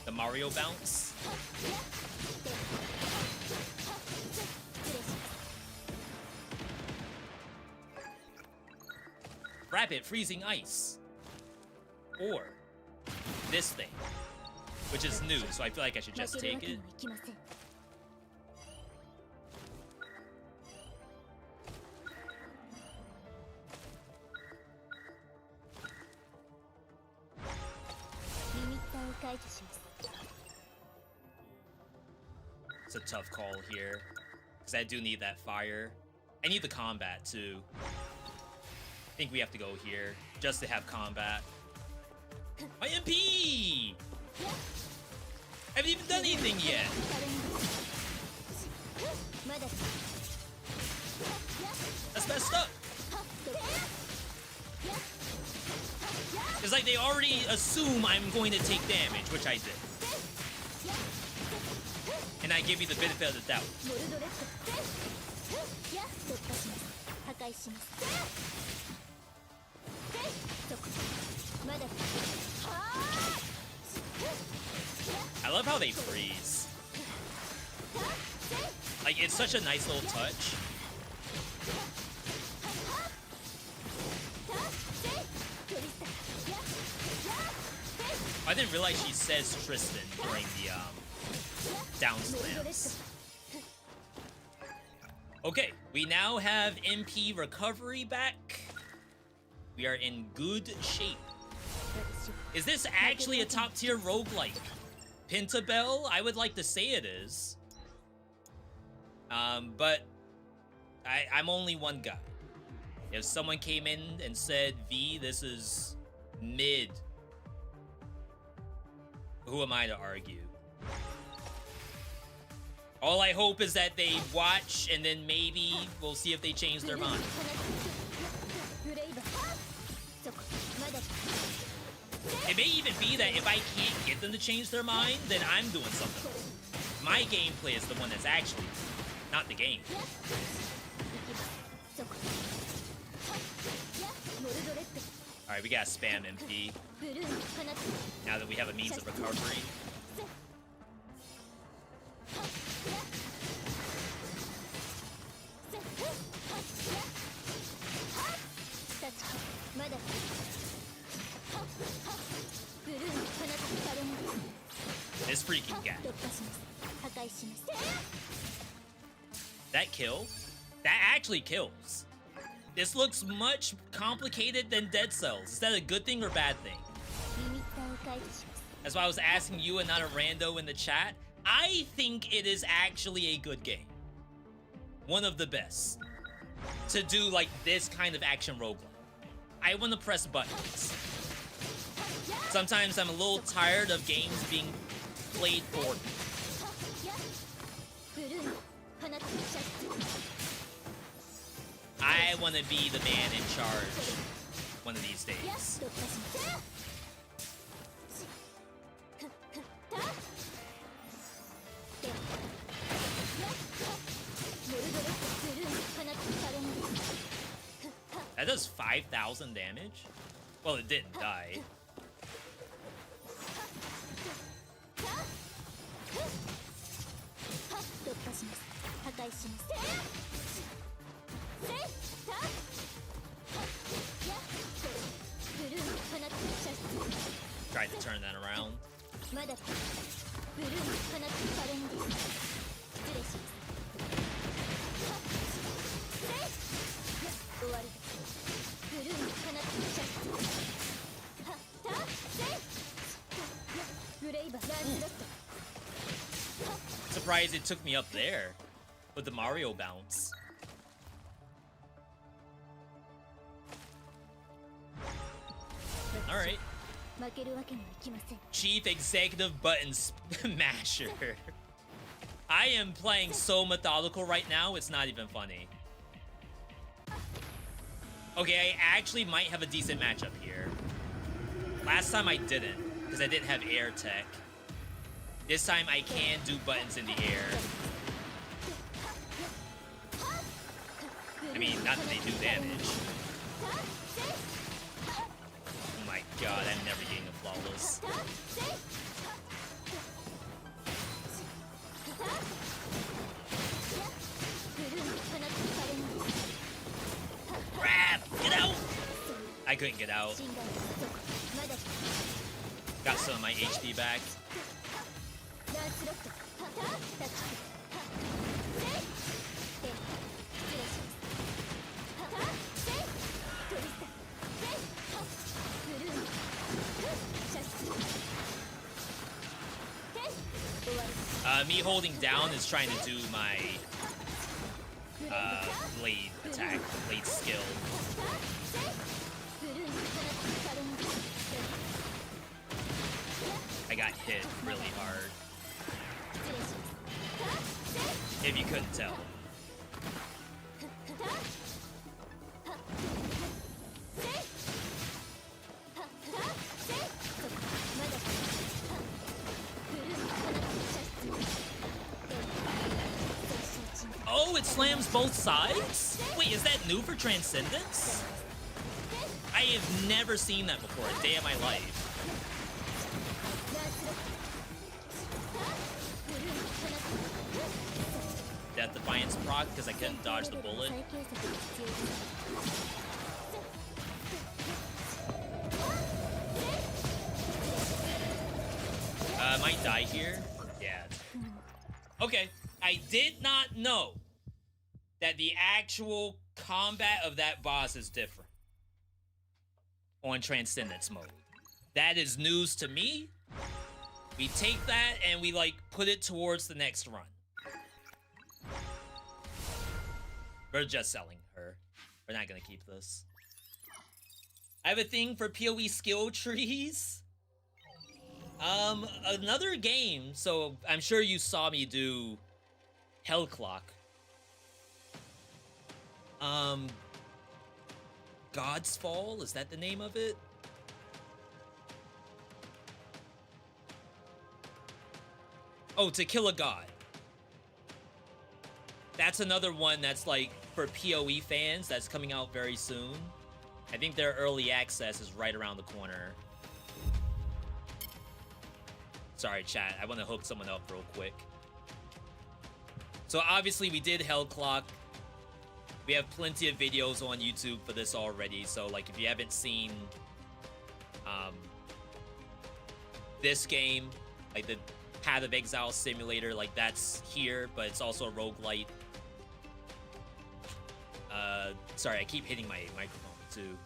S1: The Mario bounce. Rapid freezing ice. Or this thing, which is new, so I feel like I should just take it. It's a tough call here, because I do need that fire. I need the combat too. I think we have to go here just to have combat. My MP! I haven't even done anything yet. That's messed up. It's like they already assume I'm going to take damage, which I did. And I give you the benefit of the doubt. I love how they freeze. Like, it's such a nice little touch. I didn't realize she says Tristan during the down slams. Okay, we now have MP recovery back. We are in good shape. Is this actually a top tier roguelike? Pentabell? I would like to say it is. But I'm only one guy. If someone came in and said, V, this is mid, who am I to argue? All I hope is that they watch and then maybe we'll see if they change their mind. It may even be that if I can't get them to change their mind, then I'm doing something. My gameplay is the one that's actually, not the game. Alright, we gotta spam MP. Now that we have a means of recovery. This freaking guy. That kill? That actually kills. This looks much complicated than Dead Cells. Is that a good thing or bad thing? That's why I was asking you and not a rando in the chat. I think it is actually a good game. One of the best. To do like this kind of action roguelike. I want to press buttons. Sometimes I'm a little tired of games being played for me. I want to be the man in charge one of these days. That does 5,000 damage? Well, it didn't die. Tried to turn that around. Surprised it took me up there with the Mario bounce. Alright. Chief Executive Button Smasher. I am playing so methodical right now, it's not even funny. Okay, I actually might have a decent matchup here. Last time I didn't, because I didn't have air tech. This time I can do buttons in the air. I mean, not that they do damage. Oh my god, I'm never getting a flawless. Crap! Get out! I couldn't get out. Got some of my HP back. Me holding down is trying to do my blade attack, blade skill. I got hit really hard. If you couldn't tell. Oh, it slams both sides? Wait, is that new for Transcendence? I have never seen that before a day of my life. Death Defiance proc because I couldn't dodge the bullet. I might die here. Yeah. Okay. I did not know that the actual combat of that boss is different on Transcendence mode. That is news to me. We take that and we, like, put it towards the next run. We're just selling her. We're not gonna keep this. I have a thing for PoE skill trees. Another game, so I'm sure you saw me do Hell Clock. God's Fall, is that the name of it? Oh, To Kill a God. That's another one that's like for PoE fans that's coming out very soon. I think their early access is right around the corner. Sorry, chat. I want to hook someone up real quick. So obviously we did Hell Clock. We have plenty of videos on YouTube for this already. So like if you haven't seen this game, like the Path of Exile simulator, like that's here, but it's also a roguelite. Sorry, I keep hitting my microphone too.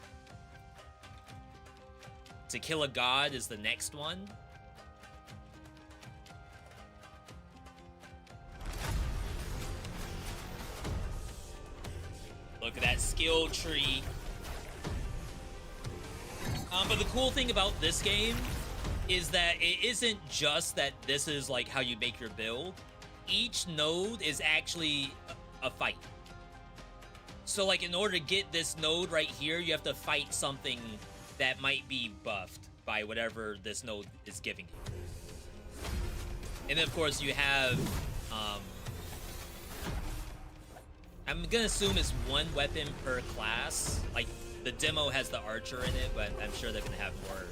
S1: To Kill a God is the next one. Look at that skill tree. But the cool thing about this game is that it isn't just that this is like how you make your build. Each node is actually a fight. So like in order to get this node right here, you have to fight something that might be buffed by whatever this node is giving you. And then of course you have, I'm gonna assume it's one weapon per class. Like the demo has the archer in it, but I'm sure they're gonna have more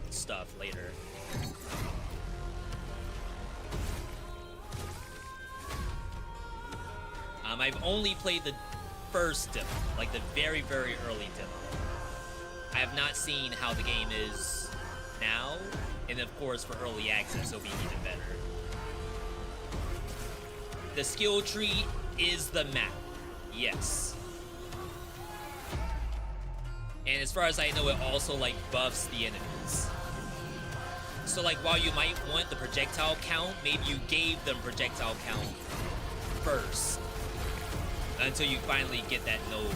S1: stuff later. I've only played the first demo, like the very, very early demo. I have not seen how the game is now, and of course for early access it'll be even better. The skill tree is the map, yes. And as far as I know, it also like buffs the enemies. So like while you might want the projectile count, maybe you gave them projectile count first until you finally get that node.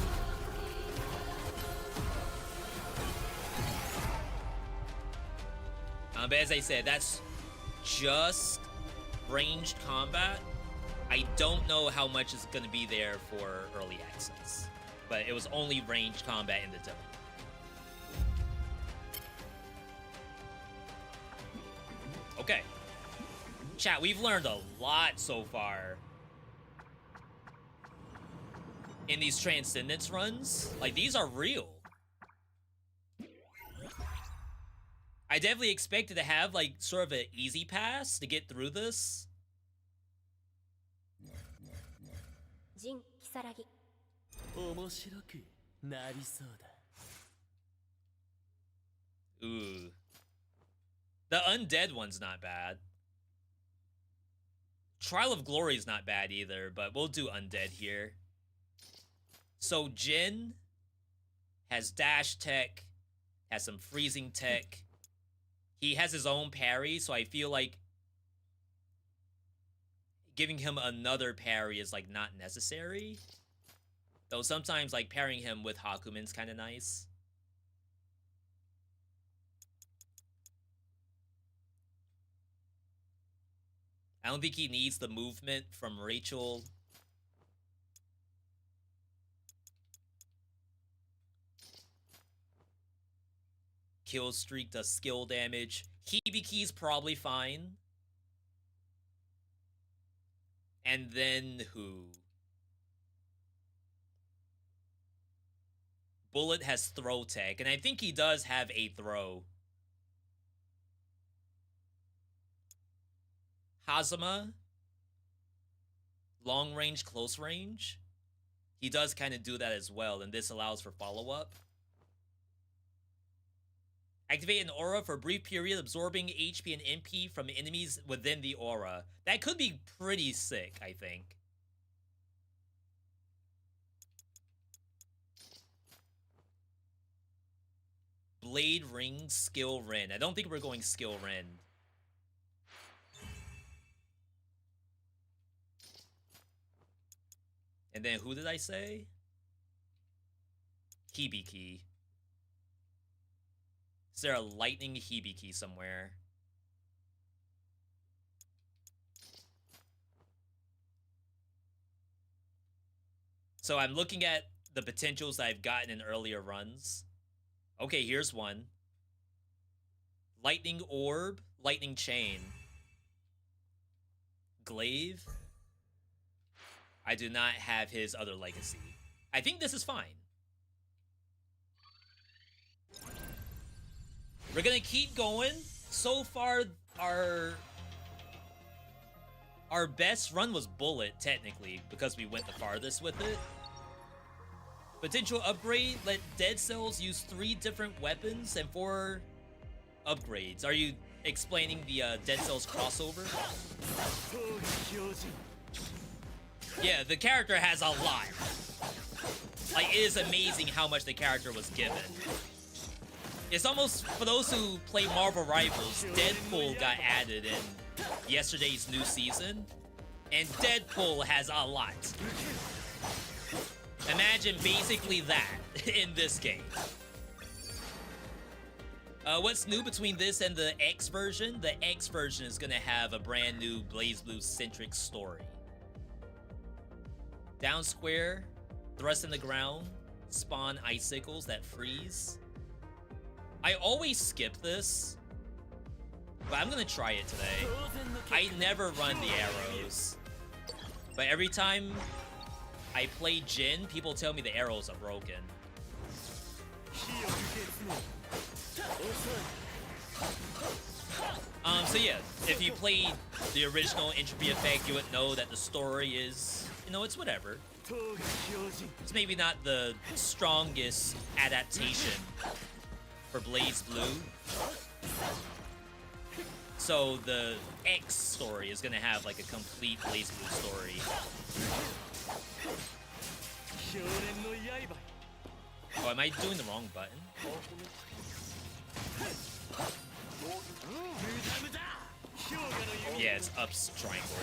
S1: But as I said, that's just ranged combat. I don't know how much is going to be there for early access, but it was only ranged combat in the demo. Okay. Chat, we've learned a lot so far in these Transcendence runs. Like, these are real. I definitely expected to have, like, sort of an easy pass to get through this. Ooh. The undead one's not bad. Trial of Glory is not bad either, but we'll do undead here. So Jin has dash tech, has some freezing tech. He has his own parry, so I feel like giving him another parry is, like, not necessary. Though sometimes, like, pairing him with Hakumen's kind of nice. I don't think he needs the movement from Rachel. Kill streak does skill damage. Hibiki's probably fine. And then who? Bullet has throw tech, and I think he does have a throw. Hazama, long range, close range. He does kind of do that as well, and this allows for follow-up. Activate an aura for a brief period, absorbing HP and MP from enemies within the aura. That could be pretty sick, I think. Blade Ring, Skill Ren. I don't think we're going Skill Ren. And then who did I say? Hibiki. Is there a lightning Hibiki somewhere? So I'm looking at the potentials that I've gotten in earlier runs. Okay, here's one. Lightning Orb, Lightning Chain. Glaive. I do not have his other legacy. I think this is fine. We're gonna keep going. So far, our best run was Bullet, technically, because we went the farthest with it. Potential upgrade, let dead cells use 3 different weapons and 4 upgrades. Are you explaining the dead cells crossover? Yeah, the character has a lot. Like, it is amazing how much the character was given. It's almost, for those who play Marvel Rivals, Deadpool got added in yesterday's new season, and Deadpool has a lot. Imagine basically that in this game. What's new between this and the X version? The X version is gonna have a brand new Blazblue-centric story. Down square, thrust in the ground, spawn icicles that freeze. I always skip this, but I'm gonna try it today. I never run the arrows, but every time I play Jin, people tell me the arrows are broken. So yeah, if you played the original Entropy Effect, you would know that the story is, you know, it's whatever. It's maybe not the strongest adaptation for Blazblue. So the X story is gonna have like a complete Blazblue story. Oh, am I doing the wrong button? Yeah, it's up triangle.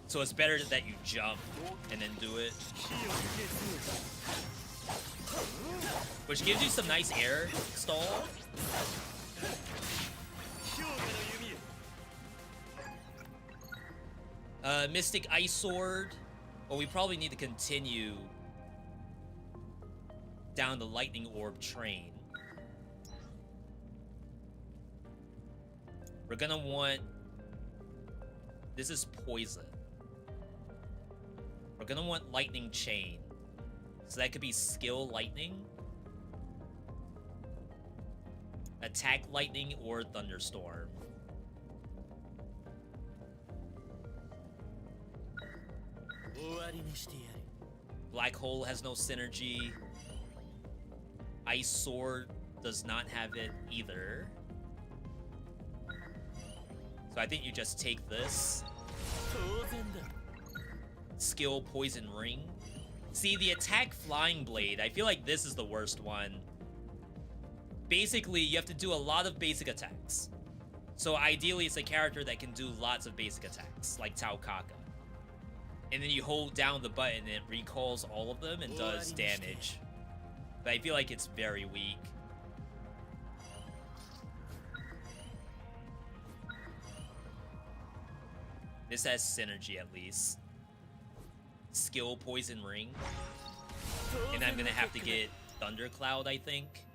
S1: So it's better that you jump and then do it. Which gives you some nice air stall. Mystic Ice Sword. Well, we probably need to continue down the Lightning Orb train. We're gonna want... This is poison. We're gonna want Lightning Chain. So that could be Skill Lightning, Attack Lightning, or Thunderstorm. Black Hole has no synergy. Ice Sword does not have it either. So I think you just take this. Skill Poison Ring. See, the attack Flying Blade, I feel like this is the worst one. basically you have to do a lot of basic attacks. So ideally it's a character that can do lots of basic attacks, like Tao Kaka. And then you hold down the button and it recalls all of them and does damage. But I feel like it's very weak. This has synergy at least. Skill Poison Ring. And I'm gonna have to get Thundercloud, I think.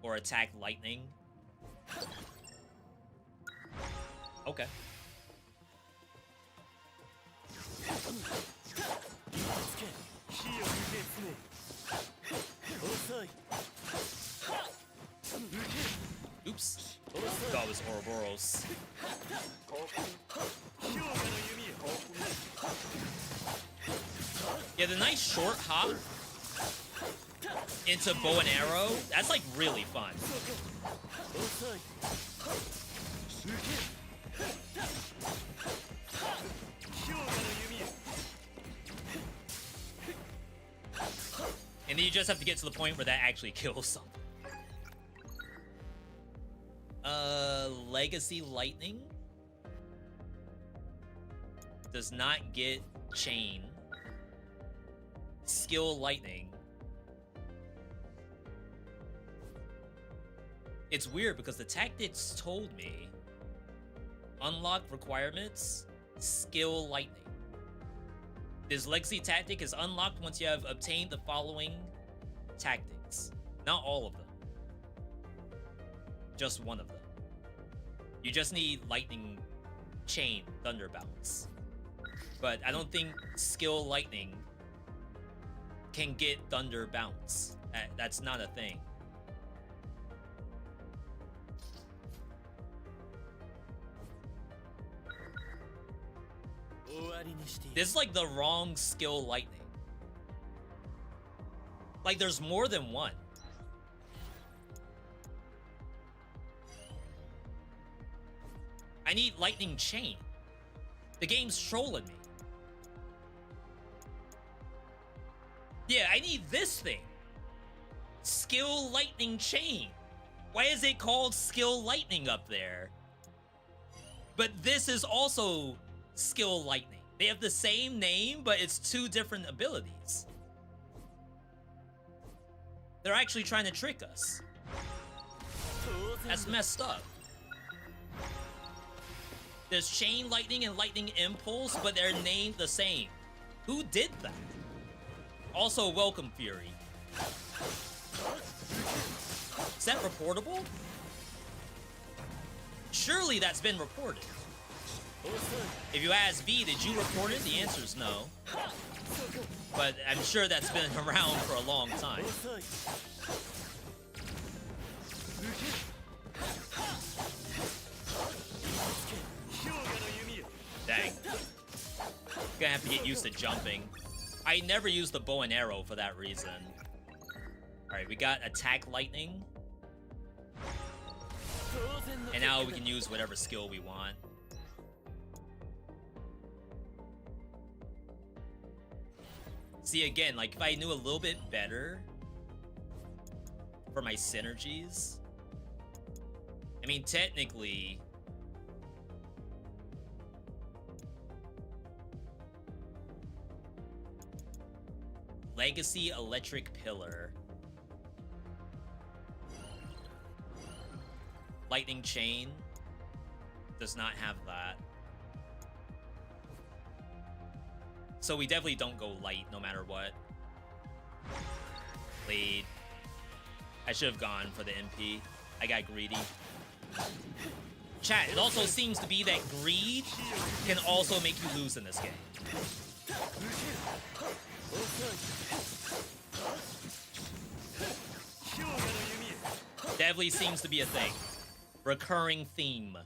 S1: Or Attack Lightning. Okay. Oops. Thought it was Ouroboros. Yeah, the nice short hop into bow and arrow, that's like really fun. And then you just have to get to the point where that actually kills something. Legacy Lightning does not get Chain. Skill Lightning. It's weird because the tactics told me unlock requirements, Skill Lightning. This Legacy tactic is unlocked once you have obtained the following tactics. Not all of them. Just one of them. You just need Lightning Chain Thunder Bounce. But I don't think Skill Lightning can get Thunder Bounce. That's not a thing. This is like the wrong Skill Lightning. Like there's more than one. I need Lightning Chain. The game's trolling me. Yeah, I need this thing. Skill Lightning Chain. Why is it called Skill Lightning up there? But this is also Skill Lightning. They have the same name, but it's two different abilities. They're actually trying to trick us. That's messed up. There's Chain Lightning and Lightning Impulse, but they're named the same. Who did that? Also, welcome, Fury. Is that reportable? Surely that's been reported. If you ask V, did you report it? The answer is no. But I'm sure that's been around for a long time. Dang. Gonna have to get used to jumping. I never use the bow and arrow for that reason. Alright, we got Attack Lightning. And now we can use whatever skill we want. See, again, like, if I knew a little bit better for my synergies... I mean, technically... Legacy Electric Pillar. Lightning Chain does not have that. So we definitely don't go light no matter what. Lead. I should have gone for the MP. I got greedy. Chat, it also seems to be that greed can also make you lose in this game. Definitely seems to be a thing. Recurring theme.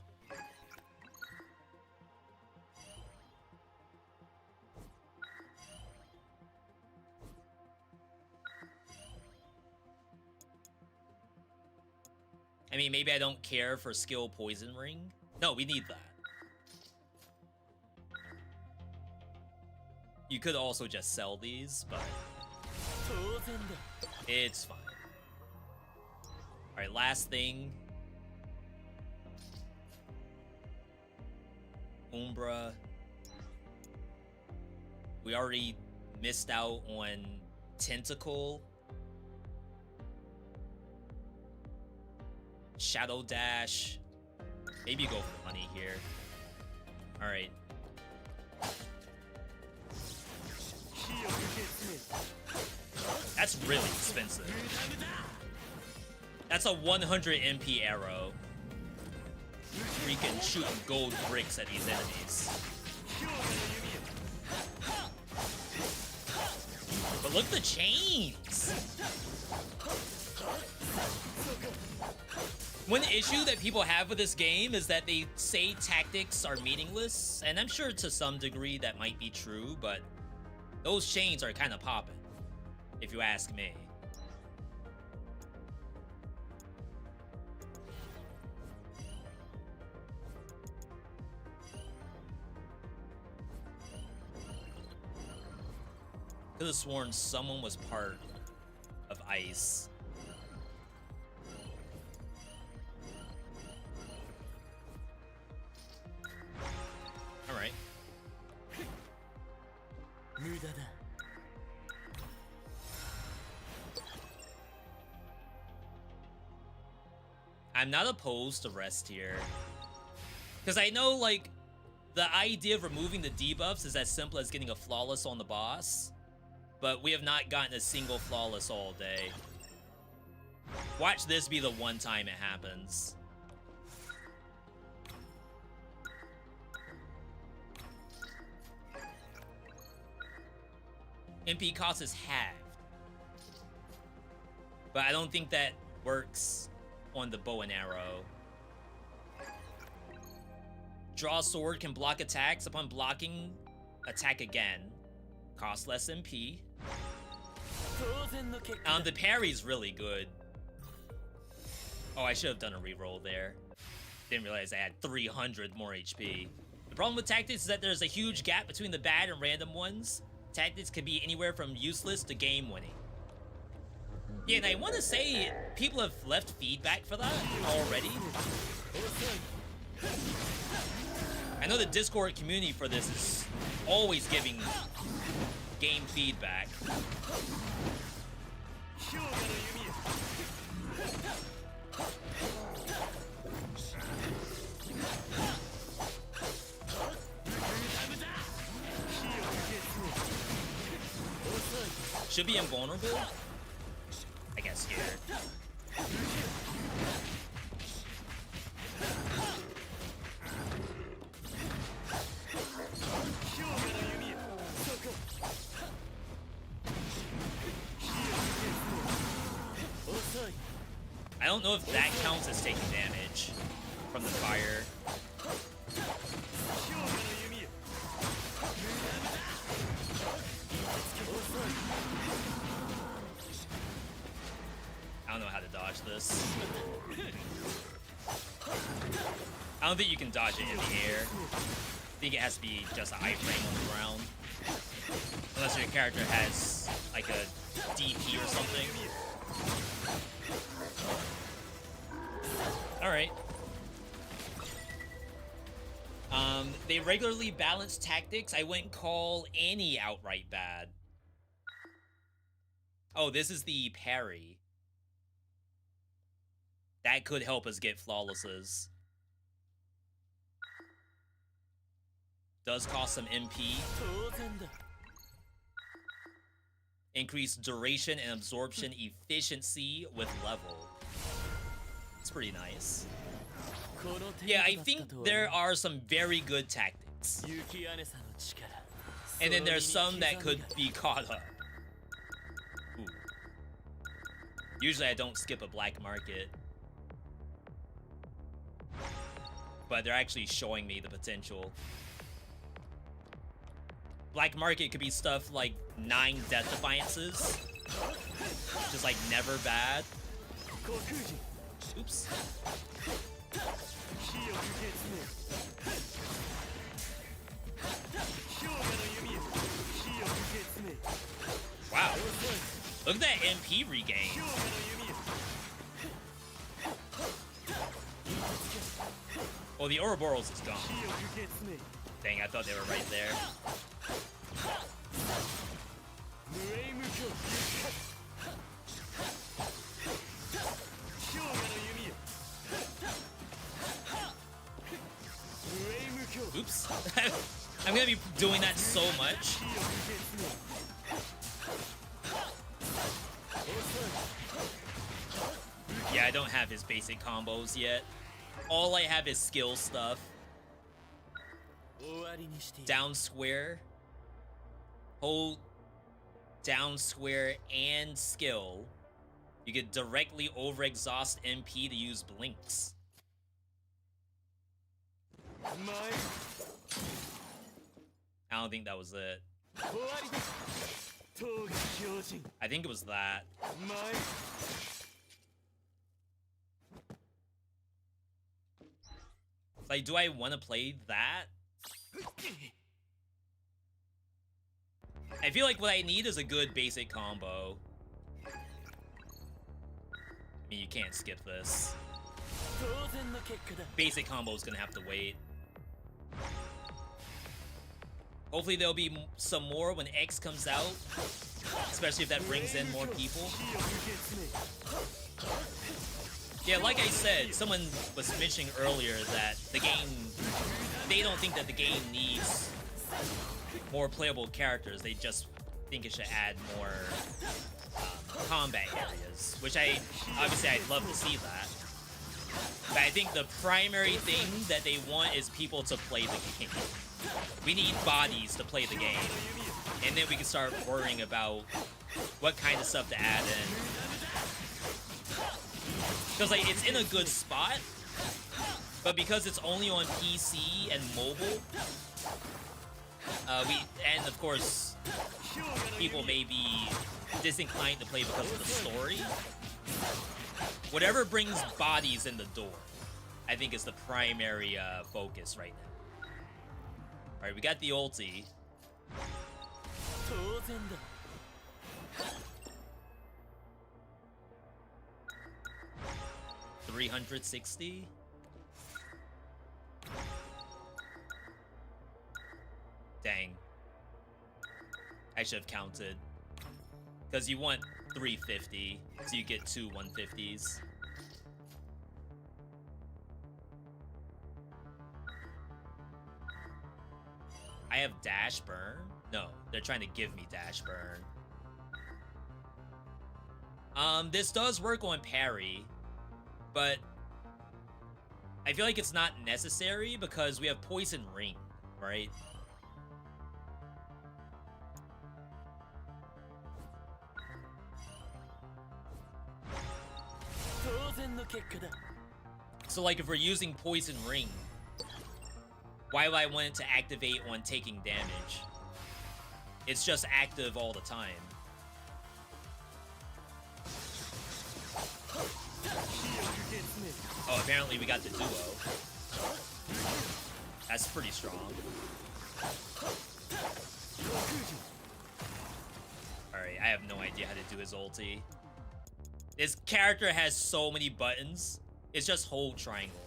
S1: I mean, maybe I don't care for skill Poison Ring. No, we need that. You could also just sell these, but... It's fine. Alright, last thing. Umbra. We already missed out on Tentacle. Shadow Dash. Maybe go for money here. Alright. That's really expensive. That's a 100 MP arrow. Freaking shooting gold bricks at these enemies. But look at the chains! One issue that people have with this game is that they say tactics are meaningless, and I'm sure to some degree that might be true, but those chains are kind of popping, if you ask me. Could have sworn someone was part of ice. All right. I'm not opposed to rest here, because I know, like, the idea of removing the debuffs is as simple as getting a flawless on the boss, but we have not gotten a single flawless all day. Watch this be the one time it happens. MP cost is halved, but I don't think that works on the bow and arrow. Draw sword can block attacks. Upon blocking, attack again. Cost less MP. The parry's really good. Oh, I should have done a reroll there. Didn't realize I had 300 more HP. The problem with tactics is that there's a huge gap between the bad and random ones. Tactics can be anywhere from useless to game-winning. Yeah, and I want to say people have left feedback for that already. I know the Discord community for this is always giving game feedback. Should be invulnerable? I guess here. I don't know if that counts as taking damage from the fire. I don't know how to dodge this. I don't think you can dodge it in the air. I think it has to be just an iframe on the ground. Unless your character has like a DP or something. Alright. They regularly balance tactics. I wouldn't call any outright bad. Oh, this is the parry. That could help us get flawlesses. Does cost some MP. Increase duration and absorption efficiency with level. It's pretty nice. Yeah, I think there are some very good tactics. And then there's some that could be caught up. Ooh. Usually I don't skip a black market. But they're actually showing me the potential. Black market could be stuff like 9 Death Defiances. Just like never bad. Oops. Wow. Look at that MP regain. Oh, the Ouroboros is gone. Dang, I thought they were right there. Oops. I'm gonna be doing that so much. Yeah, I don't have his basic combos yet. All I have is skill stuff. Down square. Hold down square and skill. You could directly over exhaust MP to use blinks. I don't think that was it. I think it was that. Like, do I want to play that? I feel like what I need is a good basic combo. I mean, you can't skip this. Basic combo is gonna have to wait. Hopefully there'll be some more when X comes out, especially if that brings in more people. Yeah, like I said, someone was mentioning earlier that the game, they don't think that the game needs more playable characters. They just think it should add more combat areas, which obviously I'd love to see that. But I think the primary thing that they want is people to play the game. We need bodies to play the game, and then we can start worrying about what kind of stuff to add in. Because like it's in a good spot, but because it's only on PC and mobile, and of course people may be disinclined to play because of the story. Whatever brings bodies in the door, I think is the primary focus right now. Alright, we got the ulti. 360. Dang. I should have counted. Because you want 350, so you get two 150s. I have dash burn? No, they're trying to give me dash burn. This does work on parry, but I feel like it's not necessary because we have poison ring, right? So like if we're using poison ring, why would I want it to activate on taking damage? It's just active all the time. Oh, apparently we got the duo. That's pretty strong. Alright, I have no idea how to do his ulti. This character has so many buttons. It's just hold triangle.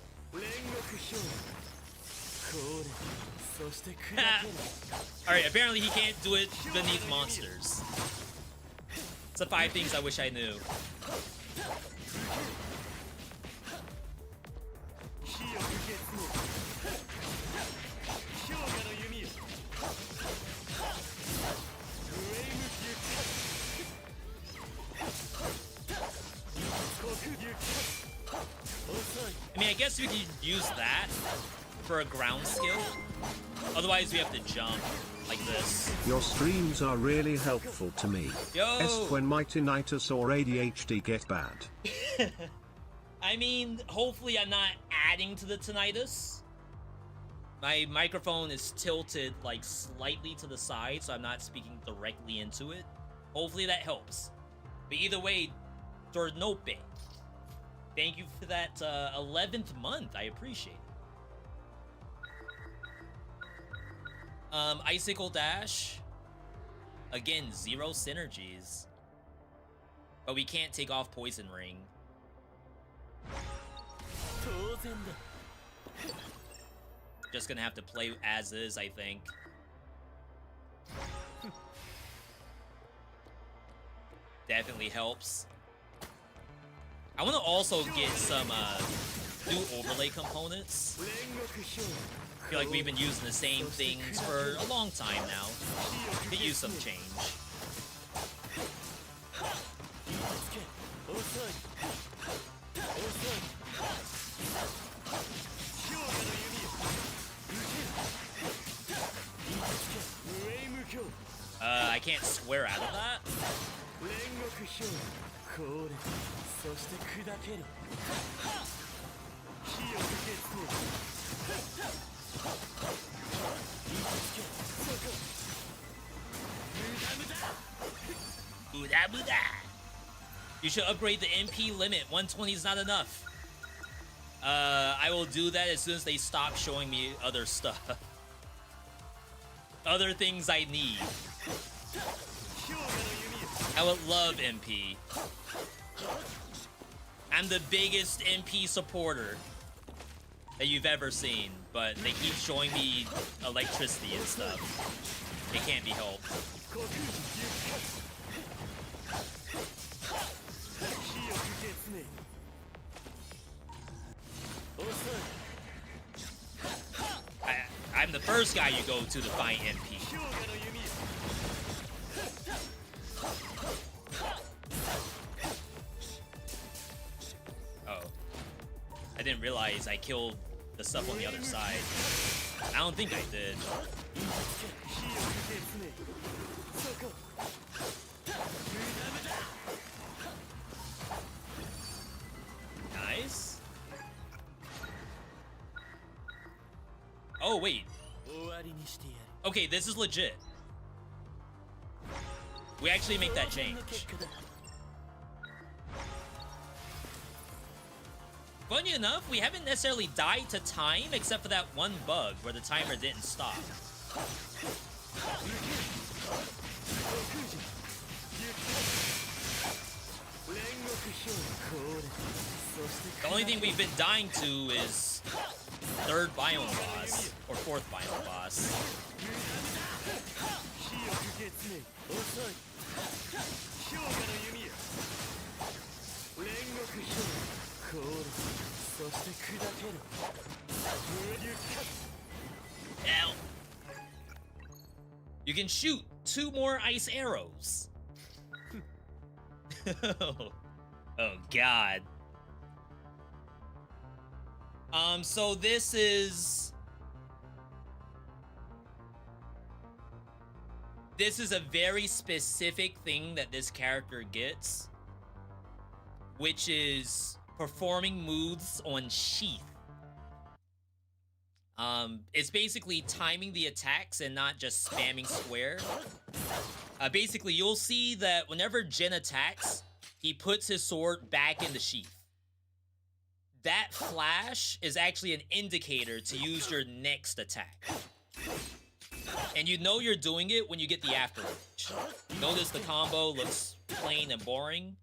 S1: Alright, apparently he can't do it beneath monsters. It's the 5 things I wish I knew. I mean, I guess we could use that for a ground skill. Otherwise, we have to jump like this.
S2: Your streams are really helpful to me.
S1: Yo!
S2: Est when my tinnitus or ADHD get bad.
S1: I mean, hopefully I'm not adding to the tinnitus. My microphone is tilted like slightly to the side, so I'm not speaking directly into it. Hopefully that helps. But either way, Tornope, thank you for that 11th month. I appreciate it. Icicle Dash. Again, 0 synergies. But we can't take off Poison Ring. Just gonna have to play as is, I think. Definitely helps. I want to also get some new overlay components. I feel like we've been using the same things for a long time now. Could use some change. I can't swear out of that. You should upgrade the MP limit. 120 is not enough. I will do that as soon as they stop showing me other stuff. Other things I need. I would love MP. I'm the biggest MP supporter that you've ever seen, but they keep showing me electricity and stuff. It can't be helped. I'm the first guy you go to find MP. Oh. I didn't realize I killed the stuff on the other side. I don't think I did. Nice. Oh, wait. Okay, this is legit. We actually make that change. Funny enough, we haven't necessarily died to time, except for that one bug where the timer didn't stop. The only thing we've been dying to is third biome boss, or fourth biome boss. Ow. You can shoot 2 more ice arrows. Oh god. So this is a very specific thing that this character gets, which is performing moves on Sheath. It's basically timing the attacks and not just spamming square. Basically, you'll see that whenever Jin attacks, he puts his sword back in the sheath. That flash is actually an indicator to use your next attack. And you know you're doing it when you get the after image. Notice the combo looks plain and boring,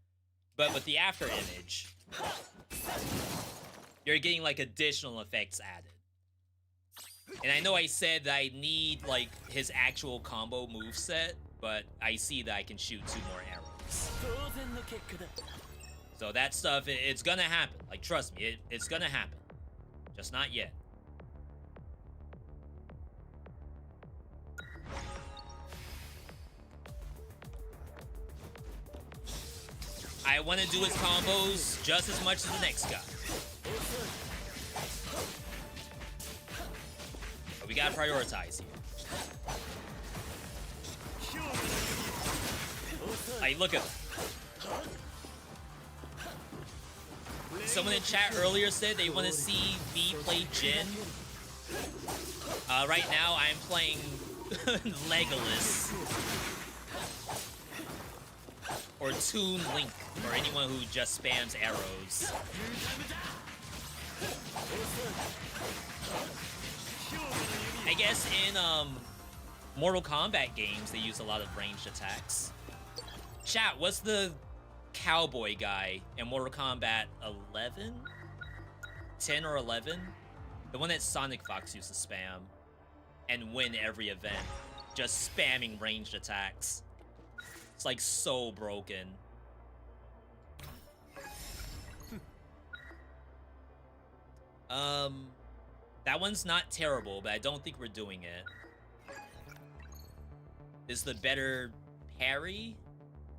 S1: but with the after image, you're getting like additional effects added. And I know I said that I need like his actual combo moveset, but I see that I can shoot 2 more arrows. So that stuff, it's gonna happen. Like, trust me, it's gonna happen. Just not yet. I want to do his combos just as much as the next guy. But we gotta prioritize here. Like, look at that. Someone in chat earlier said they want to see V play Jin. Right now, I'm playing Legolas. Or Toon Link, or anyone who just spams arrows. I guess in Mortal Kombat games, they use a lot of ranged attacks. Chat, what's the cowboy guy in Mortal Kombat 11? 10 or 11? The one that Sonic Fox used to spam and win every event. Just spamming ranged attacks. It's like so broken. That one's not terrible, but I don't think we're doing it. Is the better parry?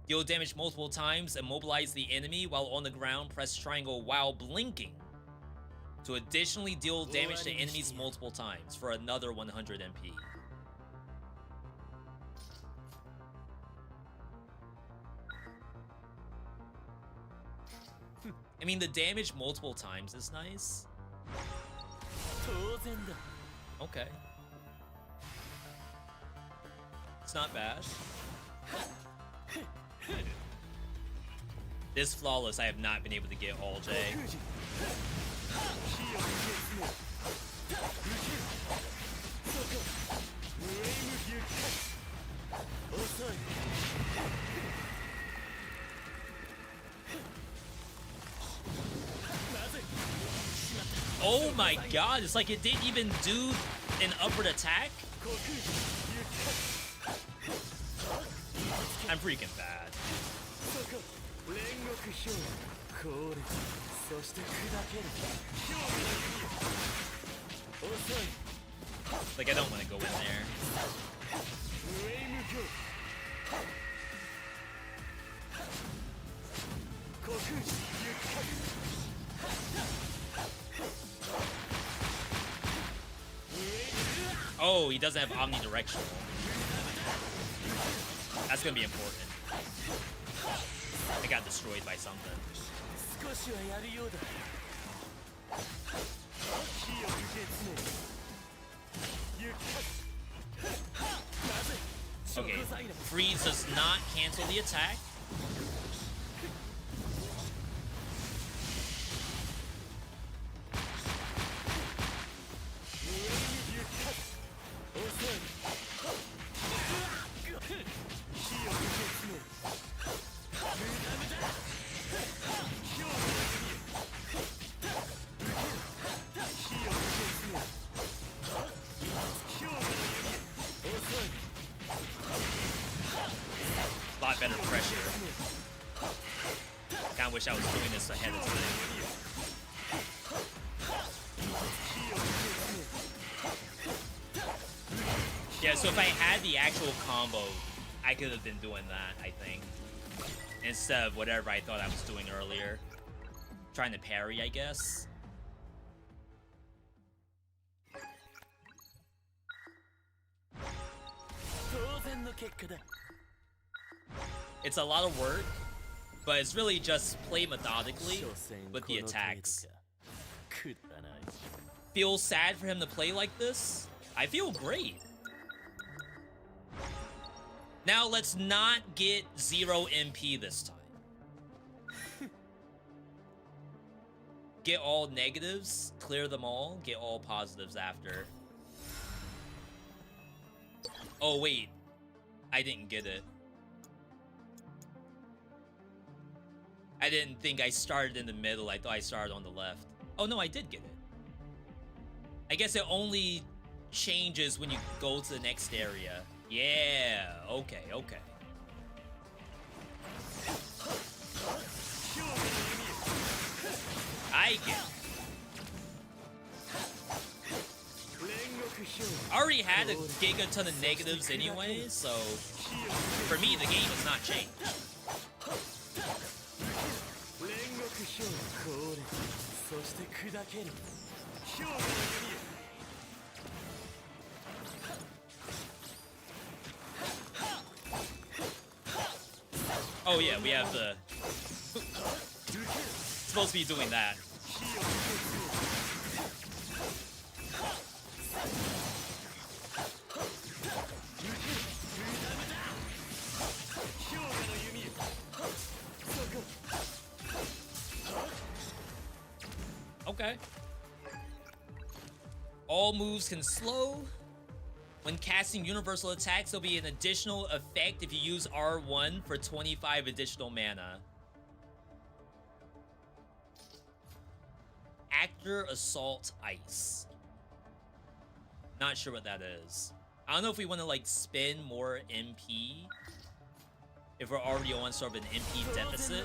S1: Deal damage multiple times, immobilize the enemy while on the ground, press triangle while blinking to additionally deal damage to enemies multiple times for another 100 MP. I mean, the damage multiple times is nice. Okay. It's not bad. This flawless, I have not been able to get all day. Oh my god, it's like it didn't even do an upward attack? I'm freaking bad. Like, I don't want to go in there. Oh, he doesn't have omnidirectional. That's gonna be important. I got destroyed by something. Okay, freeze does not cancel the attack. Lot better pressure. Kinda wish I was doing this ahead of time. Yeah, so if I had the actual combo, I could have been doing that, I think. Instead of whatever I thought I was doing earlier. Trying to parry, I guess. It's a lot of work, but it's really just play methodically with the attacks. Feel sad for him to play like this? I feel great. Now let's not get 0 MP this time. Get all negatives, clear them all, get all positives after. Oh wait, I didn't get it. I didn't think I started in the middle. I thought I started on the left. Oh no, I did get it. I guess it only changes when you go to the next area. Yeah, okay, okay. I get it. I already had a gigaton of negatives anyway, so for me the game has not changed. Oh yeah, we have the... supposed to be doing that. Okay. All moves can slow. When casting universal attacks, there'll be an additional effect if you use R1 for 25 additional mana. Actor Assault Ice. Not sure what that is. I don't know if we want to like spend more MP if we're already on sort of an MP deficit,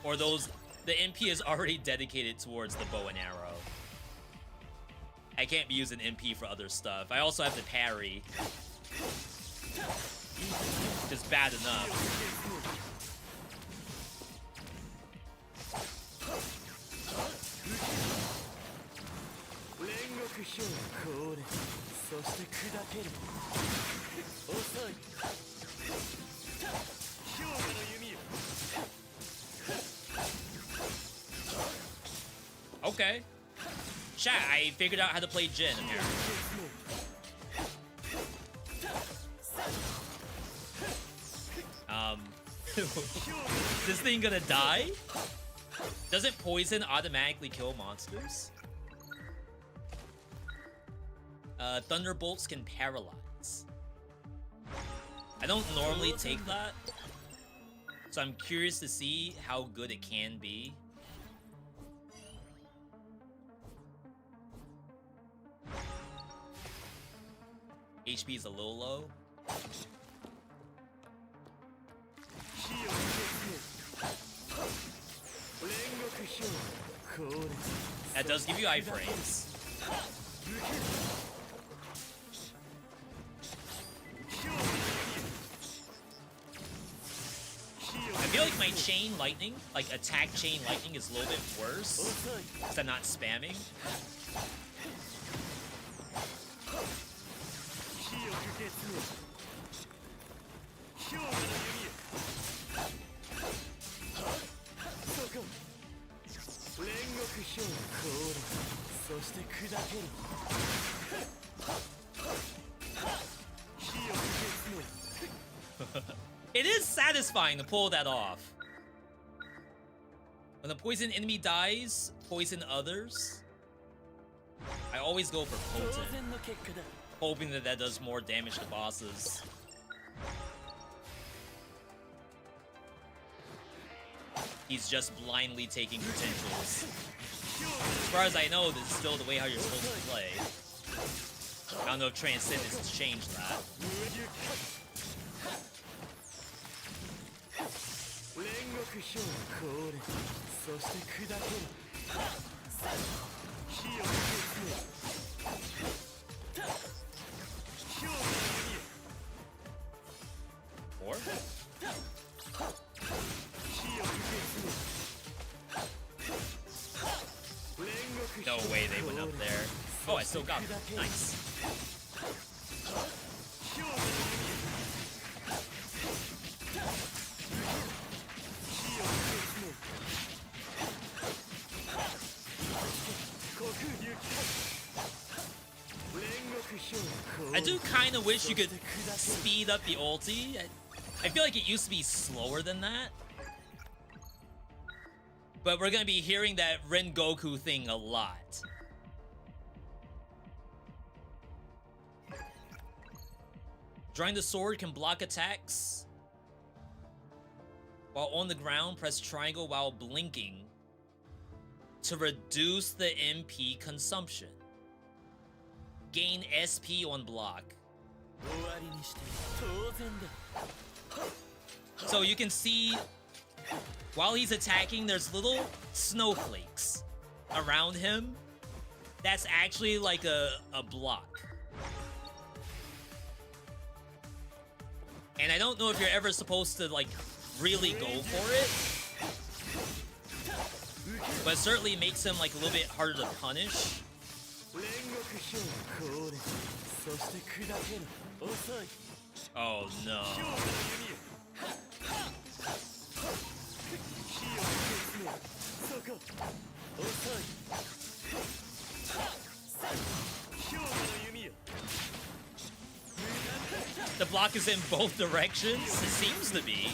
S1: or the MP is already dedicated towards the bow and arrow. I can't be using MP for other stuff. I also have to parry. It's bad enough. Okay. Chat, I figured out how to play Jin, apparently. This thing gonna die? Doesn't poison automatically kill monsters? Thunderbolts can paralyze. I don't normally take that, so I'm curious to see how good it can be. HP is a little low. That does give you iframes. I feel like my chain lightning, like attack chain lightning, is a little bit worse because I'm not spamming. It is satisfying to pull that off. When the poison enemy dies, poison others. I always go for potent, hoping that that does more damage to bosses. He's just blindly taking potentials. As far as I know, this is still the way how you're supposed to play. I don't know if Transcendence has changed that. More? No way they went up there. Oh, I still got them. Nice. I do kind of wish you could speed up the ulti. I feel like it used to be slower than that. But we're going to be hearing that Rengoku thing a lot. Drawing the sword can block attacks. While on the ground, press triangle while blinking to reduce the MP consumption. Gain SP on block. So you can see, while he's attacking, there's little snowflakes around him. That's actually like a block. And I don't know if you're ever supposed to like really go for it, but it certainly makes him like a little bit harder to punish. Oh no. The block is in both directions? It seems to be.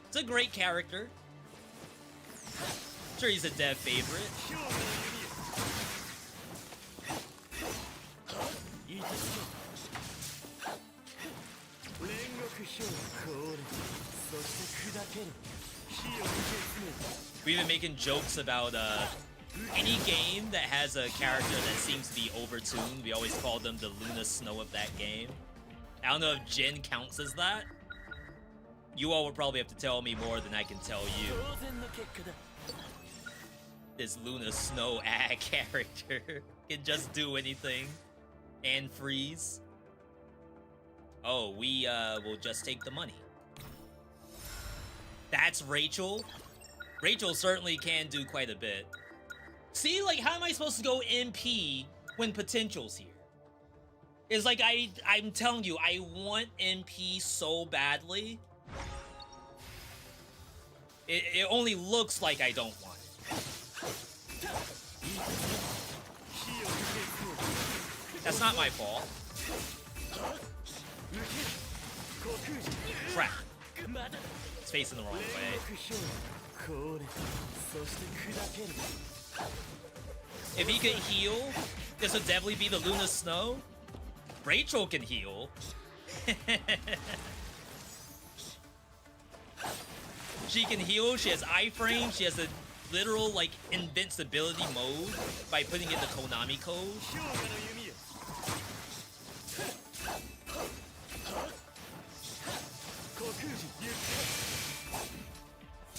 S1: It's a great character. I'm sure he's a dev favorite. We've been making jokes about any game that has a character that seems to be overtuned. We always call them the Luna Snow of that game. I don't know if Jin counts as that. You all would probably have to tell me more than I can tell you. This Luna Snow ad character can just do anything and freeze. Oh, we will just take the money. That's Rachel. Rachel certainly can do quite a bit. See, like, how am I supposed to go MP when potential's here? It's like I'm telling you, I want MP so badly. It only looks like I don't want it. That's not my fault. Crap. It's facing the wrong way. If he could heal, this would definitely be the Luna Snow. Rachel can heal. She can heal, she has iframe, she has a literal, like, invincibility mode by putting in the Konami code.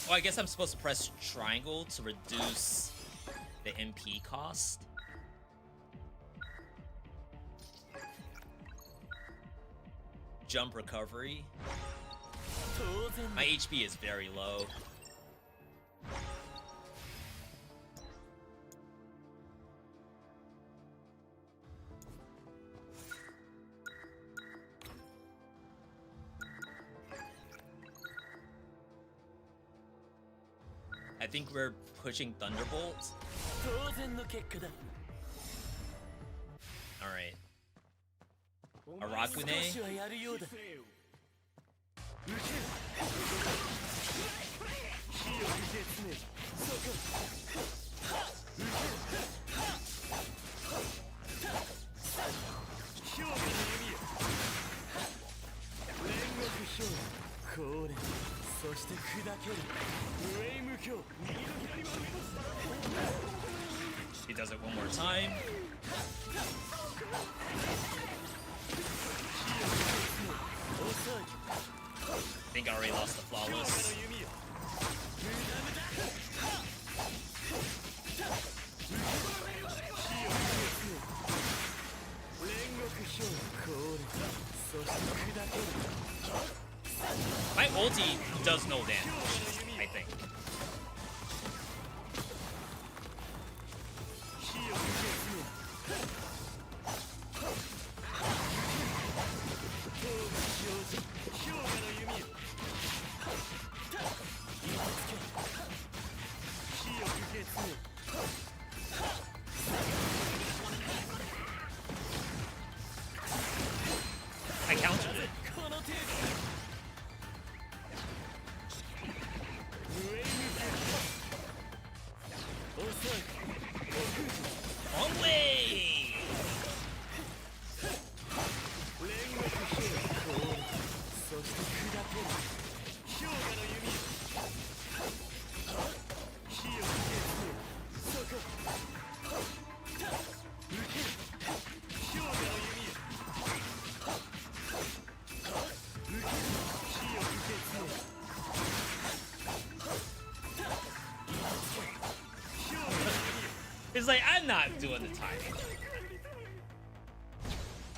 S1: Oh, I guess I'm supposed to press triangle to reduce the MP cost. Jump recovery. My HP is very low. I think we're pushing Thunderbolt. Alright. Arakune. He does it one more time. I think I already lost the flawless. My ulti does no damage, I think. I countered it. Wrong way! It's like, I'm not doing the timing.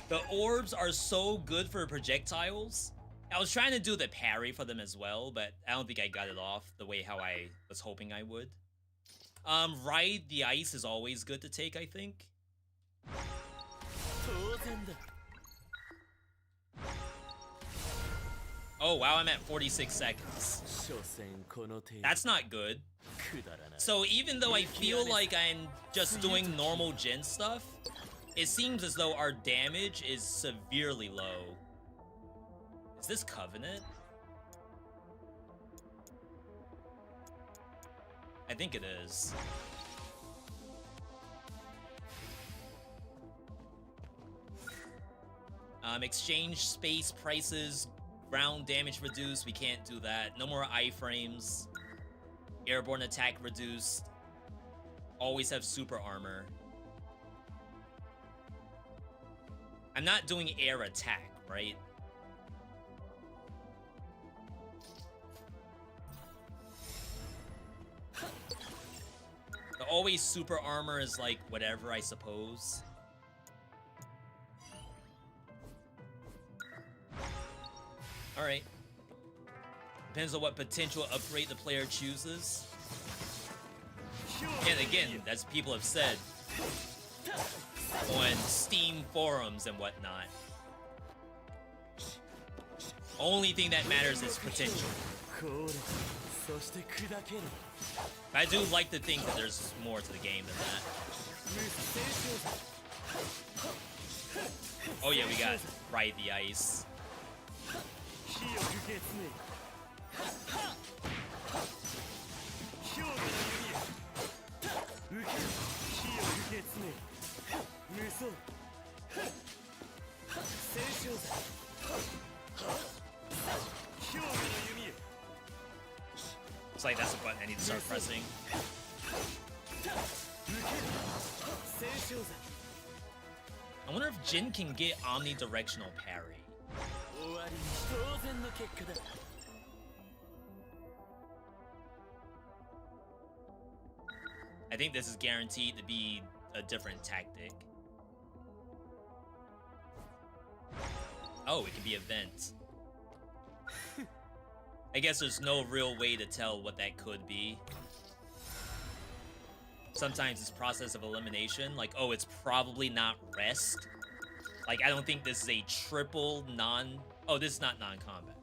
S1: The orbs are so good for projectiles. I was trying to do the parry for them as well, but I don't think I got it off the way how I was hoping I would. Ride the ice is always good to take, I think. Oh wow, I'm at 46 seconds. That's not good. So even though I feel like I'm just doing normal gen stuff, it seems as though our damage is severely low. Is this Covenant? I think it is. Exchange space prices, ground damage reduced. We can't do that. No more iframes. Airborne attack reduced. Always have super armor. I'm not doing air attack, right? The always super armor is like whatever, I suppose. Alright. Depends on what potential upgrade the player chooses. And again, as people have said on Steam forums and whatnot, only thing that matters is potential. I do like to think that there's more to the game than that. Oh yeah, we got Ride the Ice. It's like that's a button I need to start pressing. I wonder if Jin can get omnidirectional parry. I think this is guaranteed to be a different tactic. Oh, it can be event. I guess there's no real way to tell what that could be. Sometimes it's process of elimination, like, oh, it's probably not rest. Like, I don't think this is a triple non... Oh, this is not non-combat.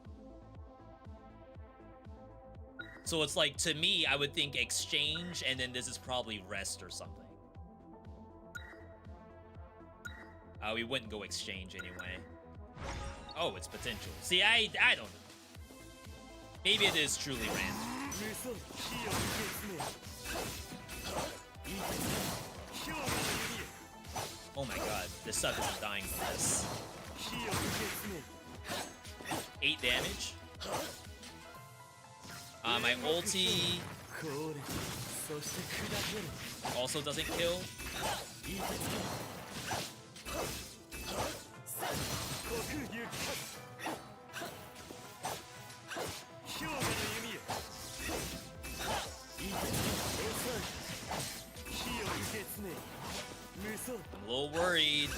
S1: So it's like, to me, I would think exchange, and then this is probably rest or something. We wouldn't go exchange anyway. Oh, it's potential. See, I don't know. Maybe it is truly random. Oh my god, this stuff isn't dying from this. 8 damage. My ulti also doesn't kill. I'm a little worried.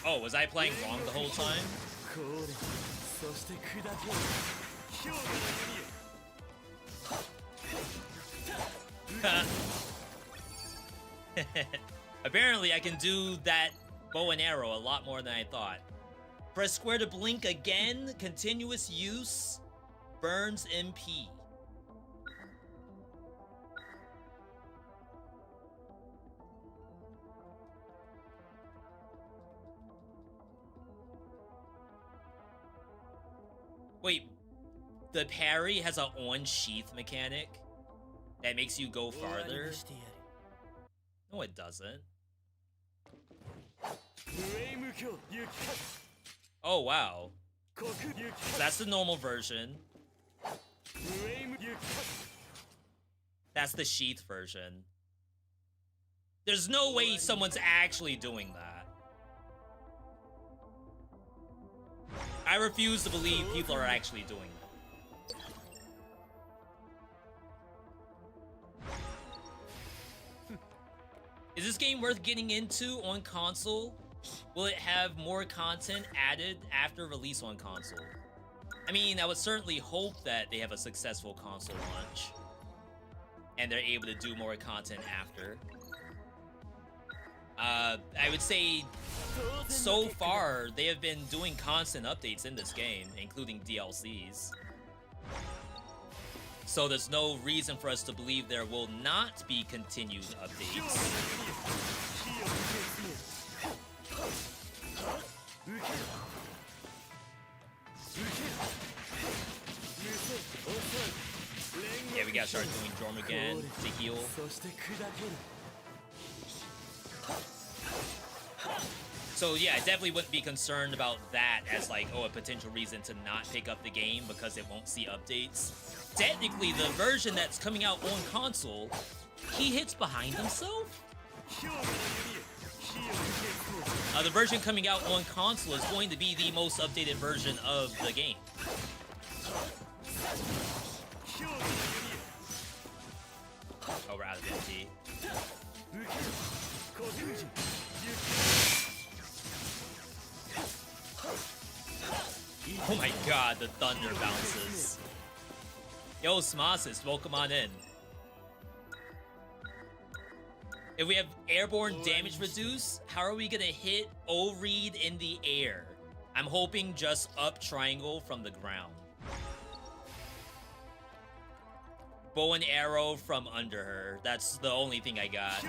S1: Oh, was I playing wrong the whole time? Apparently, I can do that bow and arrow a lot more than I thought. Press square to blink again. Continuous use burns MP. Wait, the parry has an on-sheath mechanic that makes you go farther? No, it doesn't. Oh, wow. So that's the normal version. That's the sheath version. There's no way someone's actually doing that. I refuse to believe people are actually doing that. Is this game worth getting into on console? Will it have more content added after release on console? I mean, I would certainly hope that they have a successful console launch and they're able to do more content after. I would say so far they have been doing constant updates in this game, including DLCs. So there's no reason for us to believe there will not be continued updates. Yeah, we gotta start doing Jormungand to heal. So yeah, I definitely wouldn't be concerned about that as like, oh, a potential reason to not pick up the game because it won't see updates. Technically, the version that's coming out on console, he hits behind himself? The version coming out on console is going to be the most updated version of the game. Oh, we're out of MP. Oh my god, the thunder bounces. Yo, Smasis, welcome on in. If we have airborne damage reduce, how are we gonna hit O-Reed in the air? I'm hoping just up triangle from the ground. Bow and arrow from under her. That's the only thing I got.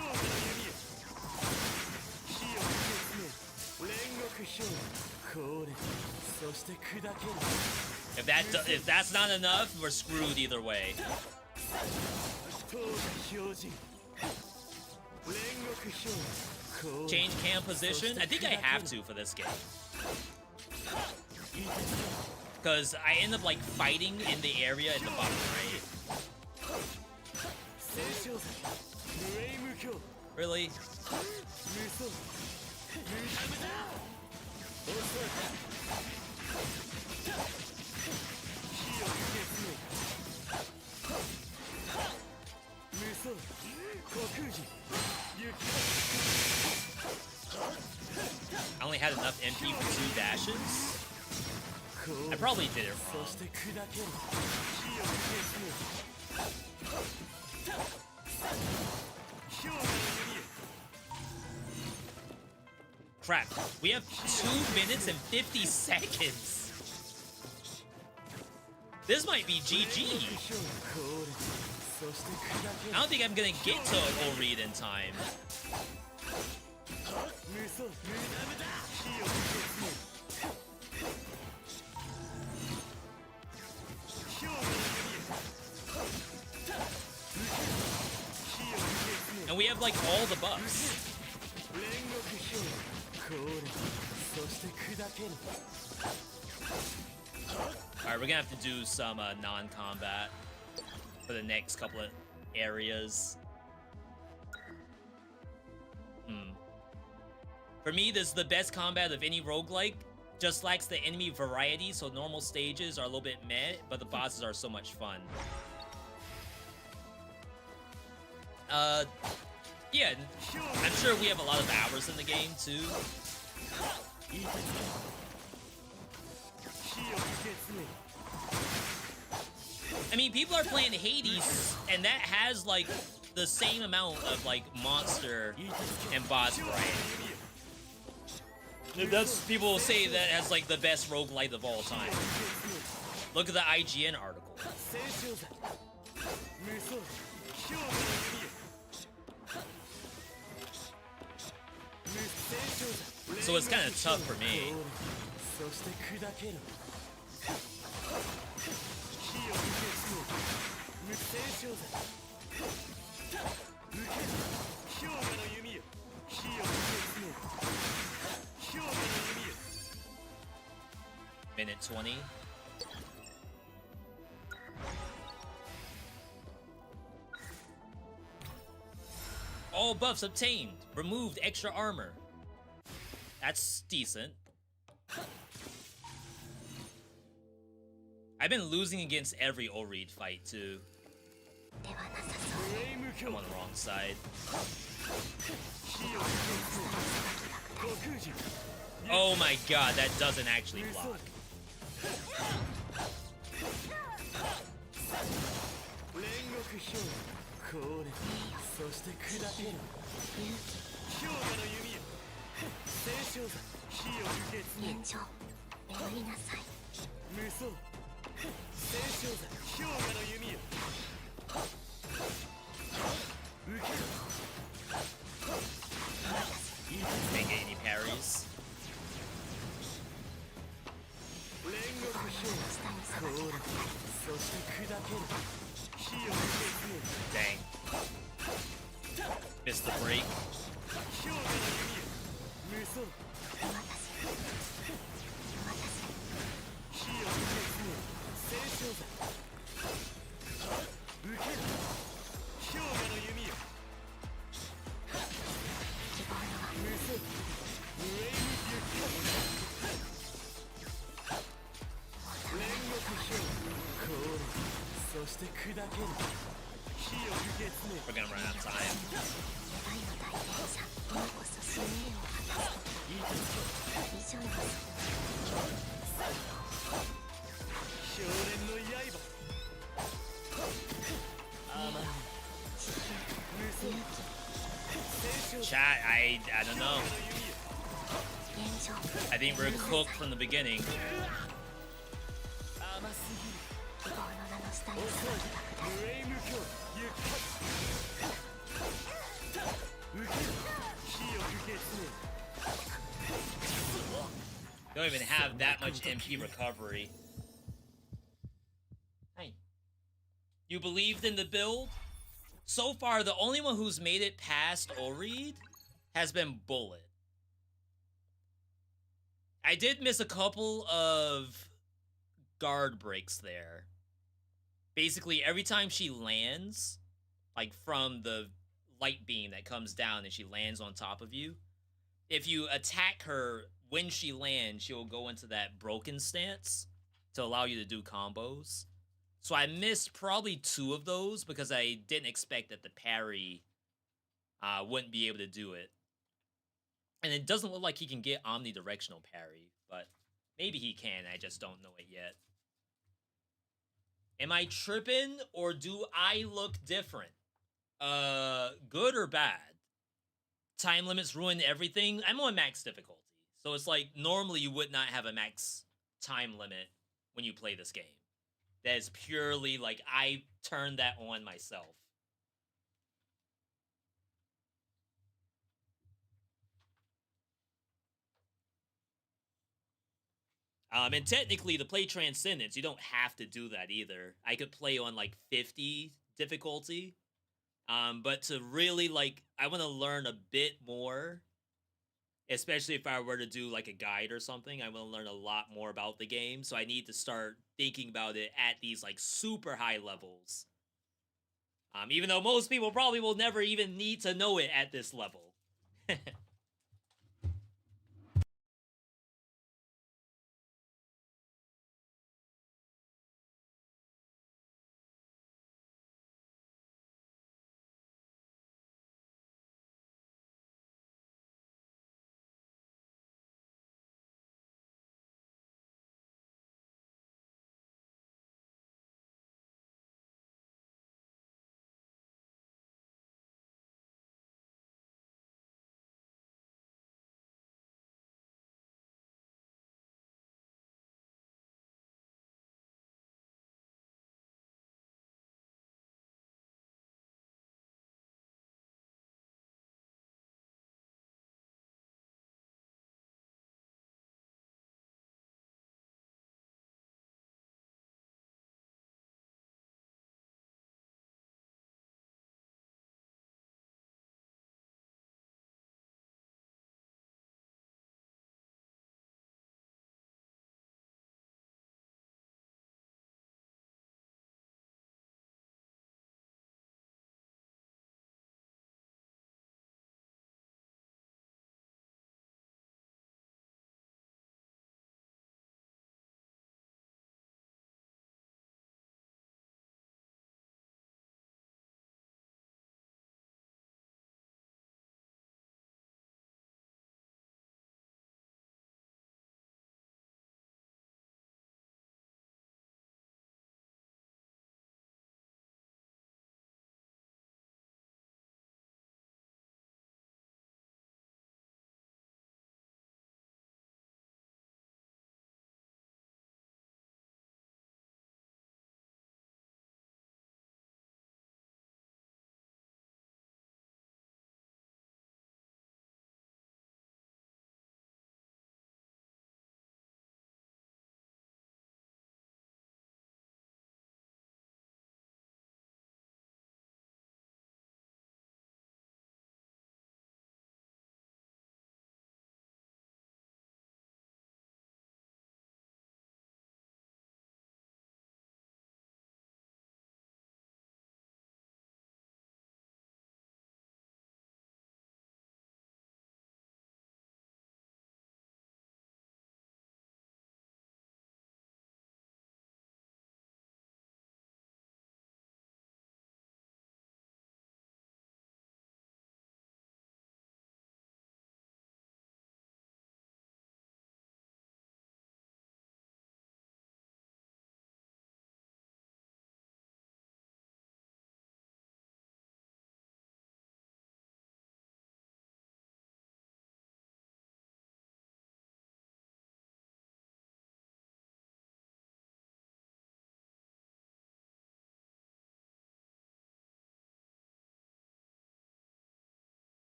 S1: If that's not enough, we're screwed either way. Change cam position? I think I have to for this game. Because I end up like fighting in the area in the bottom right. Really? I only had enough MP for 2 dashes. I probably did it wrong. Crap, we have 2 minutes and 50 seconds. This might be GG. I don't think I'm gonna get to O-Reed in time. And we have like all the buffs. Alright, we're gonna have to do some non-combat for the next couple of areas. For me, this is the best combat of any roguelike. Just lacks the enemy variety, so normal stages are a little bit meh, but the bosses are so much fun. Yeah, I'm sure we have a lot of hours in the game, too. I mean, people are playing Hades, and that has, like, the same amount of, like, monster and boss variety. That's, people will say that has, like, the best roguelite of all time. Look at the IGN article. So it's kind of tough for me. Minute 20. All buffs obtained. Removed extra armor. That's decent. I've been losing against every O-Reed fight, too. I'm on the wrong side. Oh my god, that doesn't actually block. Can't get any parries. Missed the break. We're gonna run out of time. Chat, I don't know. I think we're cooked from the beginning. Don't even have that much MP recovery. Hey. You believed in the build? So far, the only one who's made it past Oreed has been Bullet. I did miss a couple of guard breaks there. Basically, every time she lands, like from the light beam that comes down and she lands on top of you, if you attack her when she lands, she'll go into that broken stance to allow you to do combos. So I missed probably 2 of those because I didn't expect that the parry wouldn't be able to do it. And it doesn't look like he can get omnidirectional parry, but maybe he can, I just don't know it yet. Am I tripping or do I look different? Good or bad? Time limits ruin everything? I'm on max difficulty. So it's like, normally you would not have a max time limit when you play this game. That is purely like, I turned that on myself. And technically, to play Transcendence, you don't have to do that either. I could play on, like, 50 difficulty. But to really, like, I want to learn a bit more, especially if I were to do, like, a guide or something. I want to learn a lot more about the game, so I need to start thinking about it at these, like, super high levels. Even though most people probably will never even need to know it at this level.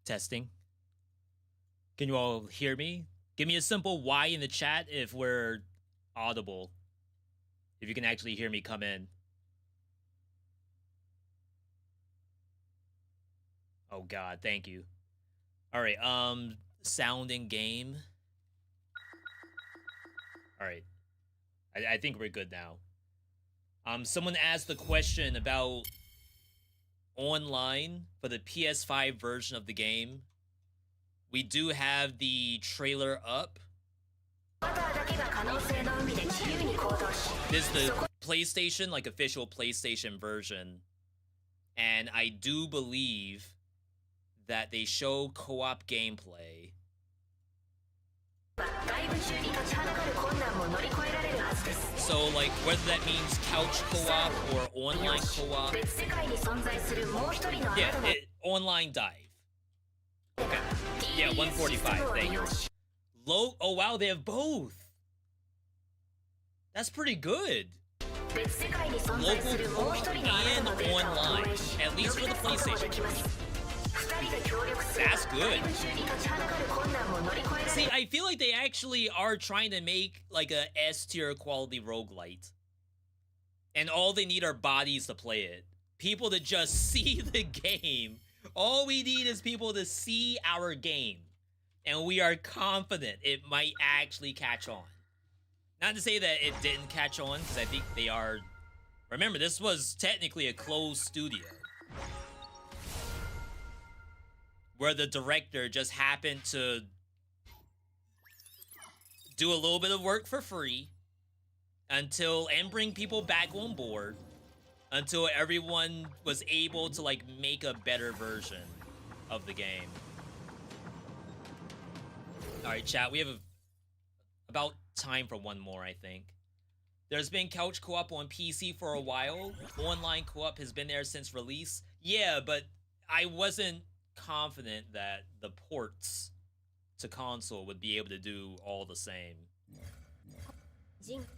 S1: Testing. Can you all hear me? Give me a simple Y in the chat if we're audible. If you can actually hear me come in. Oh god, thank you. Alright, sound in game. Alright. I think we're good now. Someone asked the question about online for the PS5 version of the game. We do have the trailer up. This is the PlayStation, like official PlayStation version. And I do believe that they show co-op gameplay. So, like, whether that means couch co-op or online co-op. Yeah, online dive. Okay. Yeah, 145, thank you. Oh wow, they have both. That's pretty good. Local co-op and online, at least for the PlayStation version. That's good. See, I feel like they actually are trying to make like a S-tier quality roguelite. And all they need are bodies to play it. People to just see the game. All we need is people to see our game. And we are confident it might actually catch on. Not to say that it didn't catch on, because I think they are... Remember, this was technically a closed studio. Where the director just happened to do a little bit of work for free until, and bring people back on board until everyone was able to like make a better version of the game. All right, chat, we have about time for one more, I think. There's been couch co-op on PC for a while. Online co-op has been there since release. Yeah, but I wasn't confident that the ports to console would be able to do all the same.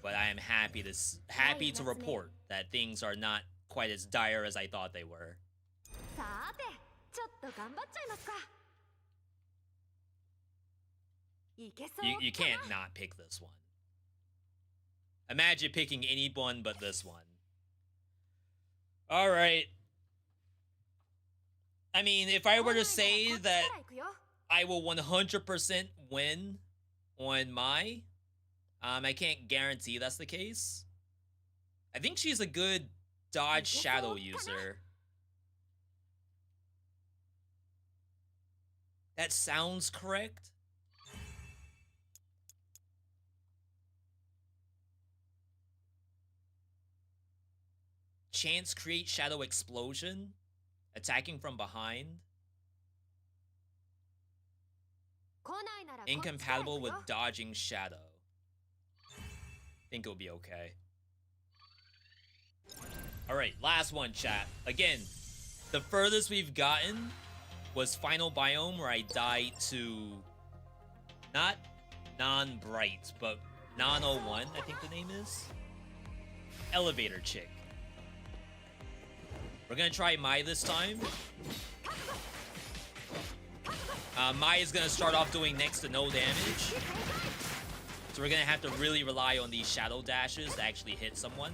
S1: But I am happy to report that things are not quite as dire as I thought they were. You can't not pick this one. Imagine picking any one but this one. Alright. I mean, if I were to say that I will 100% win on Mai, I can't guarantee that's the case. I think she's a good dodge shadow user. That sounds correct. Chance create shadow explosion. Attacking from behind. Incompatible with dodging shadow. Think it'll be okay. Alright, last one, chat. Again, the furthest we've gotten was Final Biome, where I died to not non-bright, but non-01, I think the name is. Elevator chick. We're gonna try Mai this time. Mai is gonna start off doing next to no damage. So we're gonna have to really rely on these shadow dashes to actually hit someone.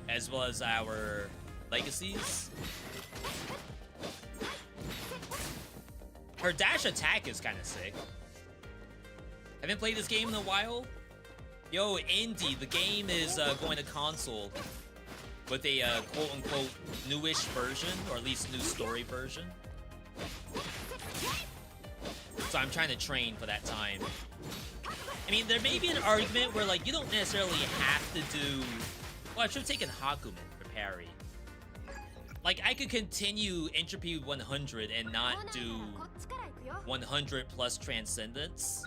S1: As well as our legacies. Her dash attack is kind of sick. Haven't played this game in a while. Yo, Indy, the game is going to console with a quote-unquote newish version, or at least new story version. So I'm trying to train for that time. I mean, there may be an argument where, like, you don't necessarily have to do... Well, I should have taken Hakumen for parry. Like, I could continue Entropy 100 and not do 100 plus Transcendence.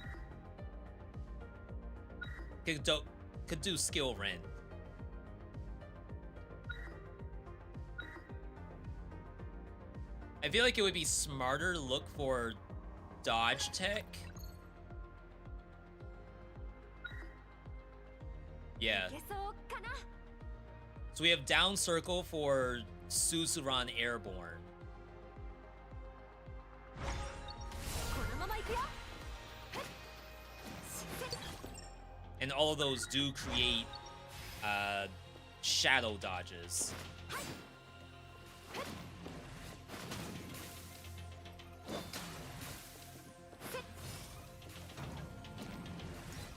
S1: Could do Skill Rend. I feel like it would be smarter to look for dodge tech. Yeah. So we have down circle for Susuran Airborne. all of those do create shadow dodges.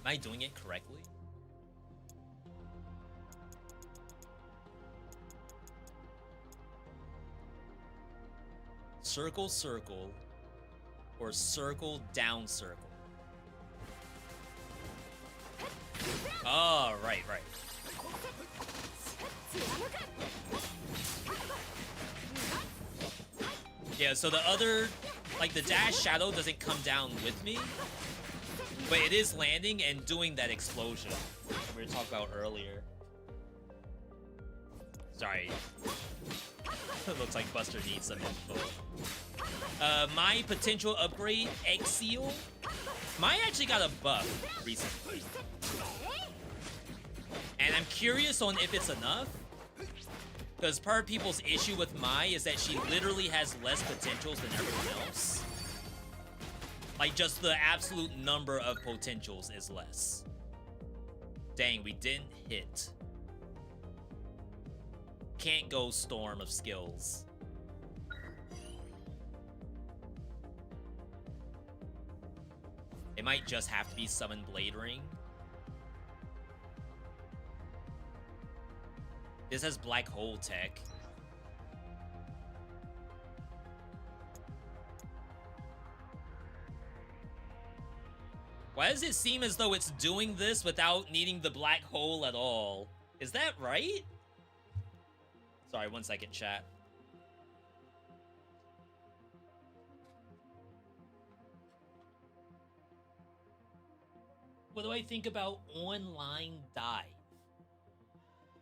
S1: Am I doing it correctly? Circle, circle, or circle, down, circle. Oh, right. Yeah, so the other, like the dash shadow doesn't come down with me, but it is landing and doing that explosion that we were talking about earlier. Sorry. It looks like Buster needs some info. My potential upgrade, Egg Seal. Mine actually got a buff recently. And I'm curious on if it's enough. Because part of people's issue with Mai is that she literally has less potentials than everyone else. Like, just the absolute number of potentials is less. Dang, we didn't hit. Can't go storm of skills. It might just have to be Summon Blade Ring. This has Black Hole tech. Why does it seem as though it's doing this without needing the Black Hole at all? Is that right? Sorry, 1 second, chat. What do I think about online dive?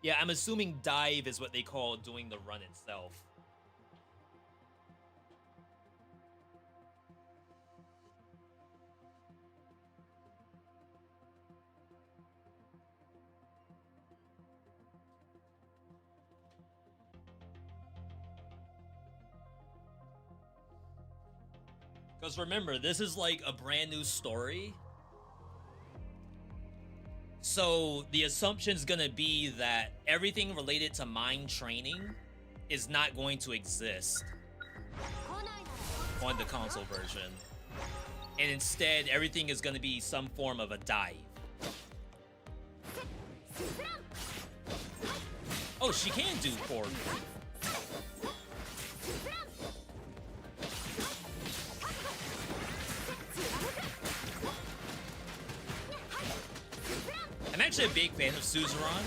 S1: Yeah, I'm assuming dive is what they call doing the run itself. Because remember, this is like a brand new story. So the assumption's gonna be that everything related to mind training is not going to exist on the console version. And instead, everything is gonna be some form of a dive. Oh, she can do forward. I'm actually a big fan of Suzerain.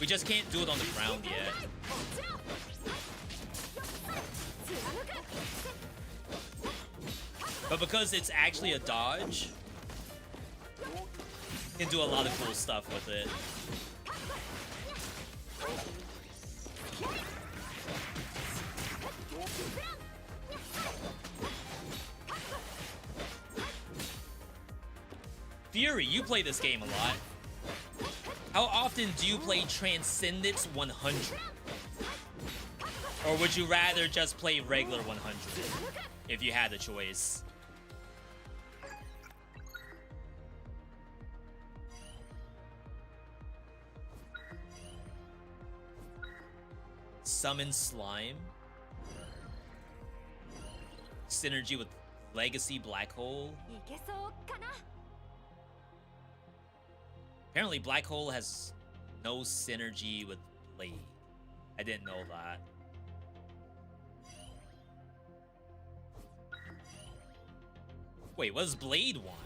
S1: We just can't do it on the ground yet. But because it's actually a dodge, you can do a lot of cool stuff with it. Fury, you play this game a lot. How often do you play Transcendence 100? Or would you rather just play regular 100 if you had the choice? Summon Slime. Synergy with Legacy Black Hole. Apparently Black Hole has no synergy with Blade. I didn't know that. Wait, what does Blade want?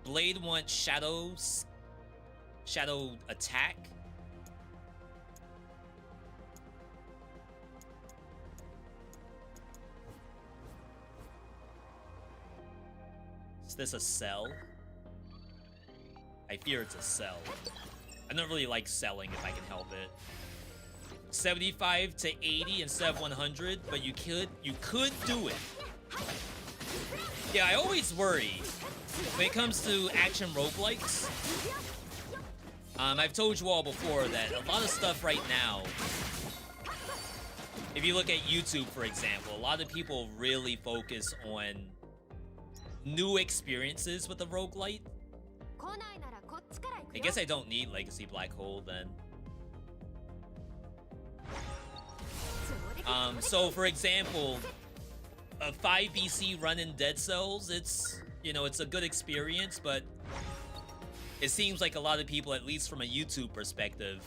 S1: Blade wants Shadow Attack? Is this a sell? I fear it's a sell. I don't really like selling if I can help it. 75 to 80 instead of 100, but you could do it. Yeah, I always worry when it comes to action roguelikes. I've told you all before that a lot of stuff right now if you look at YouTube, for example, a lot of people really focus on new experiences with the roguelite. I guess I don't need Legacy Black Hole then. So for example, a 5 BC run in Dead Cells, it's, you know, it's a good experience, but it seems like a lot of people, at least from a YouTube perspective,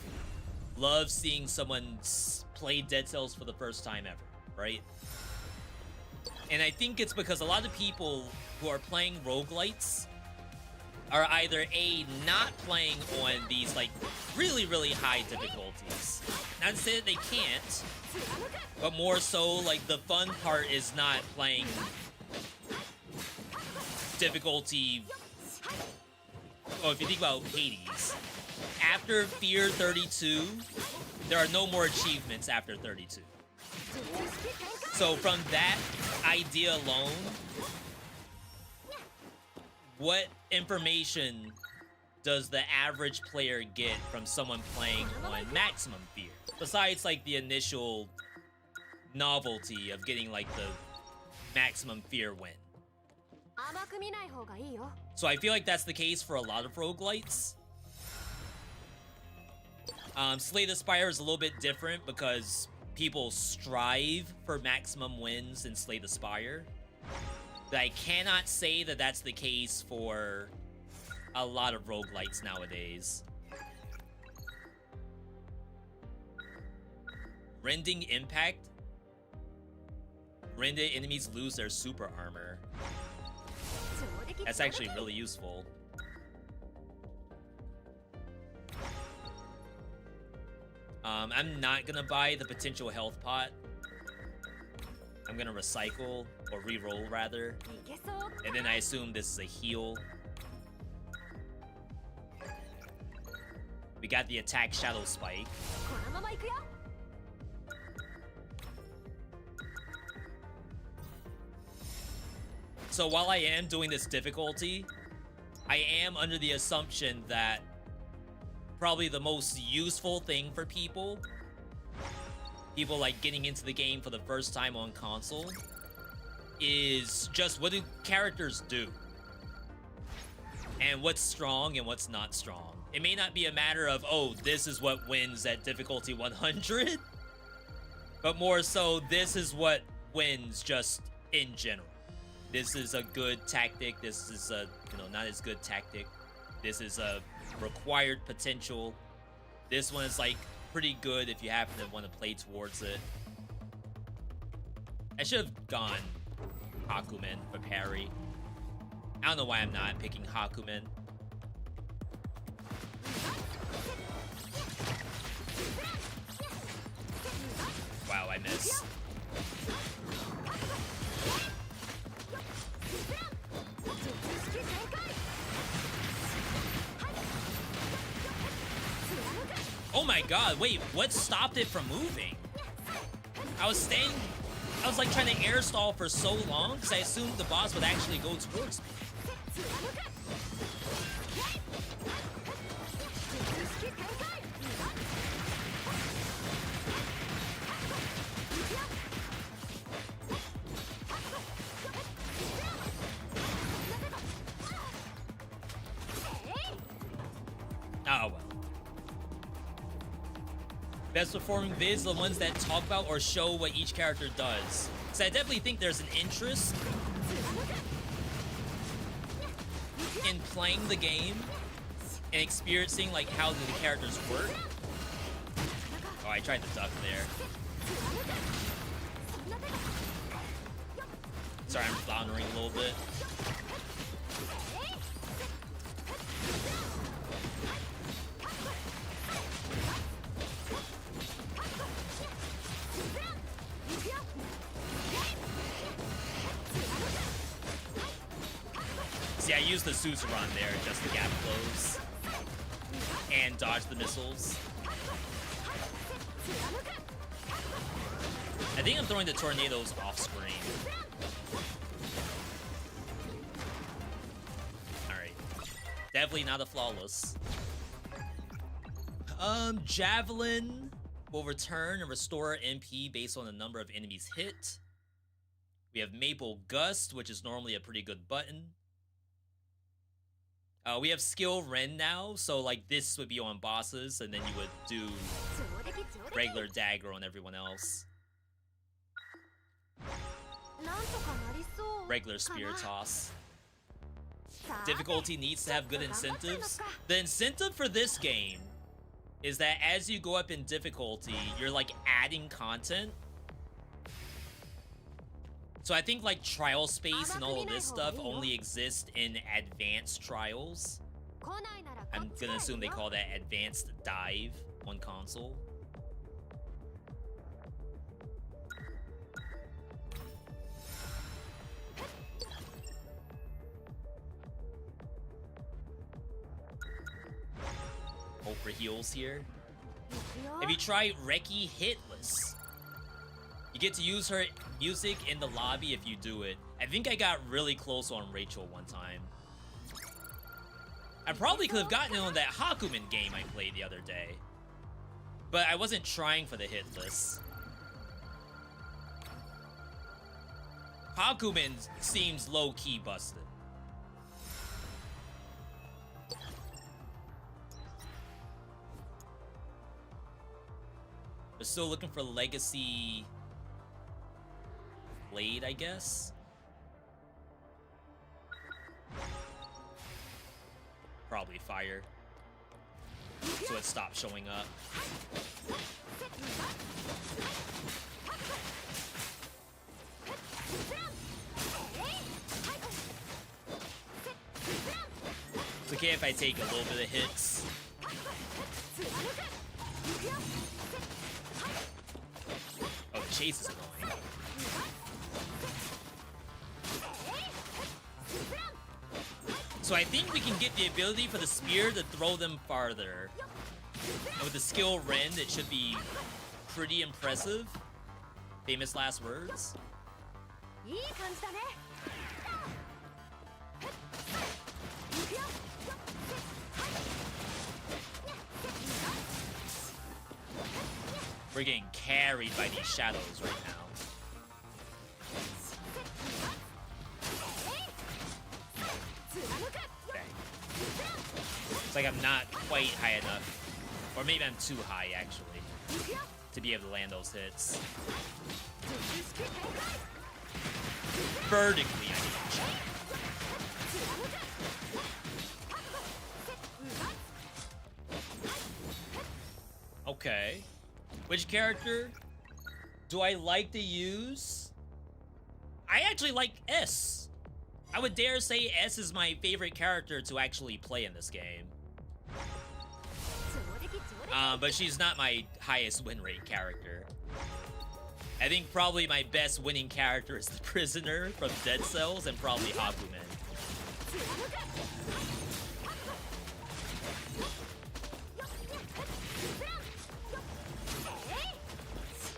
S1: love seeing someone play Dead Cells for the first time ever, right? And I think it's because a lot of people who are playing roguelites are either A, not playing on these like really, really high difficulties. Not to say that they can't, but more so like the fun part is not playing difficulty. Oh, if you think about Hades, after Fear 32, there are no more achievements after 32. So from that idea alone, what information does the average player get from someone playing on Maximum Fear? Besides like the initial novelty of getting like the Maximum Fear win. So I feel like that's the case for a lot of roguelites. Slay the Spire is a little bit different because people strive for maximum wins in Slay the Spire. But I cannot say that that's the case for a lot of roguelites nowadays. Rending Impact. Rended enemies lose their super armor. That's actually really useful. I'm not gonna buy the potential health pot. I'm gonna recycle, or re-roll rather. And then I assume this is a heal. We got the attack Shadow Spike. So while I am doing this difficulty, I am under the assumption that probably the most useful thing for people like getting into the game for the first time on console, is just what do characters do? And what's strong and what's not strong. It may not be a matter of, oh, this is what wins at difficulty 100, but more so, this is what wins just in general. This is a good tactic, this is a, you know, not as good tactic. This is a required potential. This one is like pretty good if you happen to want to play towards it. I should have gone Hakumen for parry. I don't know why I'm not picking Hakumen. Wow, I missed. Oh my god, wait, what stopped it from moving? I was like trying to air stall for so long because I assumed the boss would actually go towards me. Oh well. Best performing vids, the ones that talk about or show what each character does. So I definitely think there's an interest in playing the game and experiencing like how the characters work. Oh, I tried to duck there. Sorry, I'm floundering a little bit. See, I used the Suzerain there just to gap close and dodge the missiles. I think I'm throwing the tornadoes off screen. Alright. Definitely not a flawless. Javelin will return and restore MP based on the number of enemies hit. We have Maple Gust, which is normally a pretty good button. We have Skill Ren now, so like this would be on bosses, and then you would do regular dagger on everyone else. Regular spear toss. Difficulty needs to have good incentives. The incentive for this game is that as you go up in difficulty, you're like adding content. So I think like trial space and all of this stuff only exists in advanced trials. I'm gonna assume they call that advanced dive on console. Hope for heals here. If you try Reki Hitless, you get to use her music in the lobby if you do it. I think I got really close on Rachel one time. I probably could have gotten it on that Hakumen game I played the other day. But I wasn't trying for the Hitless. Hakumen seems low-key busted. We're still looking for Legacy Blade, I guess. Probably fire. So it stopped showing up. It's okay if I take a little bit of hits. Oh, the chase is annoying. So I think we can get the ability for the spear to throw them farther. And with the skill Ren, it should be pretty impressive. Famous last words. We're getting carried by these shadows right now. Dang. It's like I'm not quite high enough. Or maybe I'm too high, actually, to be able to land those hits. Vertically, I mean. Okay. Which character do I like to use? I actually like S. I would dare say S is my favorite character to actually play in this game. But she's not my highest win rate character. I think probably my best winning character is the Prisoner from Dead Cells and probably Hakumen.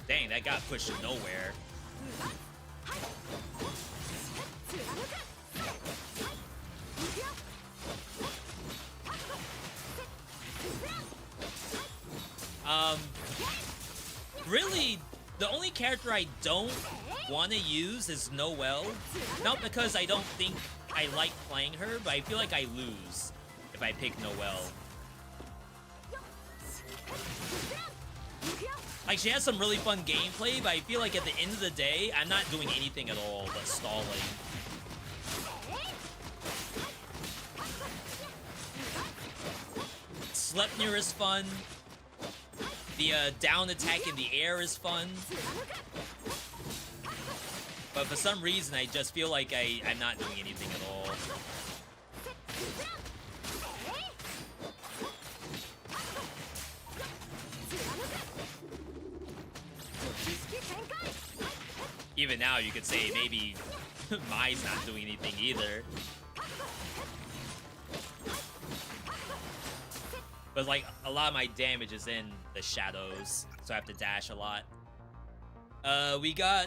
S1: Dang, that got pushed to nowhere. Really, the only character I don't want to use is Noelle. Not because I don't think I like playing her, but I feel like I lose if I pick Noelle. Like, she has some really fun gameplay, but I feel like at the end of the day, I'm not doing anything at all but stalling. Sleipnir is fun. The down attack in the air is fun. But for some reason, I just feel like I'm not doing anything at all. Even now, you could say maybe Mai's not doing anything either. But like, a lot of my damage is in the shadows, so I have to dash a lot. We got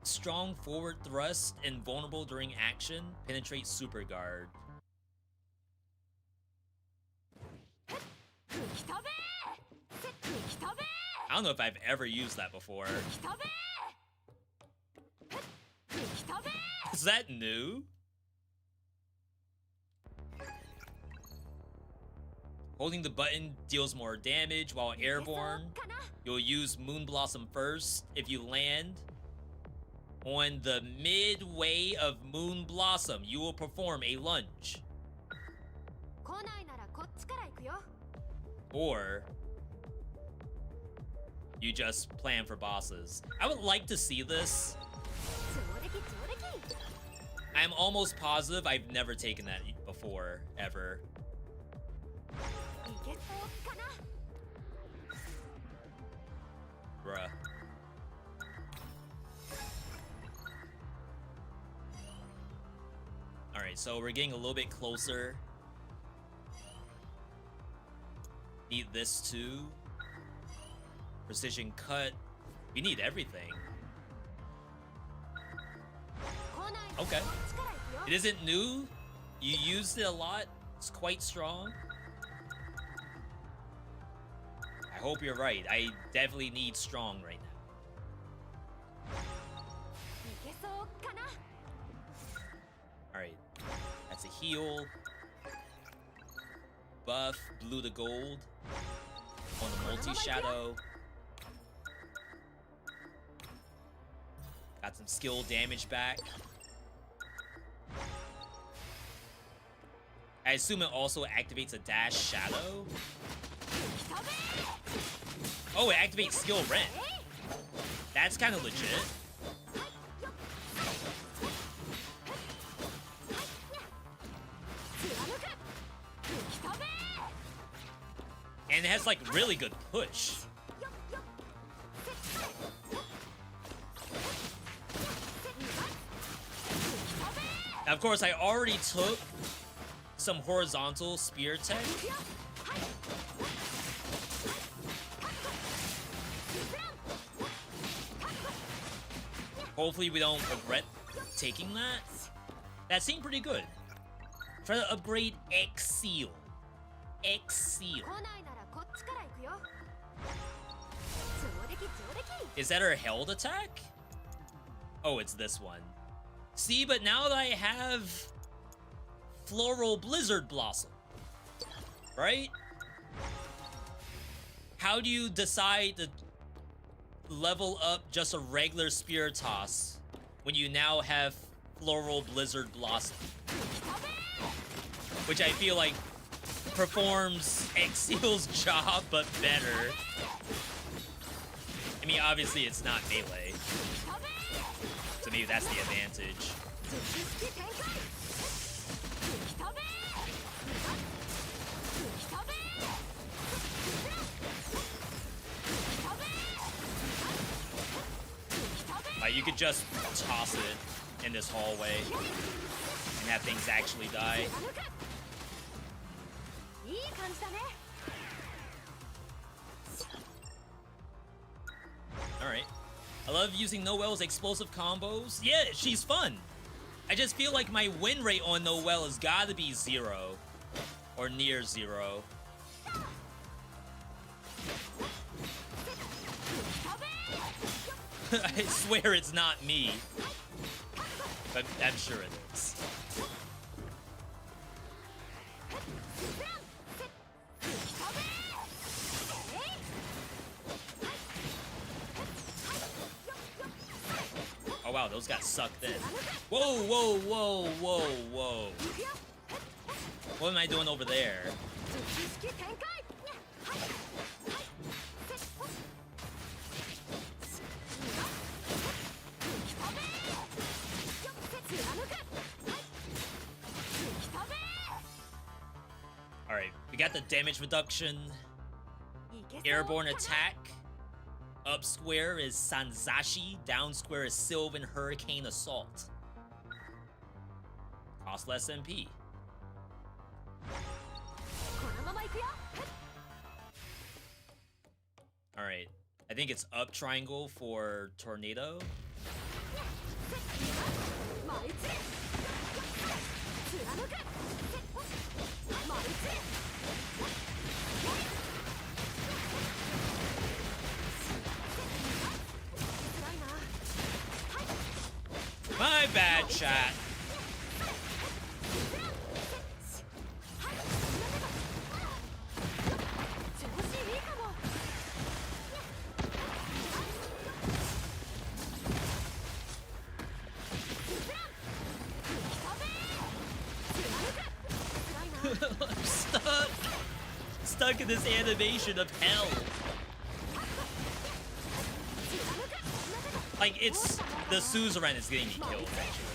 S1: strong forward thrust, invulnerable during action, penetrate super guard. I don't know if I've ever used that before. Is that new? Holding the button deals more damage while airborne. You'll use Moon Blossom first. If you land on the midway of Moon Blossom, you will perform a lunge. Or you just plan for bosses. I would like to see this. I'm almost positive I've never taken that before, ever. Bruh. Alright, so we're getting a little bit closer. Need this too. Precision cut. We need everything. Okay. It isn't new. You used it a lot. It's quite strong. I hope you're right. I definitely need strong right now. Alright. That's a heal. Buff. Blue to gold. On the multi-shadow. Got some skill damage back. I assume it also activates a dash shadow. Oh, it activates skill rent. That's kind of legit. And it has like really good push. Now, of course, I already took some horizontal spear tech. Hopefully we don't regret taking that. That seemed pretty good. Try to upgrade X Seal. X Seal. Is that her held attack? Oh, it's this one. See, but now that I have Floral Blizzard Blossom, right? How do you decide to level up just a regular spear toss when you now have Floral Blizzard Blossom? Which I feel like performs Exeal's job, but better. I mean, obviously it's not melee. So maybe that's the advantage. You could just toss it in this hallway and have things actually die. Alright. I love using Noelle's explosive combos. Yeah, she's fun. I just feel like my win rate on Noelle has gotta be 0. Or near 0. I swear it's not me. But I'm sure it is. Oh wow, those got sucked in. Whoa, whoa, whoa, whoa, whoa. What am I doing over there? Alright, we got the damage reduction. Airborne attack. Up square is Sanzashi. Down square is Sylvan Hurricane Assault. Cost less MP. Alright. I think it's up triangle for Tornado. bad, chat. I'm stuck in this animation of hell. Like, it's the suzerain is getting me killed, actually.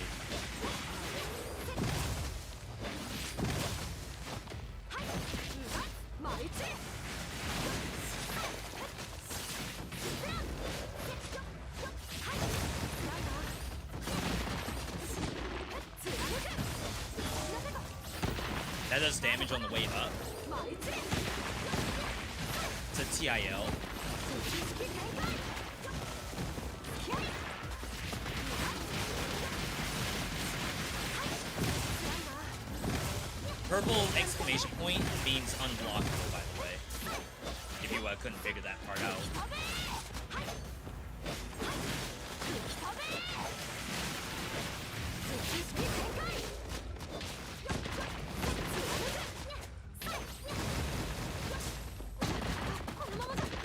S1: That does damage on the way up. It's a TIL. Purple exclamation point means unblockable, by the way. If you couldn't figure that part out.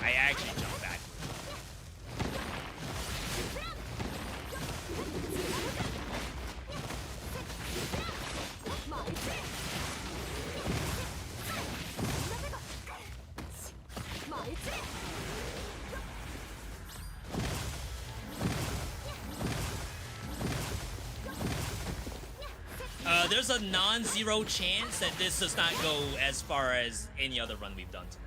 S1: I actually jumped back. There's a non-zero chance that this does not go as far as any other run we've done tonight.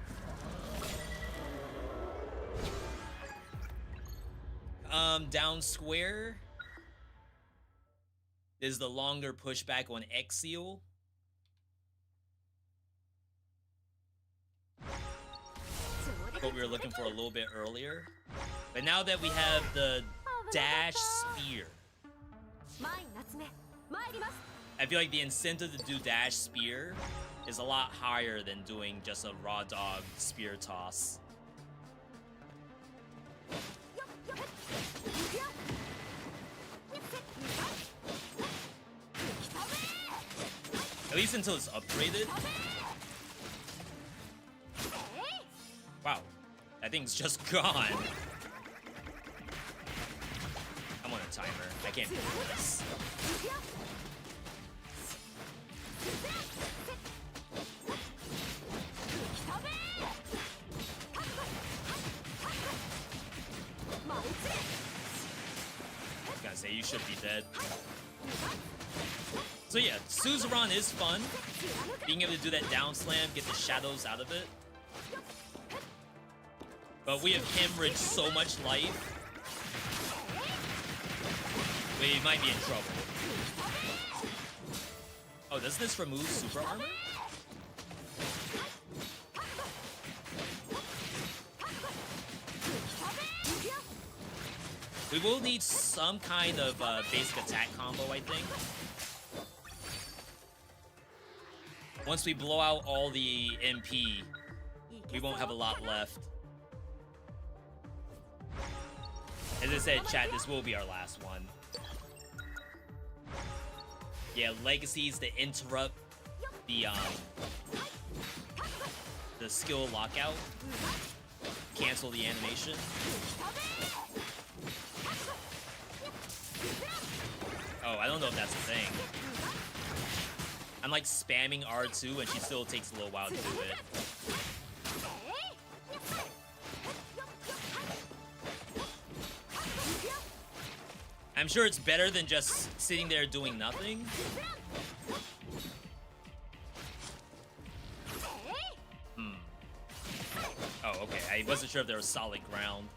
S1: Down square is the longer pushback on X seal. What we were looking for a little bit earlier. But now that we have the dash spear, I feel like the incentive to do dash spear is a lot higher than doing just a raw dog spear toss. At least until it's upgraded. Wow, that thing's just gone. I'm on a timer. I can't do this. I was gonna say, you should be dead. So yeah, suzerain is fun. Being able to do that down slam, get the shadows out of it. But we have hemorrhaged so much life. We might be in trouble. Oh, does this remove super armor? We will need some kind of basic attack combo, I think. Once we blow out all the MP, we won't have a lot left. As I said, chat, this will be our last one. Yeah, legacies to interrupt the skill lockout. Cancel the animation. Oh, I don't know if that's a thing. I'm like spamming R2 and she still takes a little while to do it. I'm sure it's better than just sitting there doing nothing. Oh, okay. I wasn't sure if there was solid ground.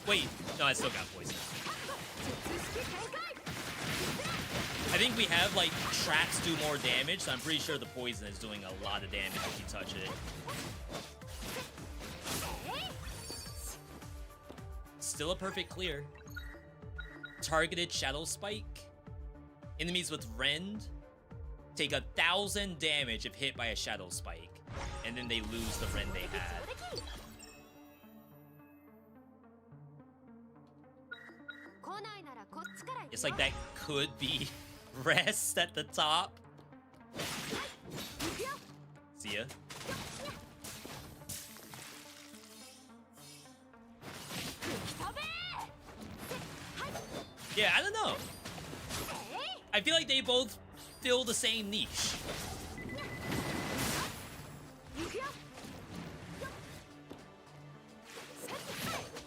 S1: Wait, no, I still got poison. I think we have, like, traps do more damage, so I'm pretty sure the poison is doing a lot of damage if you touch it. Still a perfect clear. Targeted Shadow Spike. Enemies with Rend take 1,000 damage if hit by a Shadow Spike, and then they lose the Ren they had. It's like that could be rest at the top. See ya. Yeah, I don't know. I feel like they both fill the same niche.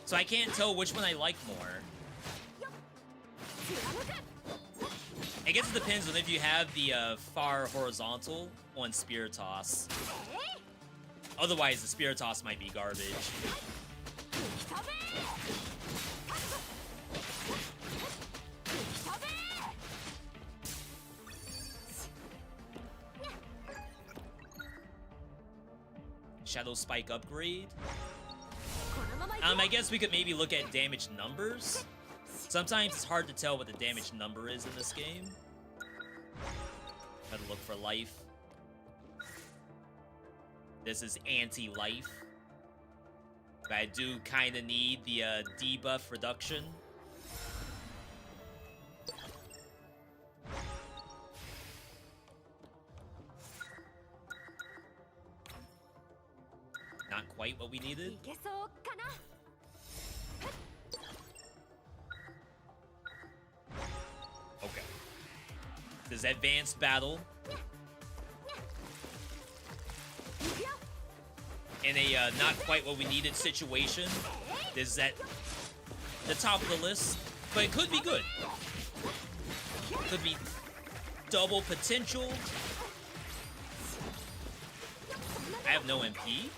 S1: So I can't tell which one I like more. I guess it depends on if you have the far horizontal on Spear Toss. Otherwise, the Spear Toss might be garbage. Shadow Spike upgrade? I guess we could maybe look at damage numbers. Sometimes it's hard to tell what the damage number is in this game. Gotta look for life. This is anti-life. But I do kind of need the debuff reduction. Not quite what we needed. Okay. This is advanced battle. In a not quite what we needed situation. This is at the top of the list, but it could be good. Could be double potential. I have no MP.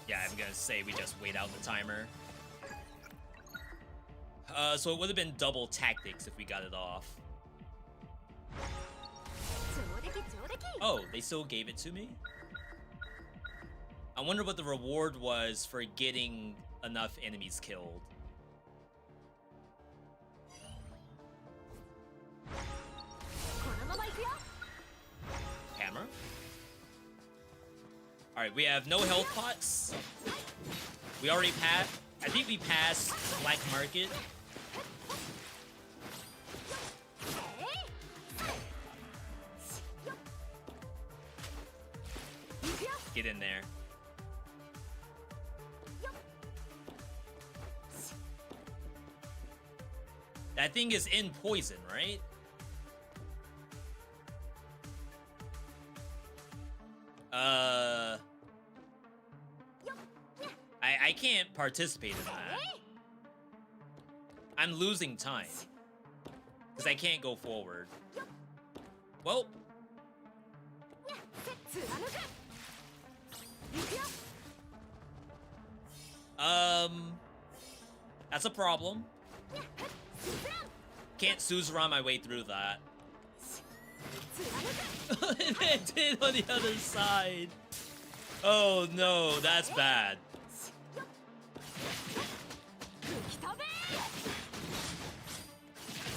S1: Yeah, I'm gonna say we just wait out the timer. So it would have been double tactics if we got it off. Oh, they still gave it to me? I wonder what the reward was for getting enough enemies killed. Hammer. Alright, we have no health pots. We already passed. I think we passed Black Market. Get in there. That thing is in poison, right? I can't participate in that. I'm losing time. Because I can't go forward. Well. That's a problem. Can't Suzerain my way through that. It did on the other side. Oh no, that's bad.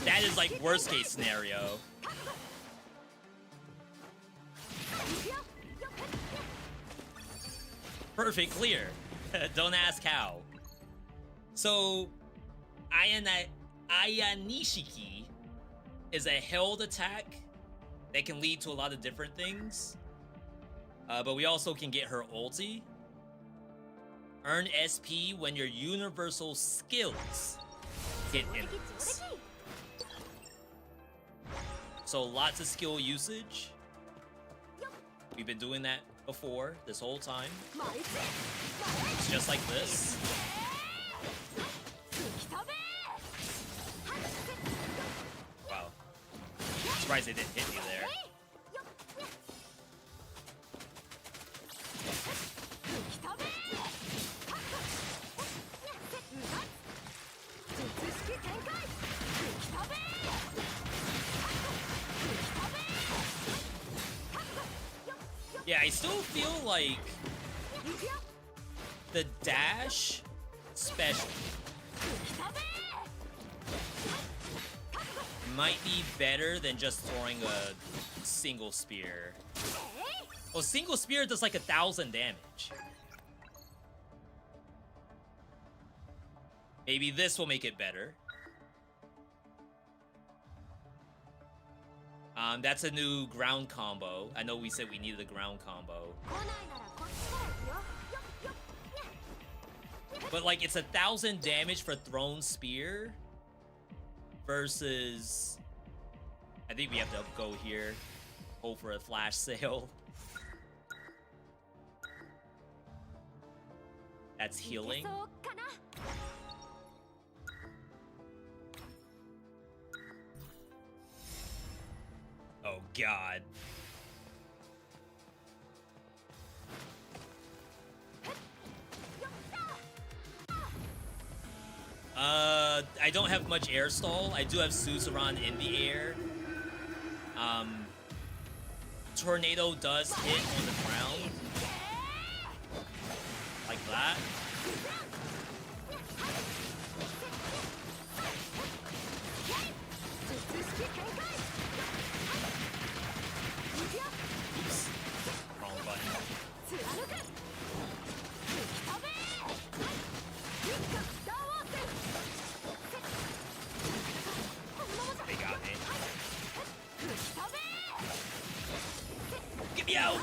S1: That is like worst case scenario. Perfect clear. Don't ask how. So, Ayanishiki is a held attack that can lead to a lot of different things. But we also can get her ulti. Earn SP when your universal skills hit enemies. So lots of skill usage. We've been doing that before this whole time. It's just like this. Wow. Surprised they didn't hit me there. Yeah, I I still feel like the dash special might be better than just throwing a single spear. Oh, single spear does like 1,000 damage. Maybe this will make it better. That's a new ground combo. I know we said we needed a ground combo. But like, it's 1,000 damage for thrown spear versus... I think we have to go here. Hope for a flash sale. That's healing. Oh god. I don't have much air stall. I do have Suzerain in the air. Tornado does hit on the ground. Like that. Oops. Wrong button. They got me. Get me out!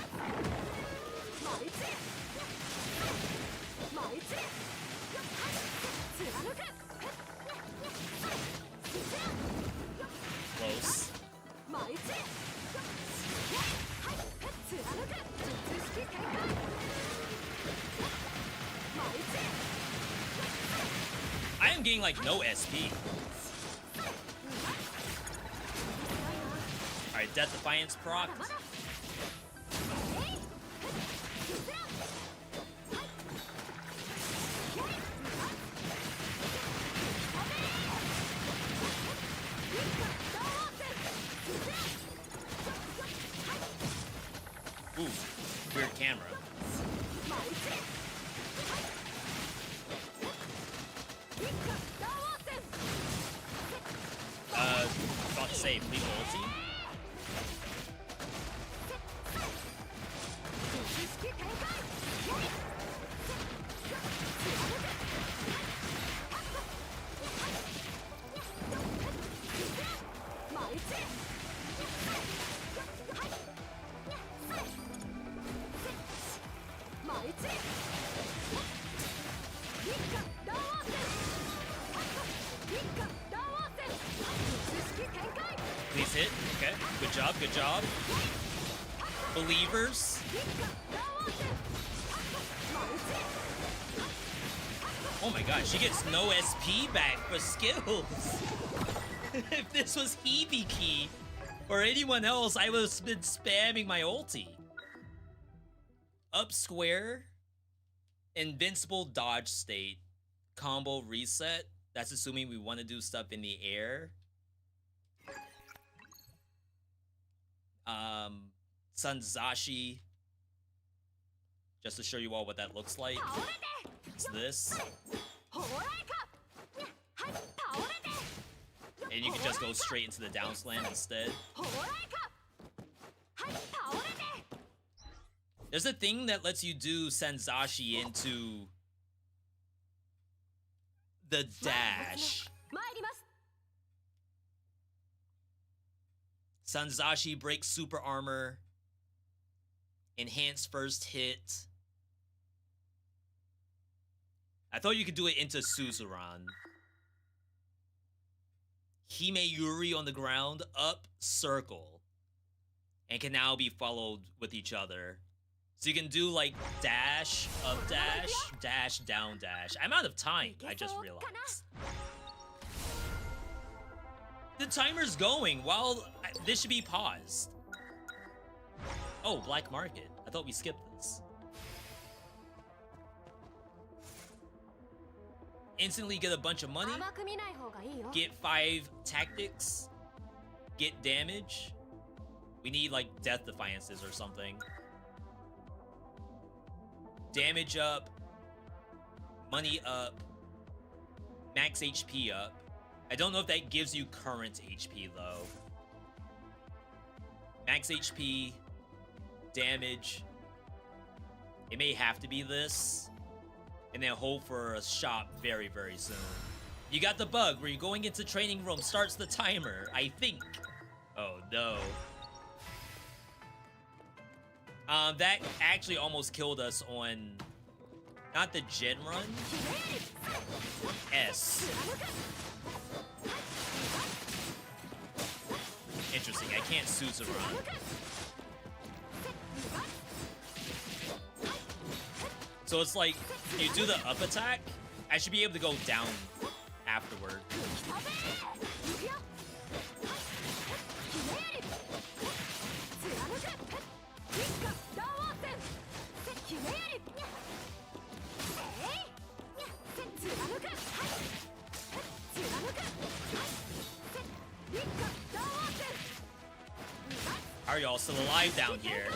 S1: Close. I am getting like no SP. Alright, Death Defiance proc. Ooh, weird camera. About to say, leave ulti. Please hit. Okay. Good job. Good job. Believers. Oh my god, she gets no SP back for skills. If this was Hibiki or anyone else, I would have been spamming my ulti. Up square. Invincible dodge state. Combo reset. That's assuming we want to do stuff in the air. Sanzashi. Just to show you all what that looks like. It's this. And you can just go straight into the down slam instead. There's a thing that lets you do Sanzashi into the dash. Sanzashi breaks super armor. Enhanced first hit. I thought you could do it into Suzerain. Hime Yuri on the ground, up circle. And can now be followed with each other. So you can do like dash, up dash, dash, down dash. I'm out of time, I just realized. The timer's going. Well, this should be paused. Oh, black market. I thought we skipped this. Instantly get a bunch of money. Get 5 tactics. Get damage. We need like death defiances or something. damage up, money up, max HP up. I don't know if that gives you current HP though. Max HP, damage. It may have to be this. And then hope for a shop very, very soon. You got the bug where you're going into training room, starts the timer, I think. Oh no. That actually almost killed us on, not the gen run, S. Interesting, I can't Suzuran. So it's like, you do the up attack, I should be able to go down afterward. How are y'all still alive down here?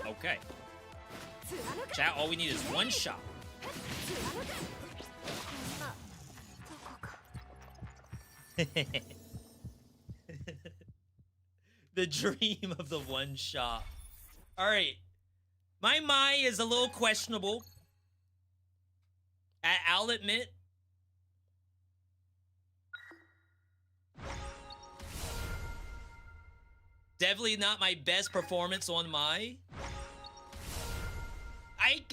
S1: Okay. Chat, all we need is one shot. The dream of the one shot. Alright. My Mai is a little questionable. I'll admit. Definitely not my best performance on Mai.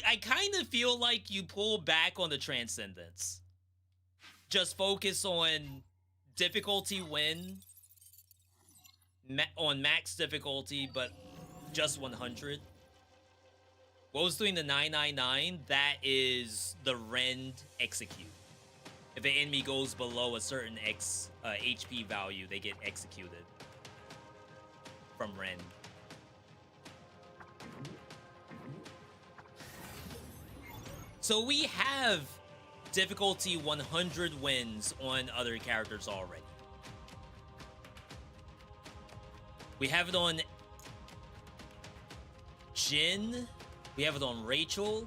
S1: I kind of feel like you pull back on the Transcendence. Just focus on difficulty win. On max difficulty, but just 100. What was doing the 999? That is the rend execute. If an enemy goes below a certain HP value, they get executed from rend. So we have difficulty 100 wins on other characters already. We have it on Jin. We have it on Rachel.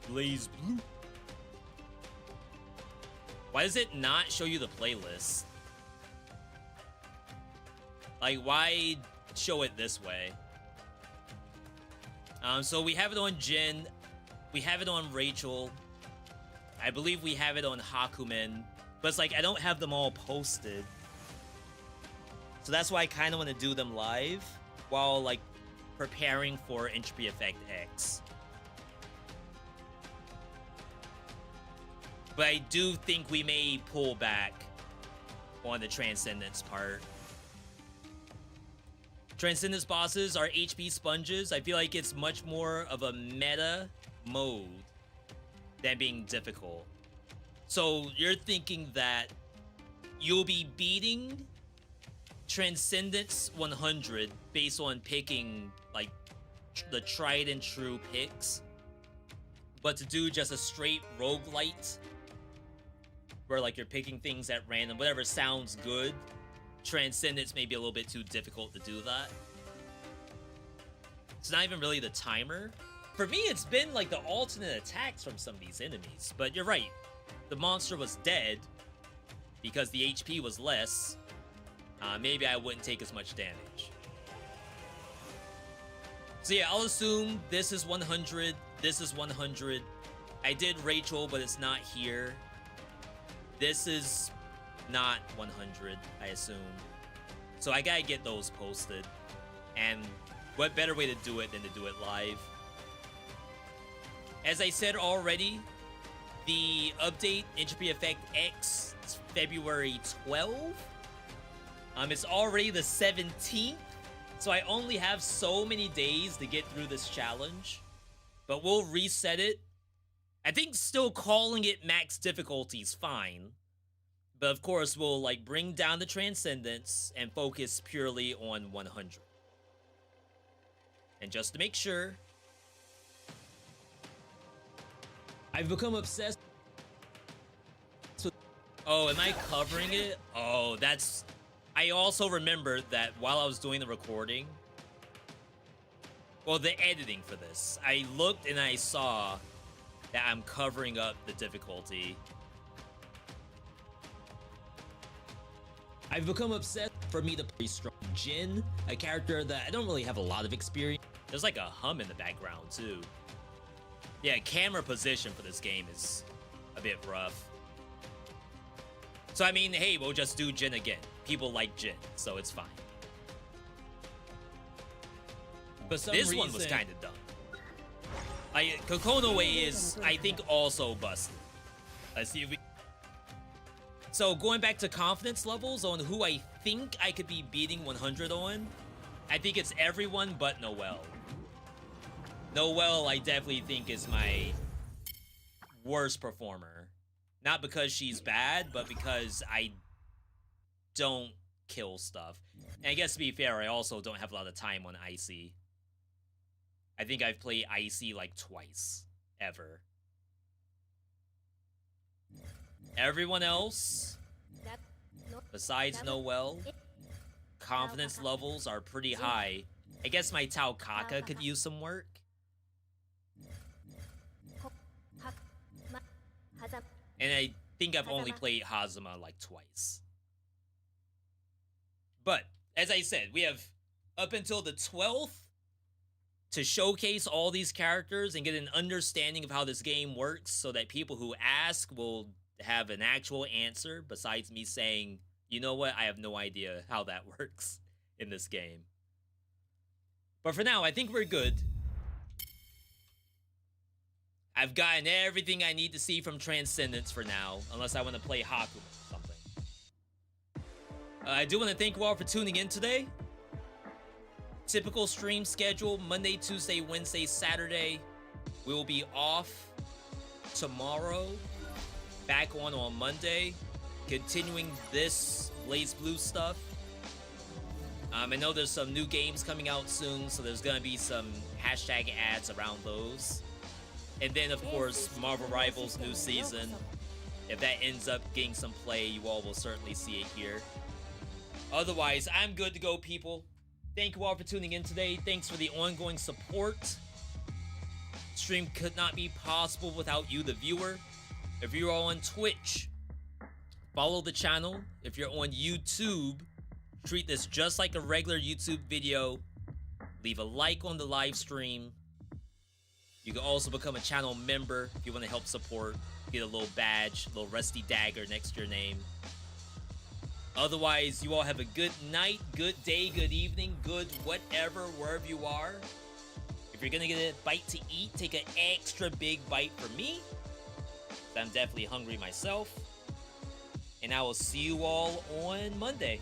S1: Blazblue. Why does it not show you the playlist? Like, why show it this way? So we have it on Jin. We have it on Rachel. I believe we have it on Hakumen. But it's like, I don't have them all posted. So that's why I kind of want to do them live while, like, preparing for Entropy Effect X. But I do think we may pull back on the Transcendence part. Transcendence bosses are HP sponges. I feel like it's much more of a meta mode than being difficult. So you're thinking that you'll be beating Transcendence 100 based on picking like the tried and true picks, but to do just a straight roguelite where like you're picking things at random, whatever sounds good, Transcendence may be a little bit too difficult to do that. It's not even really the timer. For me, it's been like the alternate attacks from some of these enemies. But you're right. The monster was dead because the HP was less. Maybe I wouldn't take as much damage. So yeah, I'll assume this is 100. This is 100. I did Rachel, but it's not here. This is not 100, I assume. So I gotta get those posted. And what better way to do it than to do it live? As I said already, the update, Entropy Effect X, is February 12th. It's already the 17th. So I only have so many days to get through this challenge. But we'll reset it. I think still calling it max difficulty is fine. But of course, we'll like bring down the Transcendence and focus purely on 100. And just to make sure, I've become obsessed with... Oh, am I covering it? Oh, that's... I also remembered that while I was doing the recording, well, the editing for this, I looked and I saw that I'm covering up the difficulty. I've become obsessed for me to play strong Jin, a character that I don't really have a lot of experience. There's like a hum in the background too. Yeah, camera position for this game is a bit rough. So I mean, hey, we'll just do Jin again. People like Jin, so it's fine. But this one was kind of dumb. Kokonoe is, I think, also busted. Let's see if we... So going back to confidence levels on who I think I could be beating 100 on, I think it's everyone but Noelle. Noelle, I definitely think, is my worst performer. Not because she's bad, but because I don't kill stuff. And I guess to be fair, I also don't have a lot of time on Icy. I think I've played Icy like twice, ever. Everyone else, besides Noelle, confidence levels are pretty high. I guess my Taokaka could use some work. And I think I've only played Hazama like twice. But, as I said, we have up until the 12th to showcase all these characters and get an understanding of how this game works so that people who ask will have an actual answer besides me saying, you know what, I have no idea how that works in this game. But for now, I think we're good. I've gotten everything I need to see from Transcendence for now, unless I want to play Haku or something. I do want to thank you all for tuning in today. Typical stream schedule, Monday, Tuesday, Wednesday, Saturday. We will be off tomorrow. Back on Monday. Continuing this Blazblue stuff. I know there's some new games coming out soon, so there's going to be some hashtag ads around those. And then, of course, Marvel Rivals new season. If that ends up getting some play, you all will certainly see it here. Otherwise, I'm good to go, people. Thank you all for tuning in today. Thanks for the ongoing support. Stream could not be possible without you, the viewer. If you're on Twitch, follow the channel. If you're on YouTube, treat this just like a regular YouTube video. Leave a like on the live stream. You can also become a channel member if you want to help support. Get a little badge, a little rusty dagger next to your name. Otherwise, you all have a good night, good day, good evening, good whatever, wherever you are. If you're gonna get a bite to eat, take an extra big bite for me. I'm definitely hungry myself. And I will see you all on Monday.